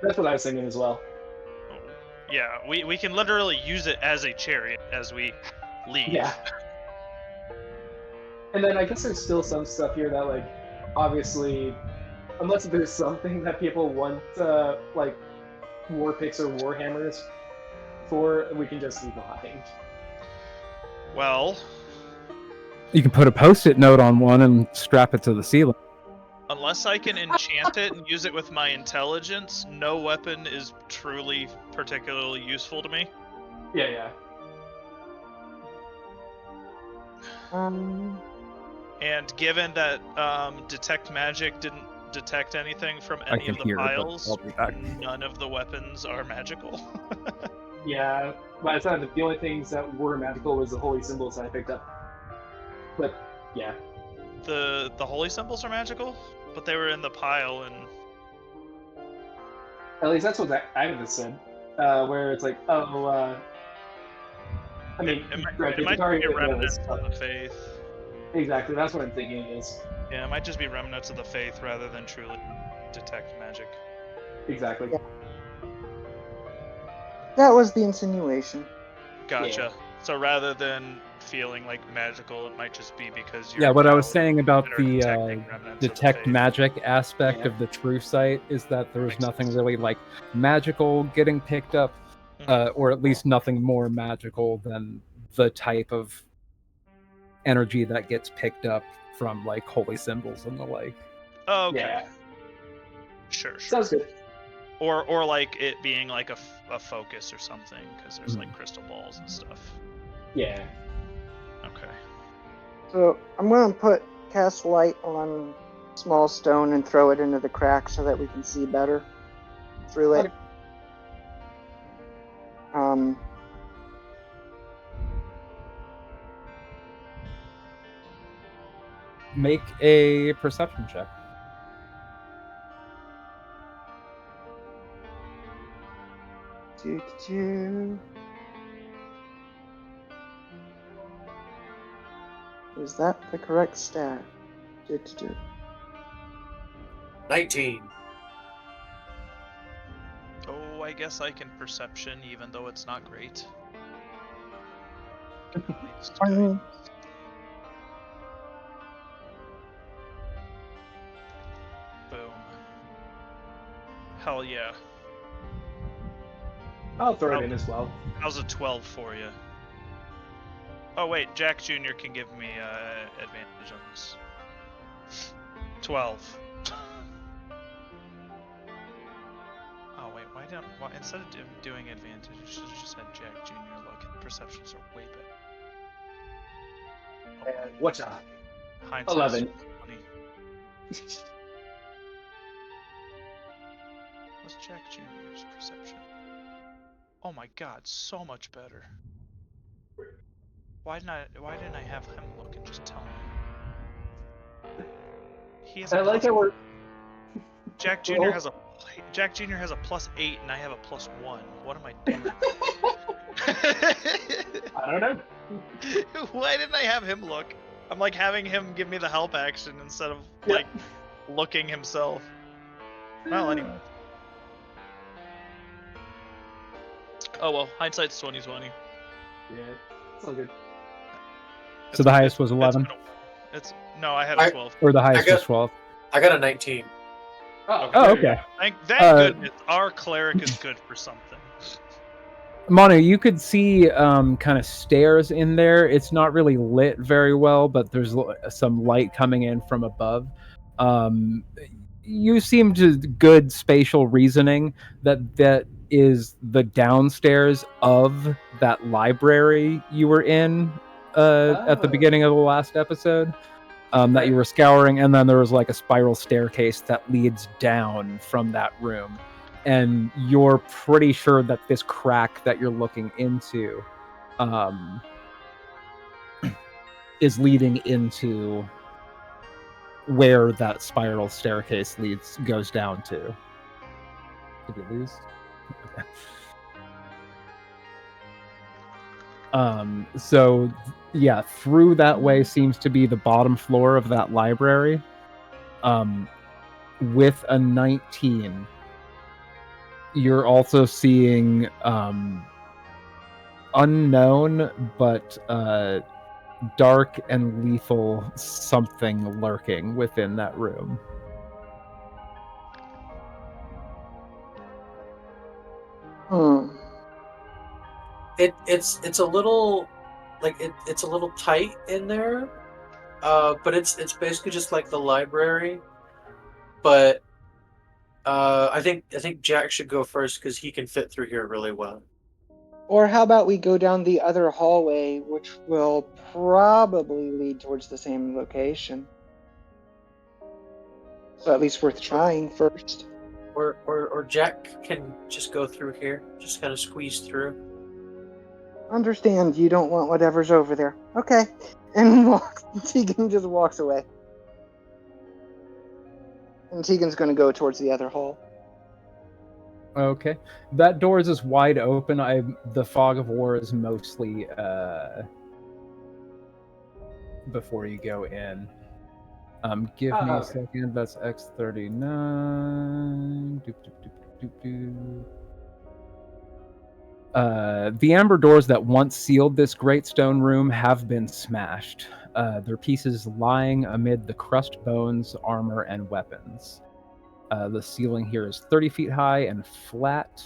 That's what I was thinking as well. Yeah, we can literally use it as a chariot as we leave. Yeah. And then I guess there's still some stuff here that, like, obviously, unless there's something that people want, like, war picks or war hammers for, we can just leave behind. Well... You can put a post-it note on one and strap it to the ceiling. Unless I can enchant it and use it with my intelligence, no weapon is truly particularly useful to me. Yeah. And given that detect magic didn't detect anything from any of the piles, none of the weapons are magical. Yeah, but it's not the only things that were magical was the holy symbols that I picked up. But yeah, the holy symbols are magical, but they were in the pile, and at least that's what Agatha said. Where it's like, I mean, it might be remnants of the faith. Exactly, that's what I'm thinking it is. Yeah, it might just be remnants of the faith rather than truly detect magic. Exactly. Yeah. That was the insinuation. Gotcha. Yeah. So rather than feeling like magical, it might just be because you're... Yeah, what I was saying about the detect magic aspect of the true sight is that there was nothing really like magical getting picked up, or at least nothing more magical than the type of energy that gets picked up from like holy symbols and the like. Oh, okay. Yeah. Sure. Sounds good. Or like it being like a focus or something, because there's like crystal balls and stuff. Yeah. Okay. So I'm going to cast light on small stone and throw it into the crack so that we can see better through it. Okay. Make a perception check. Is that the correct stat? 19. Oh, I guess I can perception even though it's not great. Boom. Hell yeah. I'll throw it in as well. How's a 12 for you? Oh wait, Jack Jr. can give me advantage on this. 12. Why instead of doing advantage, you should have just had Jack Jr. look. Perceptions are way better. And what's up? Hindsight's 11. 20. What's Jack Jr.'s perception? Oh my god, so much better. Why didn't I have him look and just tell me? He has a I like how we're. Jack Jr. has a +8 and I have a +1. What am I doing? I don't know. Why didn't I have him look? I'm like having him give me the help action instead of like looking himself. Well, anyway. Oh well, hindsight's 20/20. Yeah, it's all good. So the highest was 11, No, I had a 12. or the highest was 12. I got a 19. Oh, Oh, there you okay. Thank goodness our cleric is good for something. Manu, you could see kind of stairs in there. It's not really lit very well, but there's some light coming in from above. You seem to good spatial reasoning that is the downstairs of that library you were in at the beginning of the last episode. That you were scouring, and then there was like a spiral staircase that leads down from that room. And you're pretty sure that this crack that you're looking into is leading into where that spiral staircase goes down to. Did we lose? Okay. So yeah, through that way seems to be the bottom floor of that library. With a 19, you're also seeing unknown but dark and lethal something lurking within that room. It's a little it's a little tight in there, but it's basically just like the library. But I think Jack should go first because he can fit through here really well. Or how about we go down the other hallway, which will probably lead towards the same location. So at least worth trying first. Or Jack can just go through here, just kind of squeeze through. Understand you don't want whatever's over there. Okay. And Tegan just walks away. And Tegan's going to go towards the other hall. Okay. That door is just wide open. The fog of war is mostly before you go in. Give me a second. That's X39. The amber doors that once sealed this great stone room have been smashed. Their pieces lying amid the crushed bones, armor, and weapons. The ceiling here is 30 feet high and flat.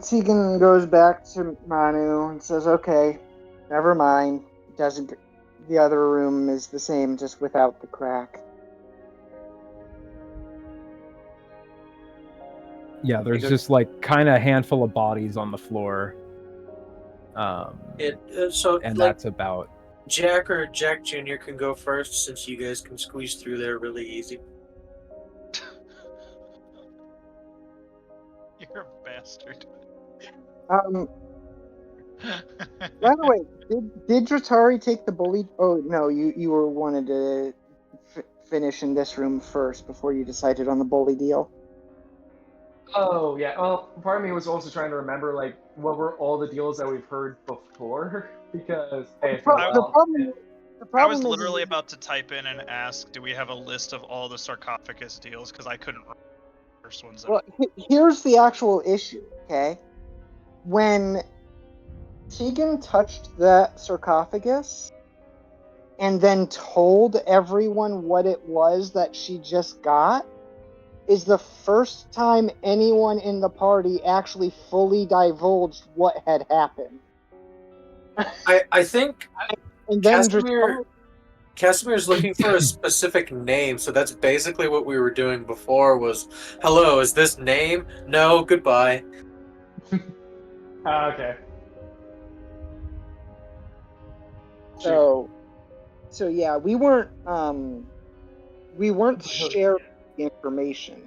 Tegan goes back to Manu and says, okay, never mind. The other room is the same, just without the crack. Yeah, there's just like kind of a handful of bodies on the floor. That's about. Jack or Jack Jr. can go first since you guys can squeeze through there really easy. You're a bastard. By the way, did Dratari take the bully? Oh no, you were wanted to finish in this room first before you decided on the bully deal. Oh yeah. Well, part of me was also trying to remember like what were all the deals that we've heard before because hey, the problem I was literally about to type in and ask, do we have a list of all the sarcophagus deals? Because I couldn't remember the first ones. Well, here's the actual issue. Okay, when Tegan touched that sarcophagus and then told everyone what it was that she just got, is the first time anyone in the party actually fully divulged what had happened. I think And then Casimir's looking for a specific name, so that's basically what we were doing before was, hello, is this name? No, goodbye. Okay. so yeah, we weren't sharing the information.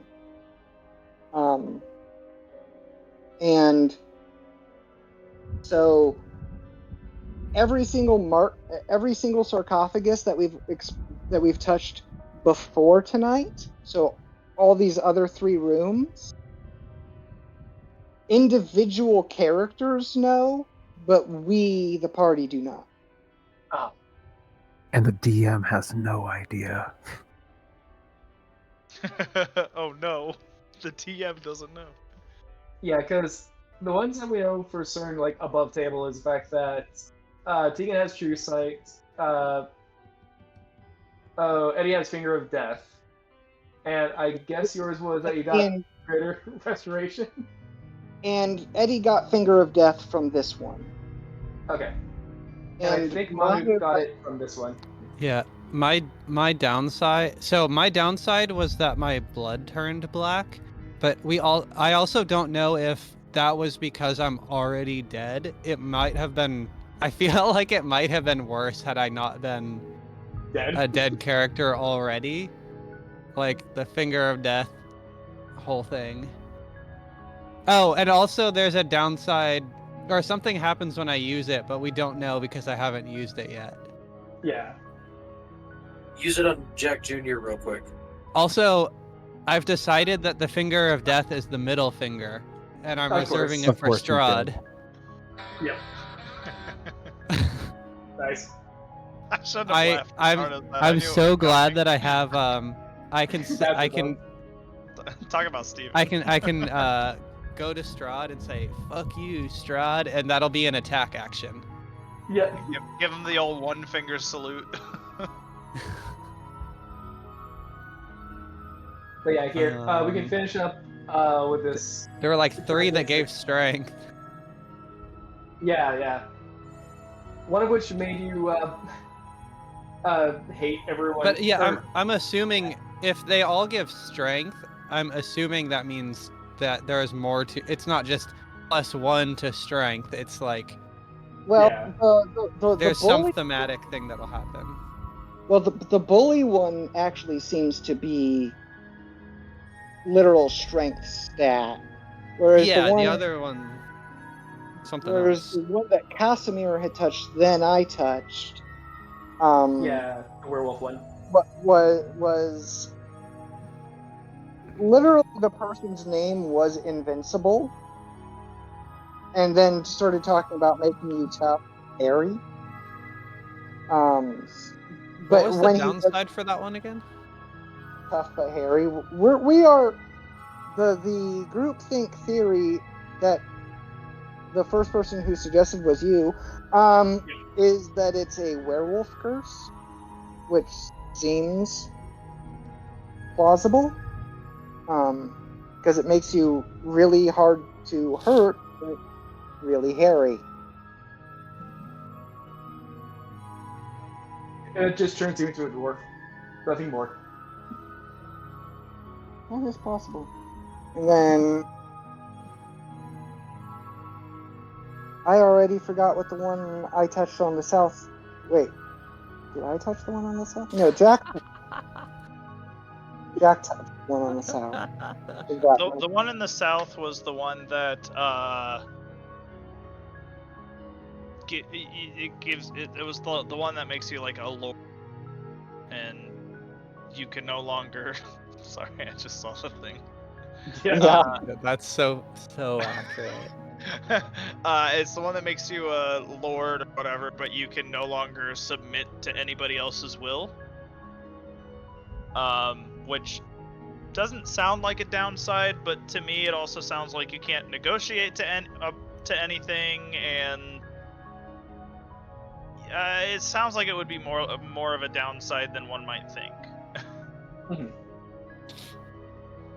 And so every single sarcophagus that we've touched before tonight, so all these other 3 rooms, individual characters know, but we, the party, do not. Oh. And the DM has no idea. Oh no, the TM doesn't know. Yeah, because the ones that we know for certain, like above table, is the fact that Tegan has True Sight. Eddie has Finger of Death, and I guess yours was that you got Greater Restoration. And Eddie got Finger of Death from this one. Okay. And I think Manu got it from this one. Yeah, my downside. So my downside was that my blood turned black, but I also don't know if that was because I'm already dead. It might have been. I feel like it might have been worse had I not been a dead character already. Like the Finger of Death whole thing. Oh, and also there's a downside, or something happens when I use it, but we don't know because I haven't used it yet. Yeah. Use it on Jack Jr. real quick. Also, I've decided that the Finger of Death is the middle finger, and I'm reserving it for Strahd. Yep. Nice. I shouldn't have laughed as hard as that. I'm so glad that I have I can talk about Steven. I can go to Strahd and say fuck you, Strahd, and that'll be an attack action. Yeah. Give him the old 1 finger salute. But yeah, here we can finish up with this. There were like 3 that gave strength. Yeah. One of which made you hate everyone. But yeah, I'm assuming if they all give strength, I'm assuming that means that there is more to. It's not just +1 to strength. It's like, well, there's the some thematic thing that'll happen. Well, the bully one actually seems to be literal strength stat, whereas yeah, the other one, something whereas else. the one that Casimir had touched, then I touched. Yeah, the werewolf one. Was literally the person's name was Invincible, and then started talking about making you tough, Harry. What was the downside for that one again? Tough but Harry. We are the groupthink theory that the first person who suggested was you. Is that it's a werewolf curse, which seems plausible. Because it makes you really hard to hurt, but really hairy. And it just turns you into a dwarf. Nothing more. That is possible. And then I already forgot what the one I touched on the south. Wait, did I touch the one on the south? No, Jack. Jack touched the one on the south. The one in the south was the one that it was the one that makes you like a lord, and you can no longer. Sorry, I just saw the thing. Yeah. That's so accurate. It's the one that makes you a lord or whatever, but you can no longer submit to anybody else's will. Which doesn't sound like a downside, but to me it also sounds like you can't negotiate to anything, and it sounds like it would be more of a downside than one might think.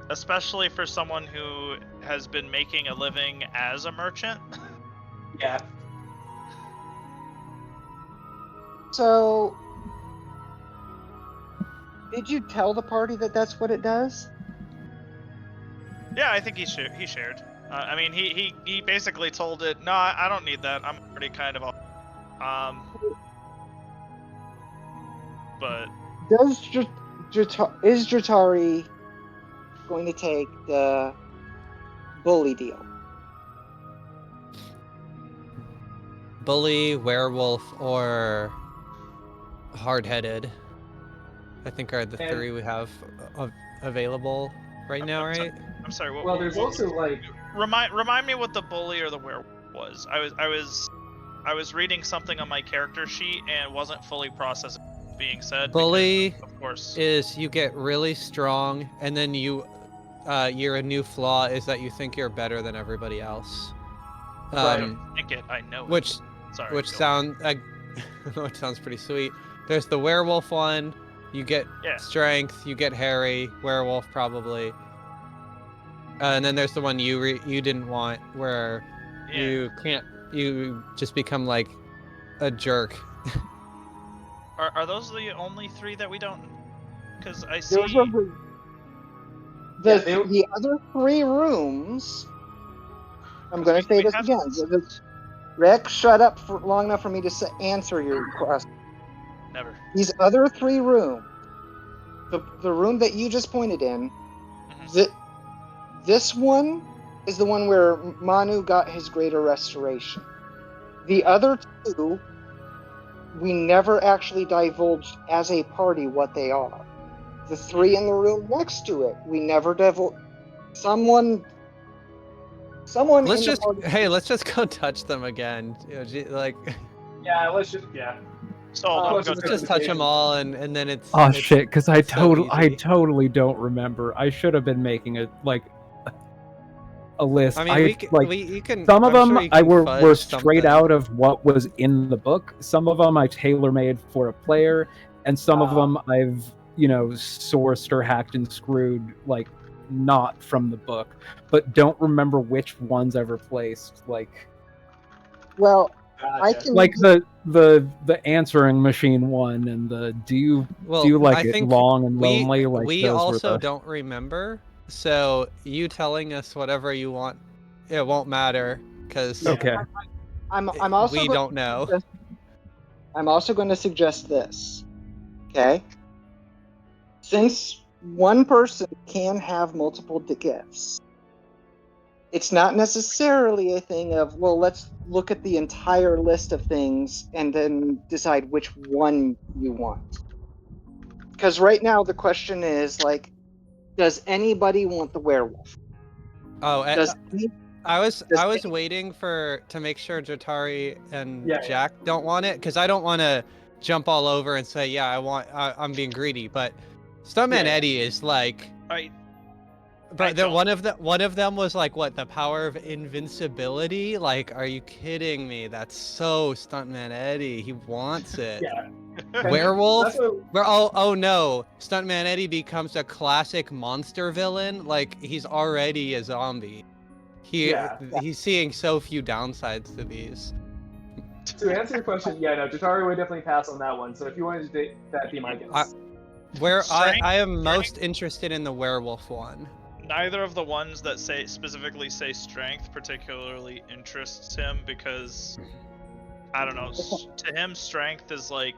especially for someone who has been making a living as a merchant. Yeah. So, did you tell the party that that's what it does? Yeah, I think he shared. I mean, he basically told it, no, I don't need that. I'm already kind of but Does is Jatari going to take the bully deal? Bully, werewolf, or hard-headed. I think are the three we have available right now, right? I'm sorry. Well, there's also like remind me what the bully or the werewolf was. I was reading something on my character sheet and wasn't fully processing what was being said. Bully, because, of course, is you get really strong, and then your new flaw is that you think you're better than everybody else. I don't think it. I know which, it. Sorry. which sounds pretty sweet. There's the werewolf one. You get strength. You get hairy. Werewolf probably. And then there's the one you didn't want, where you can't. You just become like a jerk. Are those the only three that we don't? Because I see. Those are the other 3 rooms. I'm going to say this again. Rick, shut up for long enough for me to answer your question. Never. These other 3 rooms, the room that you just pointed in, this one is the one where Manu got his greater restoration. The other 2, we never actually divulged as a party what they are. The 3 in the room next to it, we never divulged. Someone let's just go touch them again. Like. Yeah, let's just So let's just touch them all, and then it's. Oh shit! Because I so totally don't remember. I should have been making a list. I mean, you can. Some of them were straight something. out of what was in the book. Some of them I tailor made for a player, and some of them I've sourced or hacked and screwed not from the book, but don't remember which ones I replaced. Well, I can the answering machine one and the do you like it long and lonely. We also don't remember, so you telling us whatever you want, it won't matter because I'm also we don't know. I'm also going to suggest this. Okay, since one person can have multiple gifts, it's not necessarily a thing of, well, let's look at the entire list of things and then decide which one you want. Because right now the question is, does anybody want the werewolf? Oh, I was waiting to make sure Jatari and Jack don't want it, because I don't want to jump all over and say, I'm being greedy, but Stuntman Eddie is like... But one of them was like, what, the power of invincibility? Like, are you kidding me? That's so Stuntman Eddie. He wants it. Werewolf? Oh no. Stuntman Eddie becomes a classic monster villain. Like, he's already a zombie. He's seeing so few downsides to these. To answer your question, Jatari would definitely pass on that one. So if you wanted to take that, be my guess. I am most interested in the werewolf one. Neither of the ones that specifically say strength particularly interests him, because I don't know, to him strength is like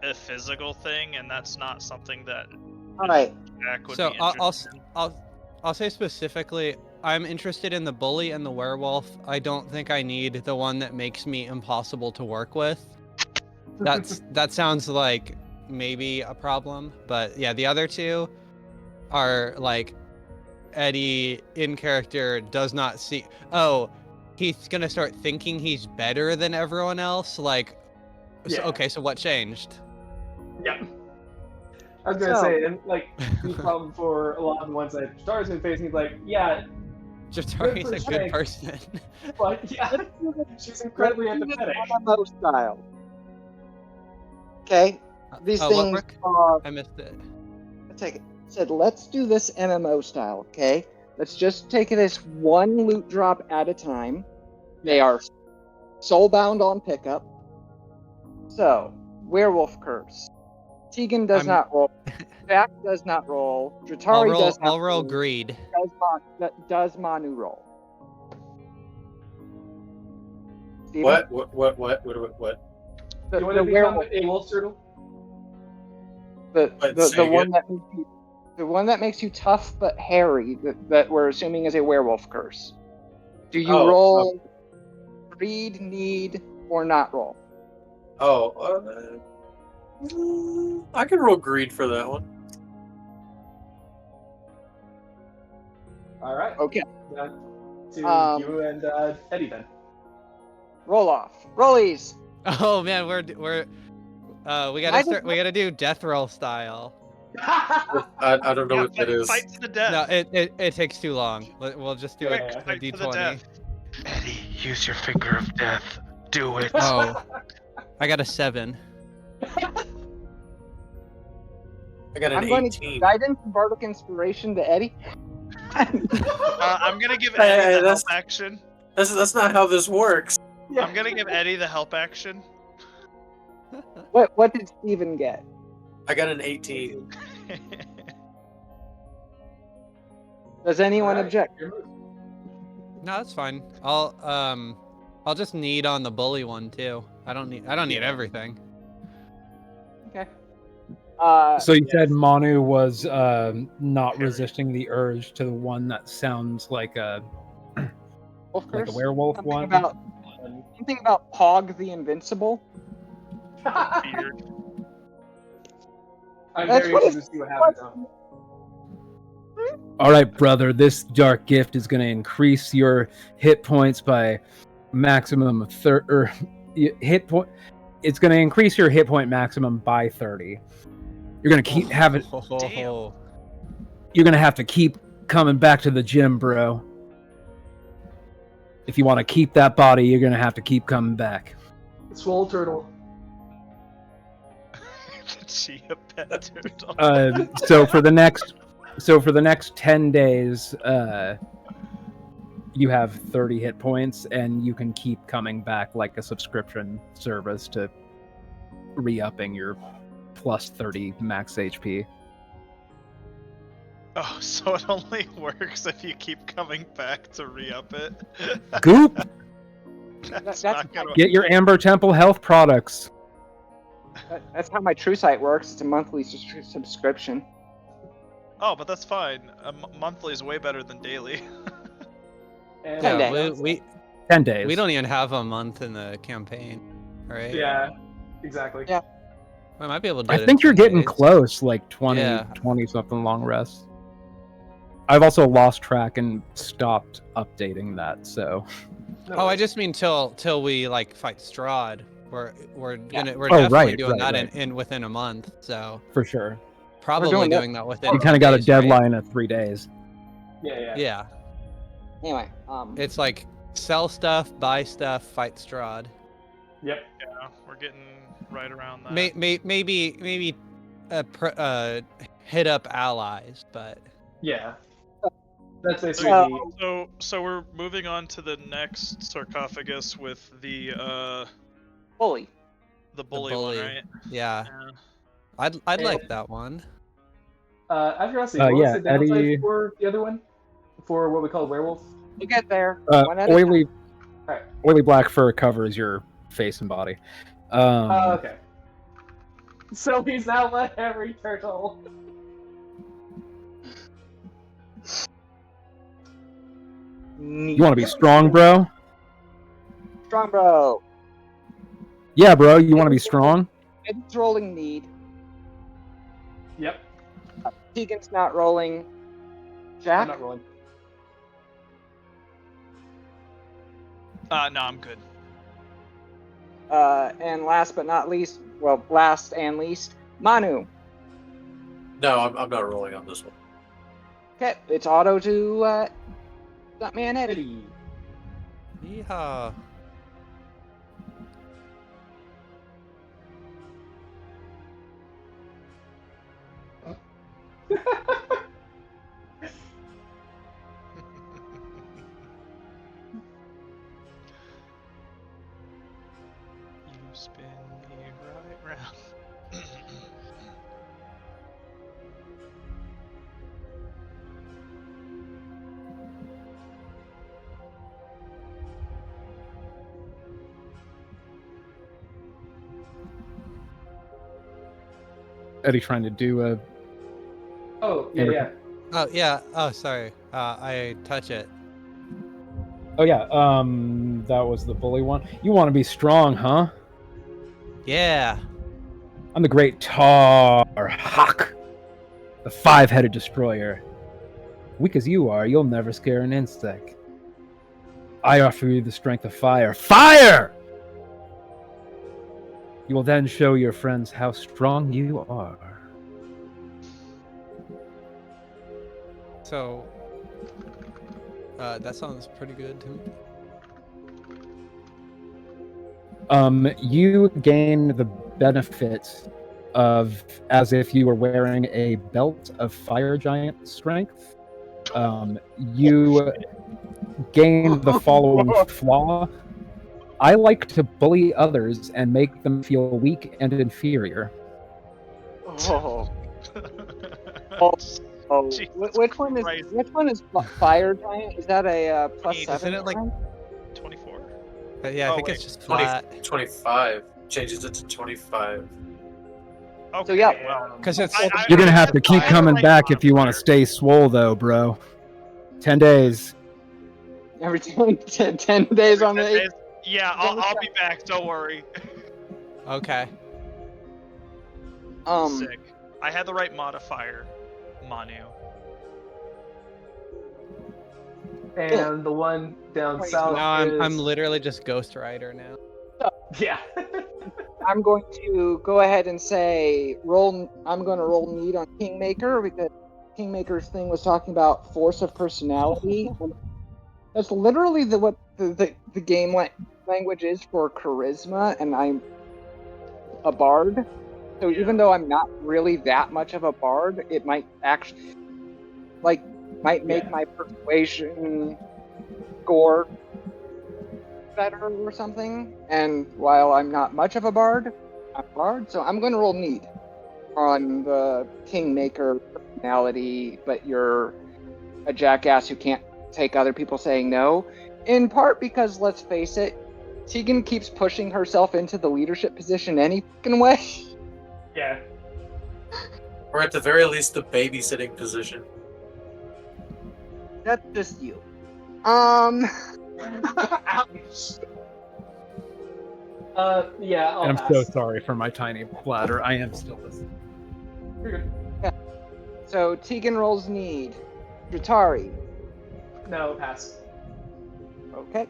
a physical thing, and that's not something that Jack would be interested in. I'll say specifically, I'm interested in the bully and the werewolf. I don't think I need the one that makes me impossible to work with. That sounds like maybe a problem, but yeah, the other 2 are like, Eddie in character does not see. Oh, he's gonna start thinking he's better than everyone else. Like, so what changed? Yeah, I was gonna say, and the problem for a lot of the ones that Jatari's been facing, Jatari's a good person. She's incredibly empathetic. MMO style. Okay, these things are. I missed it. I take it. said, let's do this MMO style, okay? Let's just take this one loot drop at a time. They are soulbound on pickup. So, Werewolf Curse. Tegan does not roll. Jack does not roll. Dratari does not I'll roll greed. Does Manu roll? Steven? What? You want to become werewolf, a wolf turtle? the Say one again? that makes you, the one that makes you tough but hairy. That we're assuming is a werewolf curse. Do you roll greed, need, or not roll? I can roll greed for that one. All right. Okay. Back to you and Eddie then. Roll off. Rollies. Oh man, we gotta do death roll style. I don't know what that is. Fight to the death. No, it takes too long. We'll just do Yeah, a fight to the d20. death. Eddie, use your finger of death. Do it. Oh, I got a 7. I got an I'm going to 18. give guidance and bardic inspiration to Eddie. I'm gonna give Hey, Eddie the help that's- action. That's not how this works. I'm gonna give Eddie the help action. What did Steven get? I got an 18. Does anyone Alright, object? your move. No, that's fine. I'll just need on the bully one too. I don't need everything. Okay. So you said Manu was not resisting the urge to the one that sounds like a Wolf like curse? a werewolf Something one. about Pog the Invincible. Beard. I'm That's very what interested to see what happens now. All right, brother. This dark gift is going to increase your hit points by maximum of hit point. It's going to increase your hit point maximum by 30. You're going to keep having. Damn. You're going to have to keep coming back to the gym, bro. If you want to keep that body, you're going to have to keep coming back. Swole turtle. Chia pet turtle. So for the next 10 days, you have 30 hit points, and you can keep coming back like a subscription service to re-upping your plus 30 max HP. Oh, so it only works if you keep coming back to re-up it? Goop! That's That's not gonna... Get your Amber Temple health products. That's how my True Sight works. It's a monthly subscription. Oh, but that's fine. Monthly is way better than daily. And 10 Yeah, days. we 10 days. don't even have a month in the campaign, right? Yeah, exactly. Yeah. I might be able to do it I in think you're 10 getting days. close, like 20 Yeah. something long rests. I've also lost track and stopped updating that, so. No Oh, I worries. just mean till we like fight Strahd. We're Oh, definitely right, doing right, that right. in within a month. So For sure. probably doing that. doing that within. You 10 kind of got a days, right? deadline of 3 days. Yeah. Yeah, Anyway, it's like sell stuff, buy stuff, fight Strahd. Yep. Yeah, we're getting right around that. Maybe hit up allies, but Yeah. That's basically So we're moving on to the next sarcophagus with the bully. bully one, bully. right? yeah, Yeah. I'd like that one. out of curiosity, what was yeah, the downside Eddie- for the other one? For what we call werewolf? You get there. One at a Oily, Alright. oily black fur covers your face and body. Okay. So he's now a hairy turtle. You want to be strong, bro? Strong bro. Yeah, bro. You want to be strong? Eddie's rolling need. Yep. Tegan's not rolling. I'm Jack? not rolling. No, I'm good. And last but not least, well, last and least, Manu. No, I'm not rolling on this one. Okay, it's auto to Stuntman Eddie. Yeehaw. Spin me right round. Eddie trying to do a. Oh, yeah. Oh yeah. Oh sorry. I touch it. Oh yeah, that was the bully one. You want to be strong, huh? Yeah. I'm the great Tar Hawk, the five-headed destroyer. Weak as you are, you'll never scare an insect. I offer you the strength of fire. Fire! You will then show your friends how strong you are. So. That sounds pretty good to me. You gain the benefit of as if you were wearing a belt of fire giant strength. You gain the following flaw. I like to bully others and make them feel weak and inferior. Oh. Oh, Jesus which one is Christ. fire giant? Is that a plus Isn't 7? it like- 24? Yeah, I Oh, think wait. it's just 20, flat. 25 changes it to 25. Okay, yeah. well. Because it's. You're gonna have to keep I coming like back if you want to modifier. stay swole, though, bro. 10 days. Every 10 days on the 8th. Yeah, I'll be back. Don't worry. Okay. Sick. I had the right modifier, Manu. And the one down south Now I'm is... literally just Ghost Rider now. Yeah. I'm going to go ahead and say I'm going to roll need on Kingmaker because Kingmaker's thing was talking about force of personality. That's literally what the game language is for charisma, and I'm a bard. So even though I'm not really that much of a bard, it might actually make my persuasion score better or something. And while I'm not much of a bard, I'm a bard, so I'm going to roll need on the Kingmaker personality, but you're a jackass who can't take other people saying no. In part because, let's face it, Tegan keeps pushing herself into the leadership position any fucking way. Yeah. Or at the very least, the babysitting position. That's just you. Yeah, I'll And I'm pass. so sorry for my tiny bladder. I am still listening. You're good. So Tegan rolls need. Dratari. No, pass. Okay.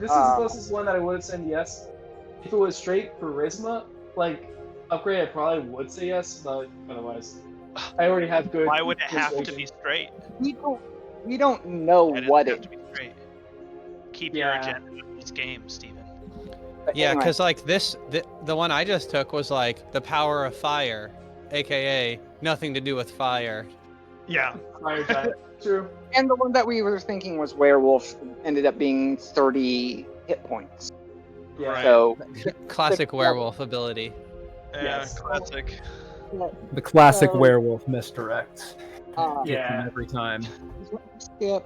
This is the closest one that I would have said yes. If it was straight charisma, like upgrade, I probably would say yes, but otherwise, I already have good. Why would it have to persuasion. be straight? We don't know Why does what have it. to be straight? Keep your agenda in this game, Steven. Yeah, anyway. because like the one I just took was like the power of fire, aka nothing to do with fire. Yeah. Fire giant. True. And the one that we were thinking was werewolf ended up being 30 hit points. Yeah. Right. So Classic Six werewolf ability. Yeah, Yes. classic. The classic So- werewolf misdirect. uh, Get them Yeah. every time. skip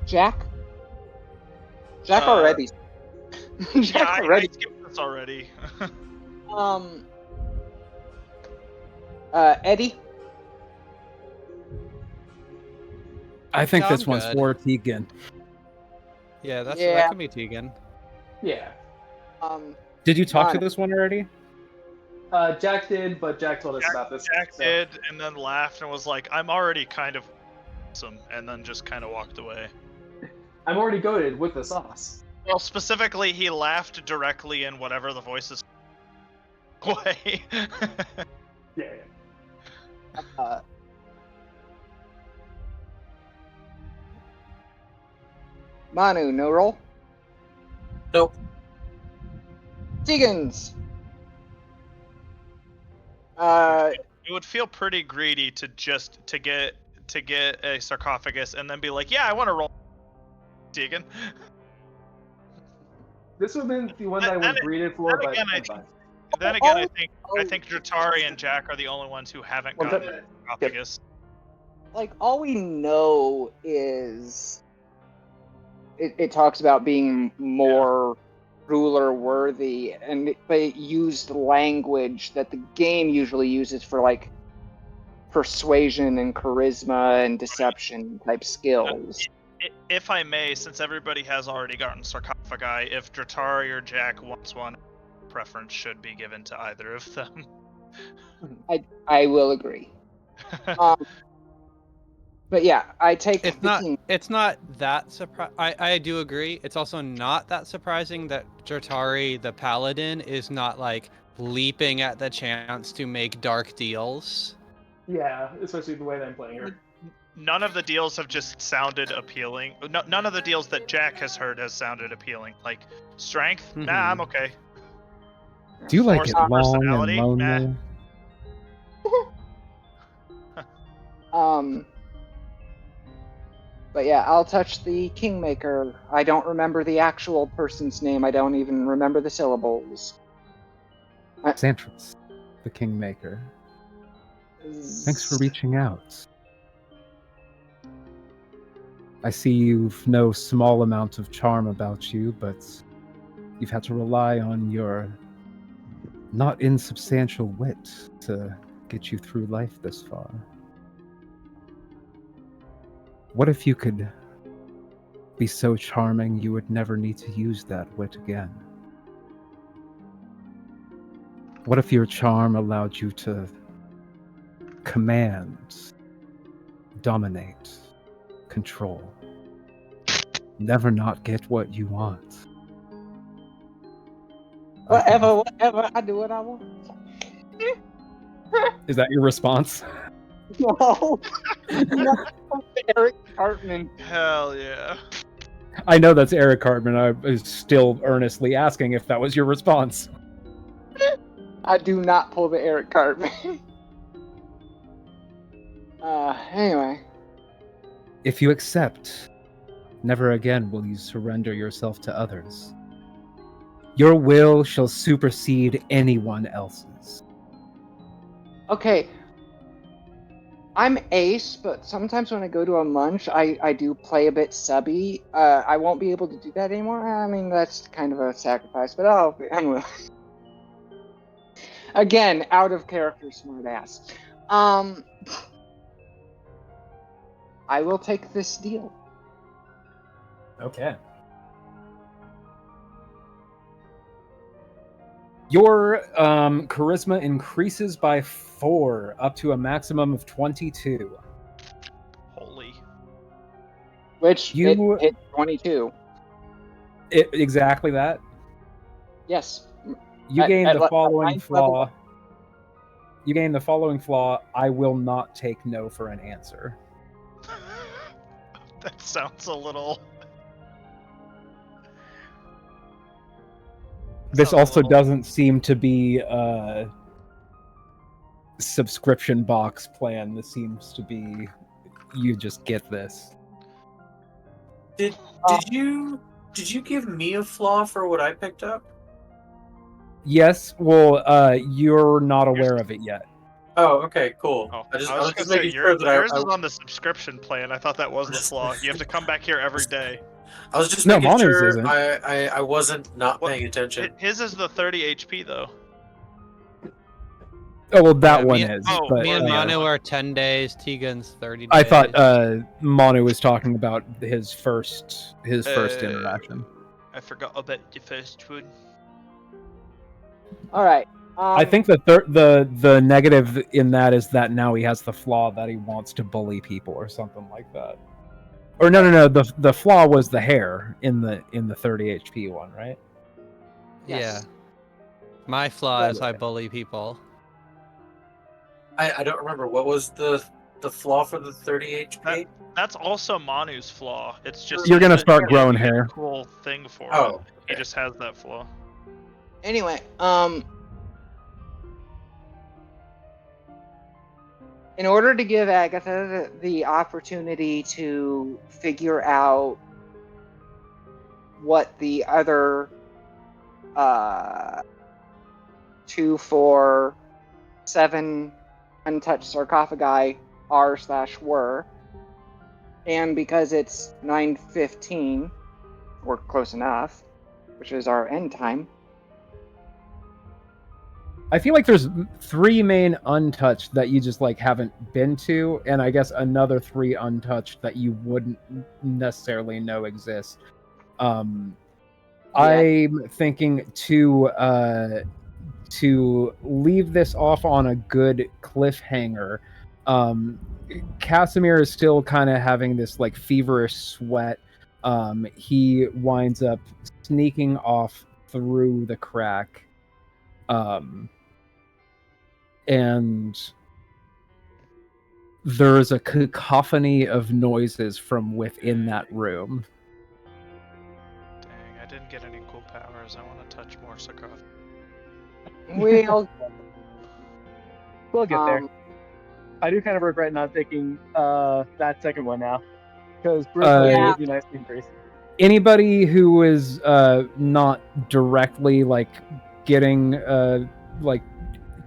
Jack. Jack Uh, already. Yeah, Jack I already. skipped this already. Eddie. I think No, this I'm one's good. for Tegan. Yeah, that Yeah. can be Tegan. Yeah. Did you talk to Fine. this one already? Jack did, but Jack told us about this. Jack so. did, and then laughed and was like, "I'm already kind of awesome," and then just kind of walked away. I'm already goaded with the sauce. Well, specifically, he laughed directly in whatever the voices way. Yeah. Manu, no roll. Nope. Tegans. It would feel pretty greedy to just to get a sarcophagus and then be like, "Yeah, I want to roll." Tegan. This would have been the one that I would Then- have greeted for, but again, I'm fine. Then again, I think Dratari and Jack are the only ones who haven't Well, gotten that- sarcophagus. Like, all we know is it talks about being more ruler worthy, but it used language that the game usually uses for like persuasion and charisma and deception type skills. If I may, since everybody has already gotten sarcophagi, if Dratari or Jack wants one, preference should be given to either of them. I will agree. But yeah, I take It's the not. king. It's not that I do agree. It's also not that surprising that Dratari, the paladin, is not like leaping at the chance to make dark deals. Yeah, especially the way that I'm playing her. None of the deals have just sounded appealing. None of the deals that Jack has heard has sounded appealing. Like strength, nah, I'm okay. Do you like Force it of long and personality, lonely? But yeah, I'll touch the Kingmaker. I don't remember the actual person's name. I don't even remember the syllables. Xantris, the Kingmaker. Thanks for reaching out. I see you've no small amount of charm about you, but you've had to rely on your not insubstantial wit to get you through life this far. What if you could be so charming you would never need to use that wit again? What if your charm allowed you to command, dominate, control, never not get what you want? Whatever, I do what I want. Is that your response? No. Eric Cartman. Hell yeah. I know that's Eric Cartman. I was still earnestly asking if that was your response. I do not pull the Eric Cartman. Anyway. If you accept, never again will you surrender yourself to others. Your will shall supersede anyone else's. Okay. I'm ace, but sometimes when I go to a munch, I do play a bit subby. I won't be able to do that anymore. I mean, that's kind of a sacrifice, but I will. Again, out of character, smartass. I will take this deal. Okay. Your charisma increases by 4, up to a maximum of 22. Holy. Which it hit 22. Exactly that. Yes. You gain the following ninth flaw. level. You gain the following flaw. I will not take no for an answer. That sounds a little. This Sounds a also little- doesn't seem to be a subscription box plan. This seems to be you just get this. Did you give me a flaw for what I picked up? Yes, well, you're not aware of it yet. Oh, okay, cool. Oh, I was gonna just say, making sure that yours I is on the subscription plan. I thought that was the flaw. You have to come back here every day. I was just No, making Manu's sure isn't. I wasn't not What- paying attention. His is the 30 HP though. Oh well, that Yeah, one me- is. oh, but, Me and yeah. Manu are 10 days. Tegan's 30 days. I thought Manu was talking about his first interaction. I forgot about the first one. All right. I think the negative in that is that now he has the flaw that he wants to bully people or something like that. Or no. The flaw was the hair in the 30 HP one, right? Yeah. Yes. My flaw is I bully people. I don't remember what was the flaw for the 30 HP. That's also Manu's flaw. It's just You're gonna that start you growing get a hair. Cool thing for Oh, it. He just has that flaw. Anyway, in order to give Agatha the opportunity to figure out what the other 2, 4, 7 untouched sarcophagi are/were, and because it's 9:15, or close enough, which is our end time. I feel like there's 3 main untouched that you just like haven't been to, and I guess another 3 untouched that you wouldn't necessarily know exist. I'm thinking to leave this off on a good cliffhanger. Casimir is still kind of having this like feverish sweat. He winds up sneaking off through the crack. And there's a cacophony of noises from within that room. Dang, I didn't get any cool powers. I want to touch more sarcophagus. We'll We'll get there. I do kind of regret not taking that second one now, because Yeah. would be nice to increase. Anybody who is not directly like getting like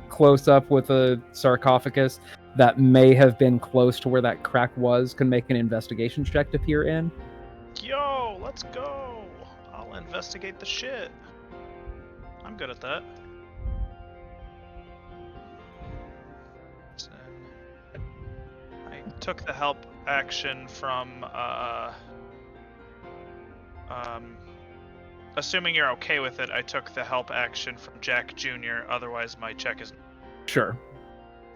close up with a sarcophagus that may have been close to where that crack was can make an investigation check to peer in. Yo, let's go! I'll investigate the shit. I'm good at that. I took the help action from assuming you're okay with it, I took the help action from Jack Jr., otherwise my check is... Sure.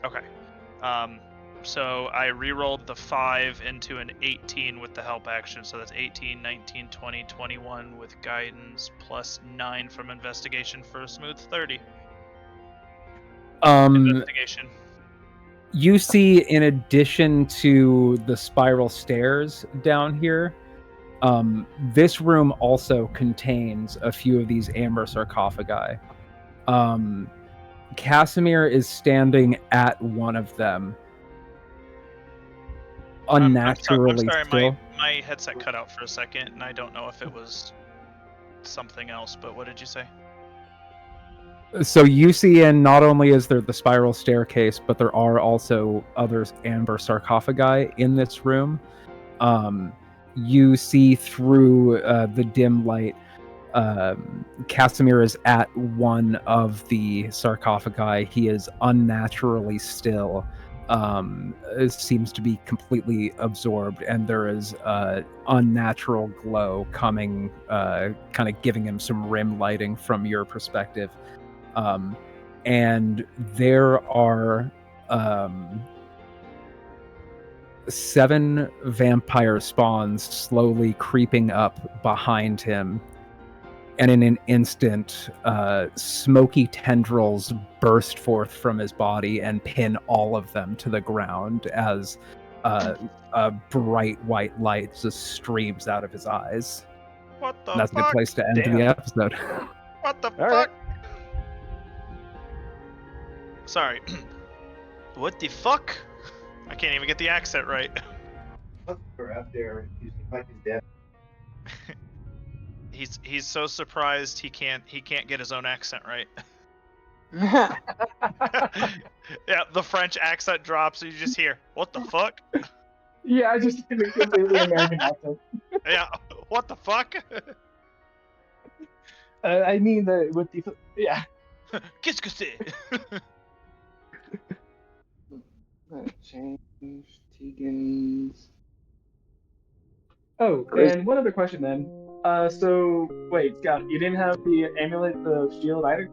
Okay. So I re-rolled the 5 into an 18 with the help action, so that's 18, 19, 20, 21 with guidance, plus 9 from investigation for a smooth 30. Investigation. You see, in addition to the spiral stairs down here, this room also contains a few of these amber sarcophagi. Casimir is standing at one of them, unnaturally I'm sorry, still. my headset cut out for a second, and I don't know if it was something else, but what did you say? So you see, and not only is there the spiral staircase, but there are also other amber sarcophagi in this room. You see through the dim light, Casimir is at one of the sarcophagi. He is unnaturally still. It seems to be completely absorbed, and there is unnatural glow coming, kind of giving him some rim lighting from your perspective. And there are 7 vampire spawns slowly creeping up behind him. And in an instant, smoky tendrils burst forth from his body and pin all of them to the ground as a bright white light just streams out of his eyes. What the And that's a fuck? good place to end Damn. the episode. What the All fuck? right. Sorry. What the fuck? I can't even get the accent right. Up there, you seem like he's dead. He's so surprised he can't get his own accent right. Yeah, the French accent drops and you just hear, what the fuck? Yeah, I just did a completely American accent. Yeah, what the fuck? I mean, with the yeah. Qu'est-ce que c'est? Change Tegan's. Oh, and one other question then. So wait, Scott, you didn't have the amulet, the shield either?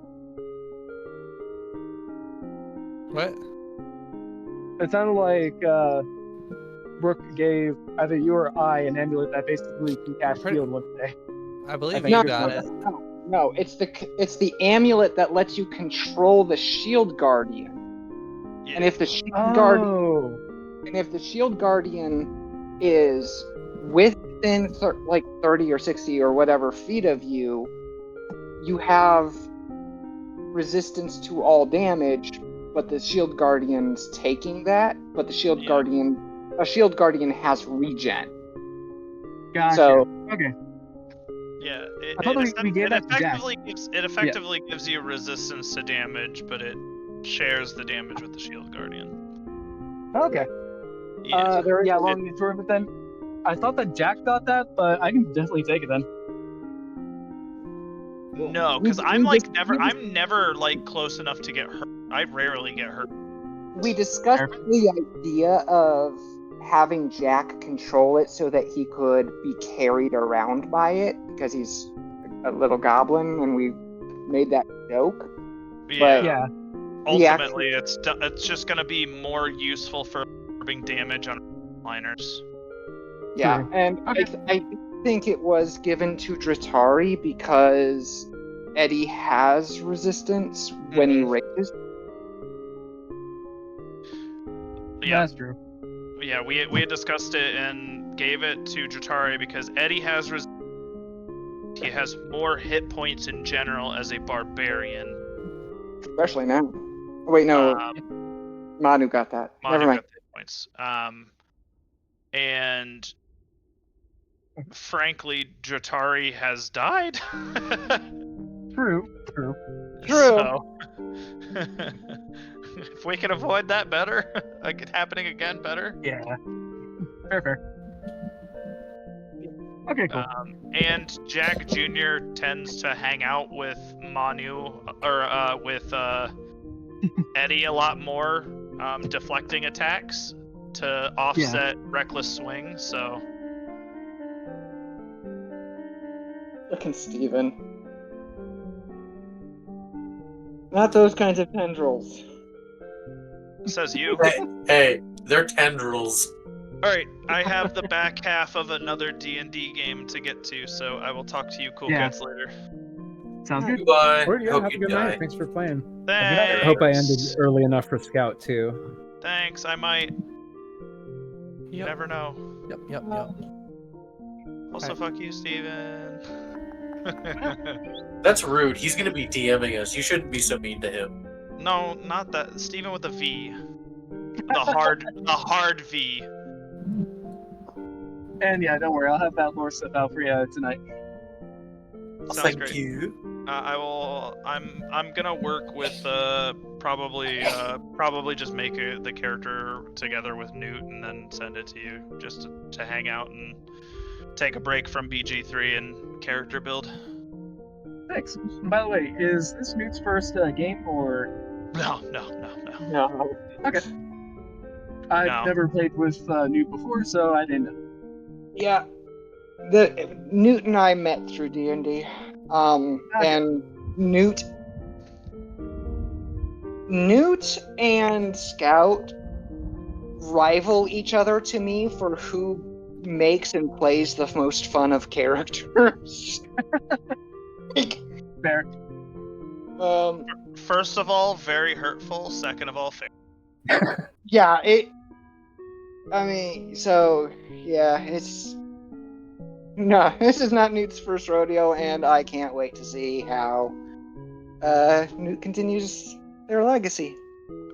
What? It sounded like Brooke gave either you or I an amulet that basically can cast shield once a day. I believe think you it's got not- it. No, it's the amulet that lets you control the shield guardian. Yeah. And if the shield guardian Oh, and if the shield guardian is within 30 or 60 or whatever feet of you, you have resistance to all damage, but the shield guardian's taking that, but the shield guardian has regen. gotcha. So Okay. Yeah, I thought we gave that to Jack. it effectively gives you resistance to damage, but it shares the damage with the Shield Guardian. Okay. Yeah. Yeah, long need for it then. I thought that Jack got that, but I can definitely take it then. No, because I'm never like close enough to get hurt. I rarely get hurt. We discussed the idea of having Jack control it so that he could be carried around by it because he's a little goblin, and we made that joke. Yeah. Yeah. Ultimately, it's just gonna be more useful for absorbing damage on liners. Yeah, and I think it was given to Dratari because Eddie has resistance when he rages. Yeah, that's true. Yeah, we had discussed it and gave it to Dratari because Eddie has he has more hit points in general as a barbarian. Especially now. Wait, no. Manu got that. Never mind. Got the hit points. And frankly, Dratari has died. True. So, if we can avoid that better, like it happening again better. Yeah. Fair. Okay, cool. And Jack Jr. tends to hang out with Manu or with Eddie a lot more, deflecting attacks to offset reckless swing. So. Frickin' Steven. Not those kinds of tendrils. Says you. Hey, they're tendrils. Alright, I have the back half of another D&D game to get to, so I will talk to you cool kids later. Sounds good. Goodbye. Or, yeah, Hope have a you good die. night. Thanks for playing. Thanks. I hope I ended early enough for Scout, too. Thanks, I might. You never know. Yep. Also, fuck you, Steven. That's rude. He's gonna be DMing us. You shouldn't be so mean to him. No, not that. Steven with a V. The hard V. And yeah, don't worry, I'll have that lore stuff out for you tonight. Sounds Thank great. you. I will. I'm gonna work with probably just make the character together with Newt and then send it to you just to hang out and take a break from BG3 and character build. Thanks. By the way, is this Newt's first game or? No. No. Okay. I've never played with Newt before, so I didn't know. Yeah. Newt and I met through D&D. And Newt and Scout rival each other to me for who makes and plays the most fun of characters. Fair. First of all, very hurtful. Second of all, fair. Yeah, it's... No, this is not Newt's first rodeo, and I can't wait to see how Newt continues their legacy.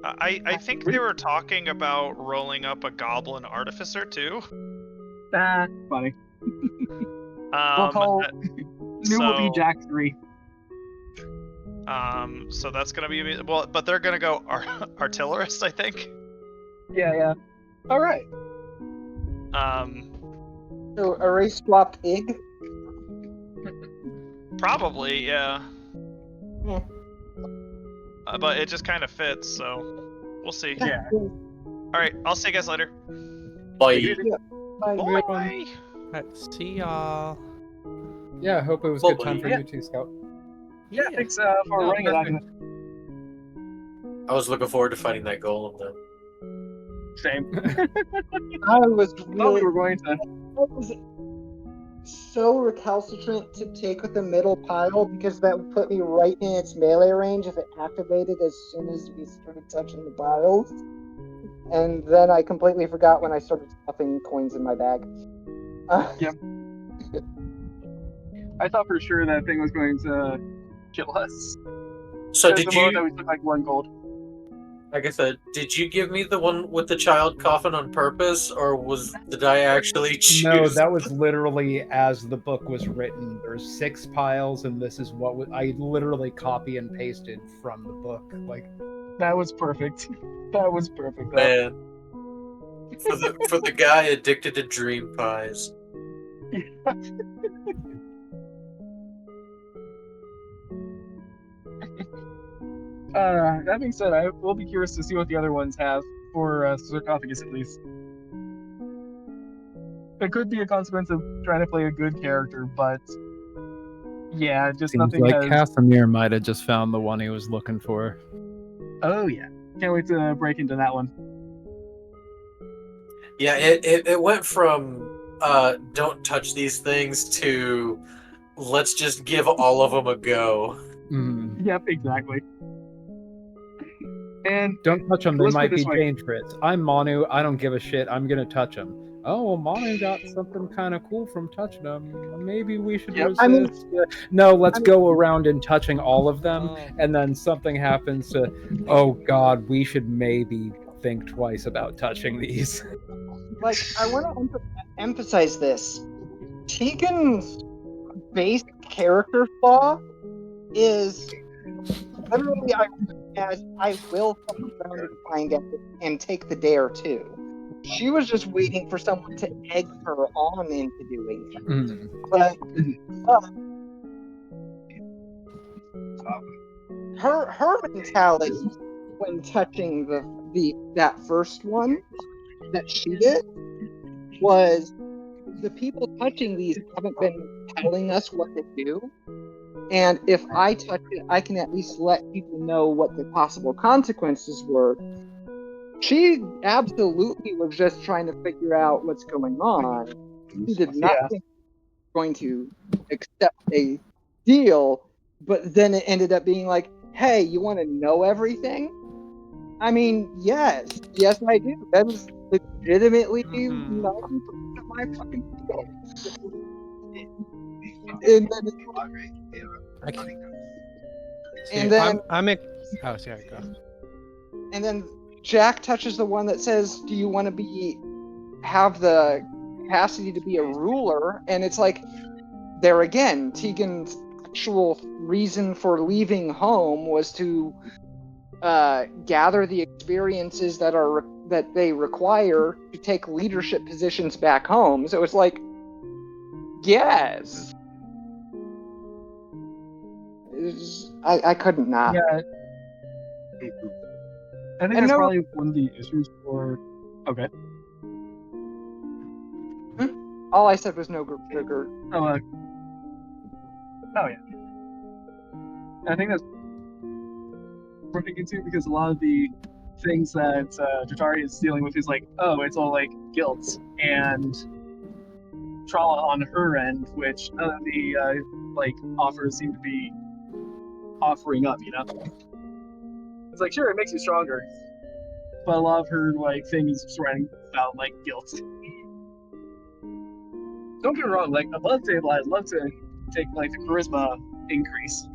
I think they were talking about rolling up a goblin artificer too. Funny. We'll call Newt will be Jack 3. So that's gonna be but they're gonna go artillerist, I think. Yeah. All right. So a race swapped pig? Probably, yeah. But it just kind of fits, so we'll see. Yeah. Alright, I'll see you guys later. Bye. Bye. Bye. Alright, see y'all. Yeah, I hope it was a good time for you too, Scout. Yeah, thanks for running it out. I was looking forward to fighting that golem then. Same. I was Thought we were going to. I was so recalcitrant to take with the middle pile because that would put me right in its melee range if it activated as soon as we started touching the piles. And then I completely forgot when I started stuffing coins in my bag. Yep. I thought for sure that thing was going to kill us. So Because we took like 1 gold. Agatha, did you give me the one with the child coffin on purpose, or did I actually choose? No, that was literally as the book was written. There's 6 piles, and this is what I literally copy and pasted from the book. Like, That was perfect. That was perfect. Though. Man, for the guy addicted to dream pies. That being said, I will be curious to see what the other ones have for sarcophagus, at least. It could be a consequence of trying to play a good character, but yeah, just seems nothing like has. Casimir might have just found the one he was looking for. Oh yeah, can't wait to break into that one. Yeah, it went from don't touch these things to let's just give all of them a go. Yep, exactly. And don't touch them, they let's put might it be this way. dangerous. I'm Manu, I don't give a shit, I'm gonna touch them. Oh, well, Manu got something kind of cool from touching them. Maybe we should resist. I mean- no, let's go around and touching all of them, Oh. and then something happens to, oh god, we should maybe think twice about touching these. Like, I want to emphasize this. Tegan's base character flaw is literally I will come around and find out and take the dare too. She was just waiting for someone to egg her on into doing it. But her mentality when touching that first one that she did was the people touching these haven't been telling us what to do. And if I touch it, I can at least let people know what the possible consequences were. She absolutely was just trying to figure out what's going on. She did not think she was going to accept a deal, but then it ended up being like, hey, you want to know everything? I mean, yes, I do. That is legitimately 90% of my fucking deal. And then, Oh, sorry, go. And then Jack touches the one that says, "Do you want to have the capacity to be a ruler?" And it's like, there again, Tegan's actual reason for leaving home was to gather the experiences that they require to take leadership positions back home. So it's like, yes. I couldn't not. Yeah. I think that's probably one of the issues for. Okay. All I said was no sugar. Oh yeah. I think that's running into because a lot of the things that Jatari is dealing with is like, oh, it's all like guilt and trauma on her end, which none of the offers seem to be offering up. It's like, sure, it makes you stronger, but a lot of her thing is surrounding about guilt. Don't get me wrong, above table, I'd love to take the charisma increase.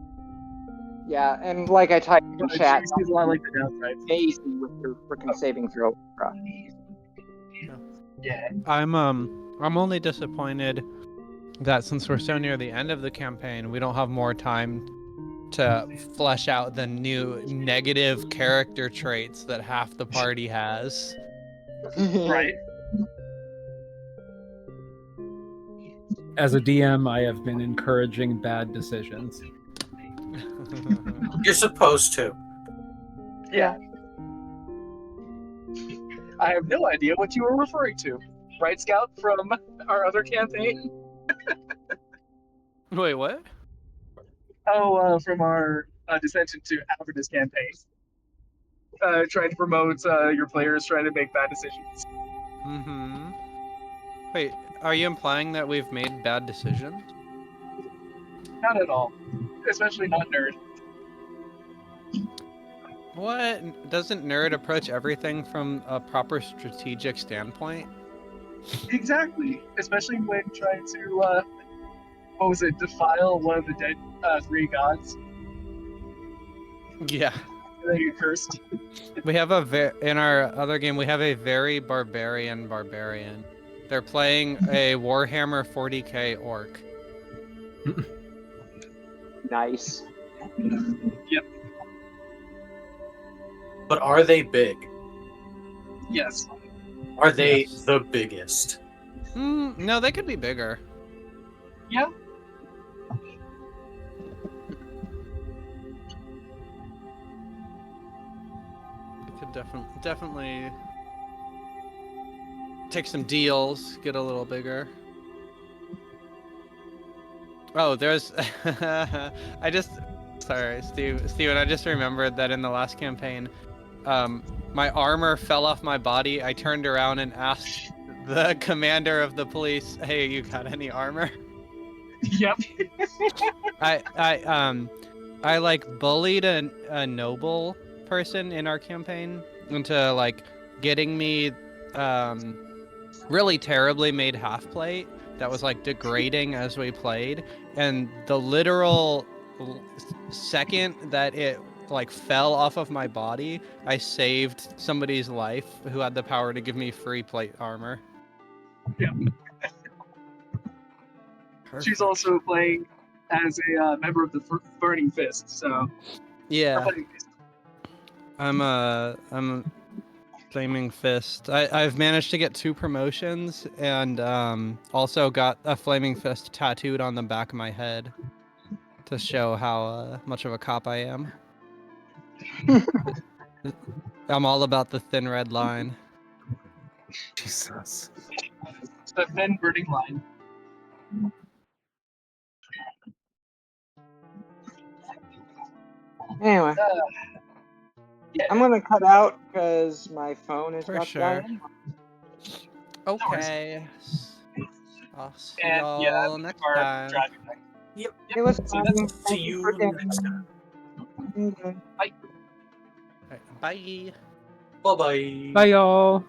Yeah, and like I typed in chat, she sees a lot like the downside. Amazing with your freaking saving throw. Yeah. I'm only disappointed that since we're so near the end of the campaign, we don't have more time to flesh out the new negative character traits that half the party has. Right. As a DM, I have been encouraging bad decisions. You're supposed to. Yeah. I have no idea what you were referring to. Right, Scout, from our other campaign? Wait, what? Oh, from our Dissension to Avernus campaign. Trying to promote your players trying to make bad decisions. Mm-hmm. Wait, are you implying that we've made bad decisions? Not at all. Especially not Nerd. What? Doesn't Nerd approach everything from a proper strategic standpoint? Exactly. Especially when trying to, defile one of the dead 3 gods. Yeah. they get cursed. We have in our other game, we have a very barbarian. They're playing a Warhammer 40k orc. Nice. Yep. But are they big? Yes. Are they Yes. the biggest? No, they could be bigger. Yeah. We could definitely take some deals, get a little bigger. Oh, there's sorry, Steven, I just remembered that in the last campaign, my armor fell off my body. I turned around and asked the commander of the police, "Hey, you got any armor?" Yep. I like bullied a noble person in our campaign into like getting me really terribly made half plate that was like degrading as we played, and the literal second that it like fell off of my body, I saved somebody's life who had the power to give me free plate armor. Yeah. She's also playing as a member of the Burning Fist, so yeah. I'm a Flaming Fist. I've managed to get 2 promotions and also got a Flaming Fist tattooed on the back of my head to show how much of a cop I am. I'm all about the thin red line. Jesus. It's the thin burning line. Anyway, Yeah. I'm gonna cut out because my phone is For about sure. to die. Okay. I'll see And y'all yeah, next our time. driving back. Yep. It was So fun. that's- See Thank you for dinner. next time. Okay. Right, bye. Bye bye. Bye, y'all.